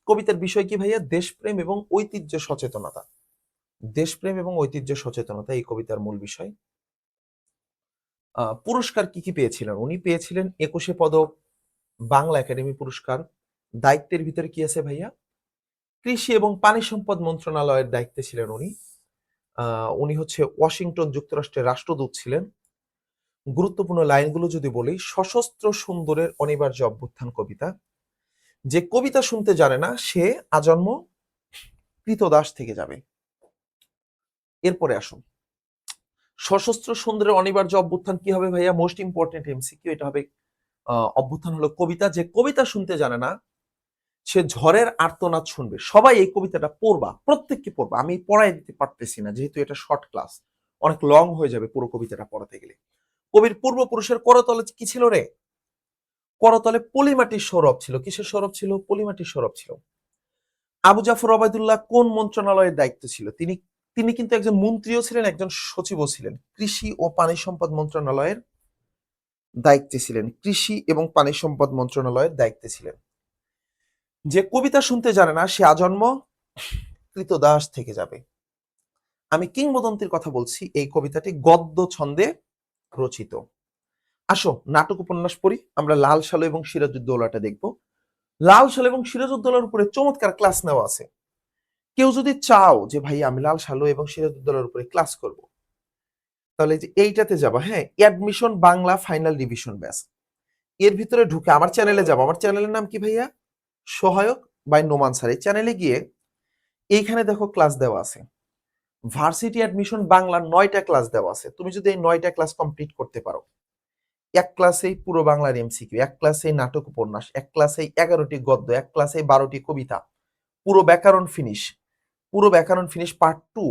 কবিতার বিষয় কি ভাইয়া? দেশপ্রেম এবং ঐতিহ্য সচেতনতা। দেশপ্রেম এবং ঐতিহ্য সচেতনতা এই কবিতার মূল বিষয়। পুরস্কার কি কি পেয়েছিলেন? উনি পেয়েছিলেন 21 পদক, বাংলা একাডেমি পুরস্কার। দায়িত্বের ভিতরে কি আছে ভাইয়া? কৃষি এবং পানি সম্পদ মন্ত্রণালয়ের দায়িত্বে ছিলেন উনি। উনি হচ্ছে ওয়াশিংটন যুক্তরাষ্ট্রের রাষ্ট্রদূত ছিলেন। গুরুত্বপূর্ণ লাইনগুলো যদি বলি, সশস্ত্র সুন্দরের অনিবার্য অভ্যুত্থান কবিতা। যে কবিতা শুনতে জানে না সে আজন্ম কৃতদাস থেকে যাবে। এরপরে আসুন, সশস্ত্র সুন্দরের অনিবার্য অভ্যুত্থান কি হবে ভাইয়া? মোস্ট ইম্পর্টেন্ট এমসিকিউ এটা হবে। অভ্যুত্থান হলো কবিতা। যে কবিতা শুনতে জানে না সে ঝড়ের আর্তনাদ শুনবে। সবাই এই কবিতাটা পড়বা, প্রত্যেককে পড়বা। আমি পড়াই দিতে পারতেছি না যেহেতু এটা শর্ট ক্লাস, অনেক লং হয়ে যাবে পুরো কবিতাটা পড়াতে গেলে। কবির পূর্বপুরুষের করতলে কি ছিল রে? করতলে পলিমাটির সৌরভ ছিল। কিসের সৌরভ ছিল? পলিমাটির সৌরভ ছিল। আবু জাফর ওবায়দুল্লাহ কোন মন্ত্রণালয়ের দায়িত্ব ছিল? তিনি তিনি কিন্তু একজন মন্ত্রীও ছিলেন, একজন সচিবও ছিলেন। কৃষি ও পানি সম্পদ মন্ত্রণালয়ের দায়িত্বে ছিলেন। কৃষি এবং পানি সম্পদ মন্ত্রণালয়ের দায়িত্বে ছিলেন। যে কবিতা শুনতে জানে না সে আজন্ম কৃতদাস থেকে যাবে। আমি কিংবদন্তির কথা বলছি এই কবিতাটি গদ্য ছন্দে রচিত। আসো নাটক উপন্যাস পড়ি। আমরা লাল সালু এবং সিরাজউদ্দৌলাটা দেখব। লাল সালু এবং সিরাজউদ্দৌলার উপরে চমৎকার ক্লাস নেওয়া আছে। কেউ যদি চাও যে ভাই আমি লাল সালু এবং সিরাজউদ্দৌলার উপরে ক্লাস করব, তাহলে যে এইটাতে যাবা, হ্যাঁ, admission Bangla final division batch. এর ভিতরে ঢুকে আমার চ্যানেলে যাবো। আমার চ্যানেলের নাম কি ভাইয়া? সহায়ক বাই নোমান স্যার। এই চ্যানেলে গিয়ে এইখানে দেখো ক্লাস দেওয়া আছে। ভার্সিটি অ্যাডমিশন বাংলা 9টা ক্লাস দেওয়া আছে। তুমি যদি এই 9টা ক্লাস কমপ্লিট করতে পারো, এক ক্লাসেই পুরো বাংলার এমসিকিউ, এক ক্লাসেই নাটক উপন্যাস, এক ক্লাসেই 11টি গদ্য, এক ক্লাসেই 12টি কবিতা, পুরো ব্যাকরণ ফিনিশ, পুরো ব্যাকরণ ফিনিশ পার্ট 2,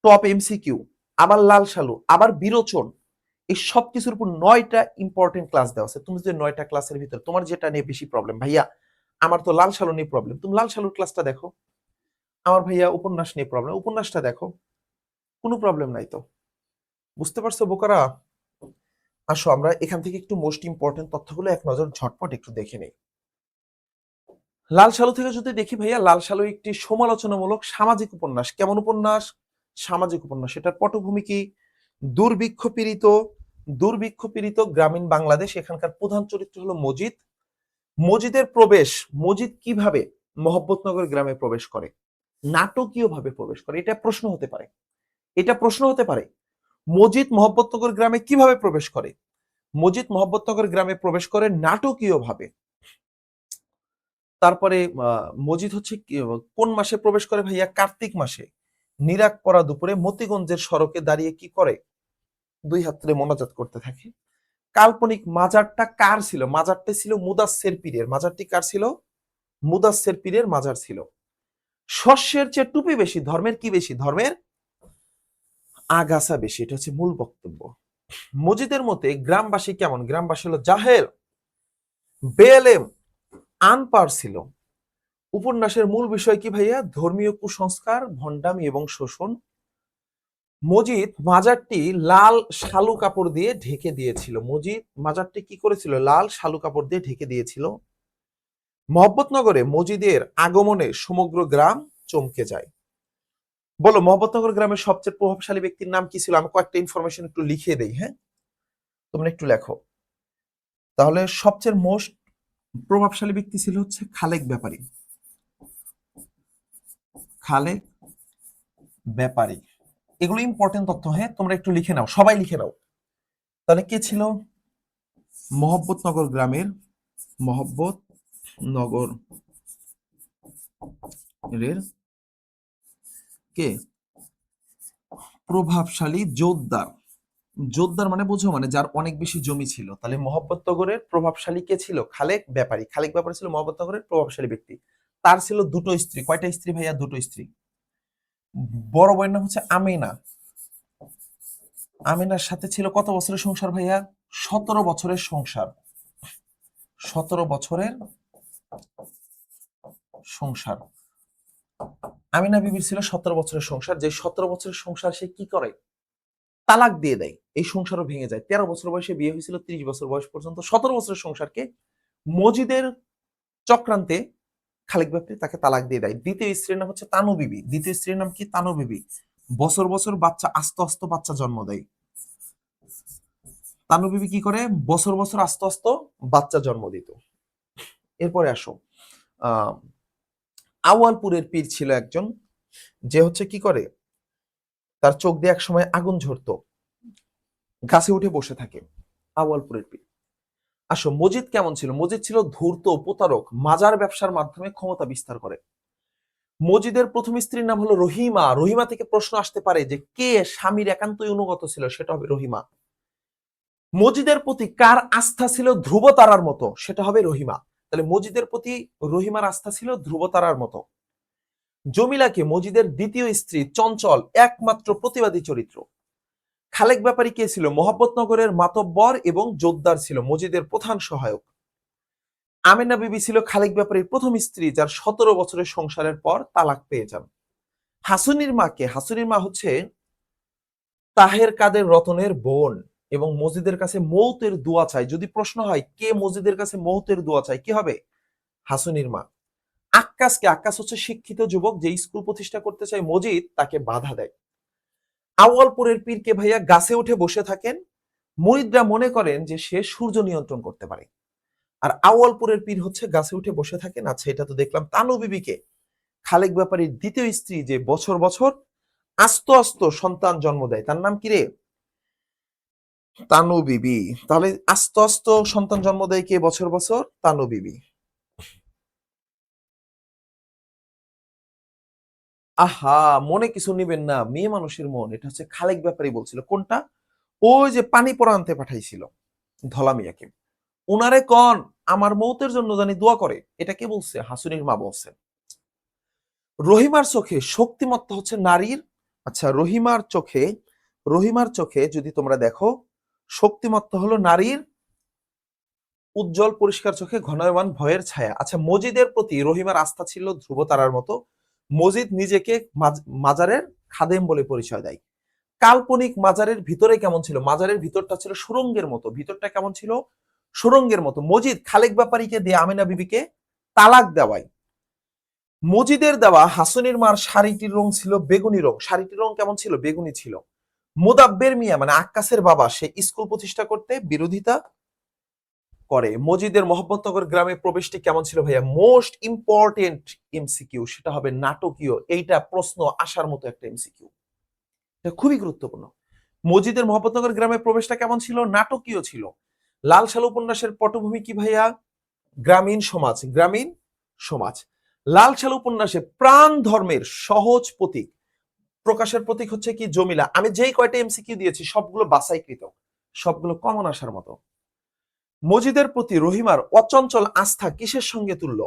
টপ এমসিকিউ, আবার লাল সালু, আবার বিরোচন, এই সব কিছুর উপর 9টা ইম্পর্টেন্ট ক্লাস দেওয়া আছে। তুমি যদি 9টা ক্লাসের ভিতরে তোমার যেটা নিয়ে বেশি প্রবলেম, ভাইয়া আমার তো লাল সালু নিয়ে প্রবলেম, তুমি লাল সালুর ক্লাসটা দেখো। আমার ভাইয়া উপন্যাস নিয়ে প্রবলেম, উপন্যাসটা দেখো, কোনো প্রবলেম নাই তো। বুঝতে পারছো বোকারা? আসো আমরা এখান থেকে একটু মোস্ট ইম্পর্টেন্ট তথ্যগুলো এক নজর ঝটপট একটু দেখে নেই। লাল সালু থেকে যদি দেখি ভাইয়া, লাল সালু একটি সমালোচনামূলক সামাজিক উপন্যাস। কেমন উপন্যাস? সামাজিক উপন্যাস। এটার পটভূমি কি? দুর্ভিক্ষ পীড়িত, দুর্ভিক্ষ পীড়িত গ্রামীণ বাংলাদেশ। এখানকার প্রধান চরিত্র হলো মজিদ। মজিদের প্রবেশ, মজিদ কিভাবে মহব্বতনগর গ্রামে প্রবেশ করে, নাটকীয় ভাবে প্রবেশ করে, এটা প্রশ্ন হতে পারে। এটা প্রশ্ন হতে পারে, মজিদ মহব্বতনগর গ্রামে কিভাবে প্রবেশ করে? মজিদ মহব্বতনগর গ্রামে প্রবেশ করে নাটকীয় ভাবে। তারপরে মজিদ হচ্ছে কোন মাসে প্রবেশ করে ভাইয়া? কার্তিক মাসে। নিরাক পরা দুপুরে মতিগঞ্জের সড়কে দাঁড়িয়ে কি করে? দুই হাত তুলে মোনাজাত করতে থাকে। কাল্পনিক মাজারটা কার ছিল? মাজারটা ছিল মুদাসসির পীরের। মাজারটি কার ছিল? মুদাসসির পীরের মাজার ছিল। শস্যের চেয়ে টুপি বেশি, ধর্মের কি বেশি? ধর্মের আগাছা বেশি। এটা হচ্ছে মূল বক্তব্য। মজিদের মতে গ্রামবাসী কেমন? গ্রামবাসী হলো জাহেল, বেলেম, আনপার ছিল। উপন্যাসের মূল বিষয় কি ভাইয়া? ধর্মীয় কুসংস্কার, ভণ্ডামি এবং শোষণ। মজিদ মাজারটি লাল শালু কাপড় দিয়ে ঢেকে দিয়েছিল। মজিদ মাজারটি কি করেছিল? লাল শালু কাপড় দিয়ে ঢেকে দিয়েছিল। মহব্বতনগরে মজিদের আগমনে সমগ্র গ্রাম চমকে যায়। বলো, মহব্বতনগর গ্রামের সবচেয়ে প্রভাবশালী ব্যক্তির নাম কি ছিল? আমি কয়েকটা ইনফরমেশন একটু লিখে দেই, হ্যাঁ, তোমরা একটু লেখো। তাহলে সবচেয়ে মোস্ট প্রভাবশালী ব্যক্তি ছিল হচ্ছে খালেক ব্যাপারী। খালেক ব্যাপারী, এগুলো ইম্পর্টেন্ট তথ্য, হ্যাঁ, তোমরা একটু লিখে নাও, সবাই লিখে নাও। তাহলে কে ছিল মহব্বতনগর গ্রামের, মহব্বতনগর এর কে প্রভাবশালী জোতদার? জোতদার মানে বুঝো, মানে যার অনেক বেশি জমি ছিল। তাহলে মহব্বতনগরের প্রভাবশালী কে ছিল? খালেক ব্যাপারী। খালেক ব্যাপারী ছিল মহব্বতনগরের প্রভাবশালী ব্যক্তি। তার ছিল দুটো স্ত্রী। কয়টা স্ত্রী ভাইয়া? দুটো স্ত্রী। বড় বউয়ের নাম হচ্ছে আমিনা। আমিনার সাথে ছিল কত বছরের সংসার ভাইয়া? 17 বছরের সংসার। 17 বছরের সংসার। আমিনা বিবির ছিল 17 বছরের সংসার। যে 17 বছরের সংসার সে কি করে? তালাক দিয়ে দেয়। এই সংসারও ভেঙে যায়। 13 বছর বয়সে বিয়ে হয়েছিল, 30 বছর বয়স পর্যন্ত 17 বছরের সংসারকে মজিদের চক্রান্তে খালেক ব্যাপারী তাকে তালাক দিয়ে দেয়। দ্বিতীয় স্ত্রীর নাম হচ্ছে তানু বিবি। দ্বিতীয় স্ত্রীর নাম কি? তানু বিবি। বছর বছর বাচ্চা, আস্তে আস্তে বাচ্চা জন্ম দেয়। তানু বিবি কি করে? বছর বছর আস্তে আস্তে বাচ্চা জন্ম দিত। এরপরে আসো, আহ আওয়ালপুরের পীর ছিল একজন, যে হচ্ছে কি করে, তার চোখ দিয়ে এক সময় আগুন ঝরতো, গাছে উঠে বসে থাকে। আওয়ালপুরের পীর। আসো, মজিদ কেমন ছিল? মজিদ ছিল ধূর্ত, প্রতারক, মাজার ব্যবসার মাধ্যমে ক্ষমতা বিস্তার করে। মজিদের প্রথম স্ত্রীর নাম হলো রহিমা। রহিমা থেকে প্রশ্ন আসতে পারে যে কে স্বামীর একান্তই অনুগত ছিল, সেটা হবে রহিমা। মজিদের প্রতি কার আস্থা ছিল ধ্রুবতারার মতো, সেটা হবে রহিমা। তাহলে মজিদের প্রতি রহিমার আস্থা ছিল ধ্রুবতারার মতো। জমিলাকে মজিদের দ্বিতীয় স্ত্রী, চঞ্চল, একমাত্র প্রতিবাদী চরিত্র। খালেক ব্যাপারী কে ছিল? মহব্বতনগরের মাতব্বর এবং জোদ্দার ছিল, মজিদের প্রধান সহায়ক। আমেনা বিবি ছিল খালেক ব্যাপারীর প্রথম স্ত্রী, যার 17 বছরের সংসারের পর তালাক পেয়ে যান। হাসুনির মা কে? হাসুনির মা হচ্ছে তাহের কাদের রতনের বোন এবং মসজিদের কাছে মৌতের দোয়া চায়। যদি প্রশ্ন হয় কে মসজিদের কাছে মৌতের দোয়া চায়, কি হবে? হাসুনির মা। আক্কাস কে? আক্কাস হচ্ছে শিক্ষিত যুবক, যে স্কুল প্রতিষ্ঠা করতে চায় মজিদ, তাকে বাধা দেয়। আওয়ালপুরের পীরকে ভাইয়া গাছে উঠে বসে থাকেন। মুরিদরা মনে করেন যে সে সূর্য নিয়ন্ত্রণ করতে পারে। আর আওয়ালপুরের পীর হচ্ছে গাছে উঠে বসে থাকেন। আচ্ছা, এটা তো দেখলাম। তানু বিবিকে? খালেক ব্যাপারীর দ্বিতীয় স্ত্রী, যে বছর বছর আস্ত আস্ত সন্তান জন্ম দেয়, তার নাম কি রে? তানু বিবি। তাহলে আস্ত আস্ত সন্তান জন্ম দেয় কে বছর বছর? তানু বিবি। আহা, মনে কিছু নিবেন না, মেয়ে মানুষের মন। এটা হচ্ছে খালেক ব্যাপারী বলছিল। কোনটা? ওই যে পানি পড়া আনতে পাঠাইছিল ধলা মিয়াকে। উনারে কন আমার মৌতের জন্য জানি দোয়া করে। এটা কে বলছে? হাসুনির মা বলছে। রহিমার চোখে শক্তিমত্তা হচ্ছে নারীর। আচ্ছা, রহিমার চোখে যদি তোমরা দেখো, শক্তিমত্তা হলো নারীর উজ্জ্বল পরিষ্কার চোখে ঘনায়মান ভয়ের ছায়া। আচ্ছা, মজিদের প্রতি রহিমার আস্থা ছিল ধ্রুবতারার মতো। মজিদ নিজেকে মাজারের খাদেম বলে পরিচয় দেয়। কাল্পনিক মাজারের ভিতরে কেমন ছিল? মাজারের ভিতরটা ছিল সুরঙ্গের মতো। ভিতরটা কেমন ছিল? সুরঙ্গের মতো। মজিদ খালেক ব্যাপারীকে দিয়ে আমেনা বিবিকে তালাক দেওয়ায়। মজিদের দেওয়া হাসনের মার শাড়িটির রং ছিল বেগুনি রং। শাড়িটির রং কেমন ছিল? বেগুনি ছিল। মোদাব্বের মিয়া মানে আক্কাসের বাবা, সে স্কুল প্রতিষ্ঠা করতে বিরোধিতা করে। মজিদের মোহাম্মদনগর গ্রামে প্রবেশটি কেমন ছিল ভাইয়া? মোস্ট ইম্পর্টেন্ট এমসিকিউ, সেটা হবে নাটকীয়। এইটা প্রশ্ন আসার মতো একটা এমসিকিউ, এটা খুবই গুরুত্বপূর্ণ। মজিদের মোহাম্মদনগর গ্রামে প্রবেশটা কেমন ছিল? নাটকীয় ছিল। লাল সালু উপন্যাসের পটভূমি কি ভাইয়া? গ্রামীণ সমাজ। গ্রামীণ সমাজ। লাল সালু উপন্যাসে প্রাণ ধর্মের সহজ প্রতীক, প্রকাশের প্রতীক হচ্ছে কি? জমিলা। আমি যেই কয়টা এমসিকিউ দিয়েছি সবগুলো বাছাইকৃত, সবগুলো কমন আসার মতো। মজিদের প্রতি রহিমার অচঞ্চল আস্থা কিসের সঙ্গে তুল্য?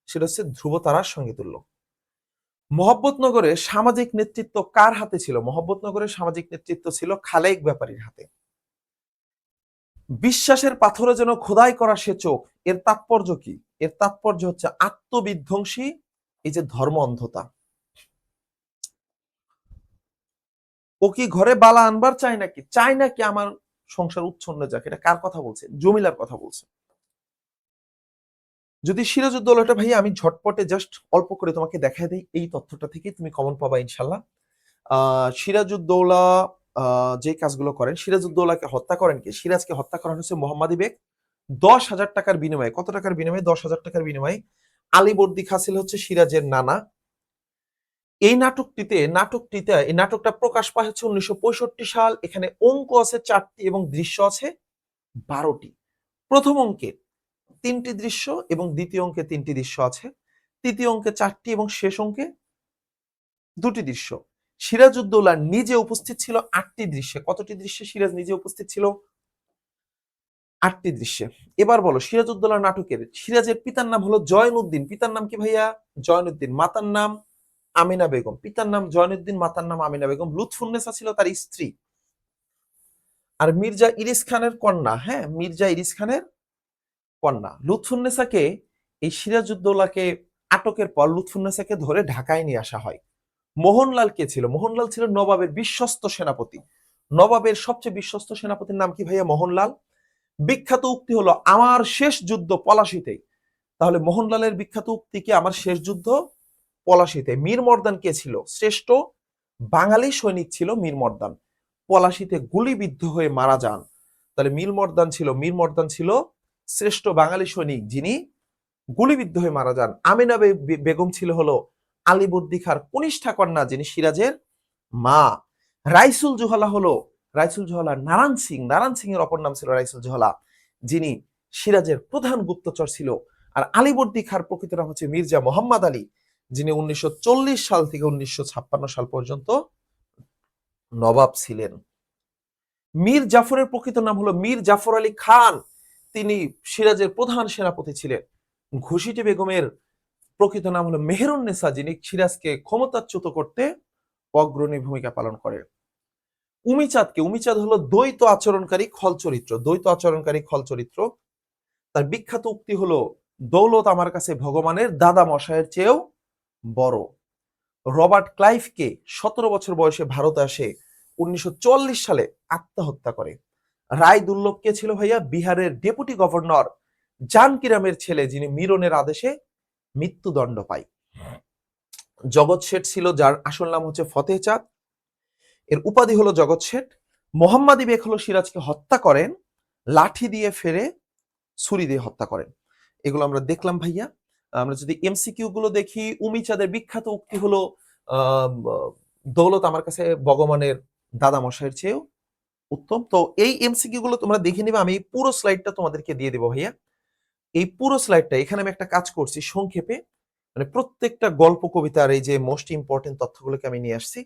সেটা হচ্ছে ধ্রুবতারার সঙ্গে তুল্য। মহব্বতনগরে সামাজিক নেতৃত্ব কার হাতে ছিল? মহব্বতনগরের সামাজিক নেতৃত্ব ছিল খালেক ব্যাপারীর হাতে। বিশ্বাসের পাথরে যেন খোদাই করা সে চোখ, এর তাৎপর্য কি? এর তাৎপর্য হচ্ছে আত্মবিধ্বংসী এই যে ধর্ম অন্ধতা। ও কি ঘরে বালা আনবার চায় নাকি? চায় নাকি আমার সংসার উচ্ছন্ন যাক? এটা কার কথা বলছে? জমিলার কথা বলছে। যদি সিরাজউদ্দৌলাটা ভাইয়া আমি ঝটপটে জাস্ট অল্প করে তোমাকে দেখায় দেই, এই তথ্যটা থেকে তুমি কমন পাবা ইনশাল্লাহ। সিরাজউদ্দৌলা যে কাজগুলো করেন, সিরাজউদ্দৌলাকে হত্যা করেন কে? সিরাজকে হত্যা করা হচ্ছে মোহাম্মদী বেগ 10,000 টাকার বিনিময়ে। কত টাকার বিনিময়ে? 10,000 টাকার বিনিময়ে। আলীবর্দী খাঁ ছিল হচ্ছে সিরাজের নানা। এই নাটকটা প্রকাশ পায় হচ্ছে 1965 সাল। এখানে অঙ্ক আছে 4টি এবং দৃশ্য আছে 12টি। প্রথম অঙ্কে 3টি দৃশ্য এবং দ্বিতীয় অঙ্কে 3টি দৃশ্য আছে। তৃতীয় অঙ্কে 4টি এবং শেষ অঙ্কে 2টি দৃশ্য। সিরাজউদ্দৌলা নিজে উপস্থিত ছিল 8টি দৃশ্যে। কতটি দৃশ্যে সিরাজ নিজে উপস্থিত ছিল? 8টি দৃশ্যে। এবার বলো সিরাজউদ্দৌলা নাটকের সিরাজের পিতার নাম হলো জয়নুদ্দিন। পিতার নাম কি ভাইয়া? জয়নুদ্দিন। মাতার নাম আমিনা বেগম। পিতার নাম জয়নুদ্দিন, মাতার নাম আমিনা বেগম। লুৎফুন্নেসা ছিল তার স্ত্রী। আর মির্জা ইরিস খানের কন্যা। হ্যাঁ, মির্জা ইরিস খানের কন্যা। লুৎফুন্নেসাকে এই সিরাজউদ্দৌলাকে আটকের পর লুৎফুন্নেসাকে ধরে ঢাকায় নিয়ে আসা হয়। মোহনলাল কে ছিল? মোহনলাল ছিল নবাবের বিশ্বস্ত সেনাপতি। নবাবের সবচেয়ে বিশ্বস্ত সেনাপতির নাম কি ভাইয়া? মোহনলাল। বিখ্যাত উক্তি হলো আমার শেষ যুদ্ধ পলাশিতে। তাহলে মোহনলালের বিখ্যাত উক্তি কি? আমার শেষ যুদ্ধ পলাশিতে। মীর মর্দান কে ছিল? শ্রেষ্ঠ বাঙালি সৈনিক ছিল মীর মর্দান। পলাশিতে গুলিবিদ্ধ হয়ে মারা যান। তাহলে মীর মর্দান ছিল শ্রেষ্ঠ বাঙালি সৈনিক যিনি গুলিবিদ্ধ হয়ে মারা যান। আমিনা বেগম ছিল হলো আলীবর্দী খাঁর কনিষ্ঠা কন্যা, যিনি সিরাজের মা। রাইসুল জোহলা নারায়ণ সিং এর অপর নাম ছিল রাইসুল জোহলা, যিনি সিরাজের প্রধান গুপ্তচর ছিল। আর আলীবর্দী খাঁর প্রকৃত নাম হচ্ছে মির্জা মোহাম্মদ আলী, যিনি 1940 সাল থেকে 1956 সাল পর্যন্ত নবাব ছিলেন। মীর জাফরের প্রকৃত নাম হলো মীর জাফর আলী খান, তিনি সিরাজের প্রধান সেনাপতি ছিলেন। ঘুষিটি বেগমের প্রকৃত নাম হলো মেহেরুন্নেসা, যিনি সিরাজকে ক্ষমতাচ্যুত করতে অগ্রণী ভূমিকা পালন করে। উমিচাঁদ হলো দ্বৈত আচরণকারী খল চরিত্র। তার বিখ্যাত উক্তি হলো দৌলত আমার কাছে ভগবানের দাদা মশাইয়ের চেয়েও বড়। রবার্ট ক্লাইভকে 17 বছর বয়সে ভারতে আসে, 1940 সালে আত্মহত্যা করে। রায় দুর্লভ কে ছিল ভাইয়া? বিহারের ডেপুটি গভর্নর জানকিরামের ছেলে, যিনি মিরনের আদেশে মৃত্যুদণ্ড পায়। জগৎ শেঠ ছিল, যার আসল নাম হচ্ছে ফতেহ চাঁদ, এর উপাধি হলো জগৎ শেঠ। মোহাম্মদী বেগ হলো সিরাজকে হত্যা করেন, লাঠি দিয়ে ফেরে ছুরি দিয়ে হত্যা করেন। এগুলো আমরা দেখলাম ভাইয়া। আমরা যদি এমসিকিউ গুলো দেখি, উমিচাঁদের বিখ্যাত উক্তি হলো দৌলত আমার কাছে ভগবানের দাদা মশাইয়ের চেয়েও উত্তম। তো এই এমসিকিউ গুলো তোমরা দেখে নিবে, আমি পুরো স্লাইডটা তোমাদেরকে দিয়ে দেবো ভাইয়া। এই পুরো স্লাইডটা এখানে আমি একটা কাজ করছি সংক্ষেপে, মানে প্রত্যেকটা গল্প কবিতার এই যে মোস্ট ইম্পর্টেন্ট তথ্যগুলোকে আমি নিয়ে আসছি।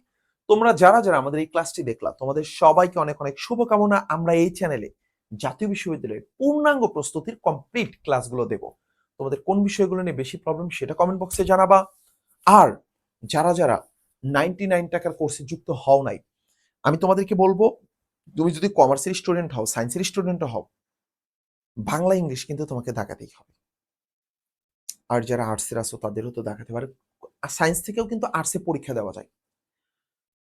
তোমরা যারা যারা আমাদের এই ক্লাসটি দেখলা, তোমাদের সবাইকে অনেক অনেক শুভকামনা। আমরা এই চ্যানেলে জাতীয় বিশ্ববিদ্যালয়ের পূর্ণাঙ্গ প্রস্তুতির কমপ্লিট ক্লাসগুলো দেব। তোমাদের কোন বিষয়গুলো নিয়ে বেশি প্রবলেম সেটা কমেন্ট বক্সে জানাবা। আর যারা যারা 99 টাকার কোর্সে যুক্ত হও নাই, আমি তোমাদেরকে বলবো, তুমি যদি কমার্সের স্টুডেন্ট হও, সায়েন্সের স্টুডেন্ট হও, বাংলা ইংলিশ কিন্তু তোমাকে দেখাতেই হবে। আর যারা আর্টসের আছো তাদেরও তো দেখাতে পারে। সায়েন্স থেকেও কিন্তু আর্টসে পরীক্ষা দেওয়া যায়।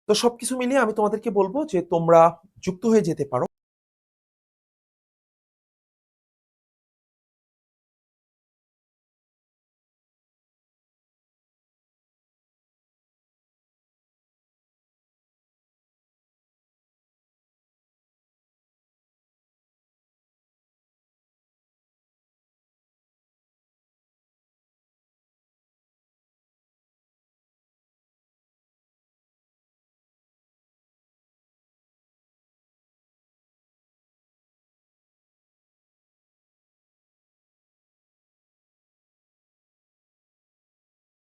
তো সবকিছু মিলিয়ে আমি তোমাদেরকে বলবো যে তোমরা যুক্ত হয়ে যেতে পারো।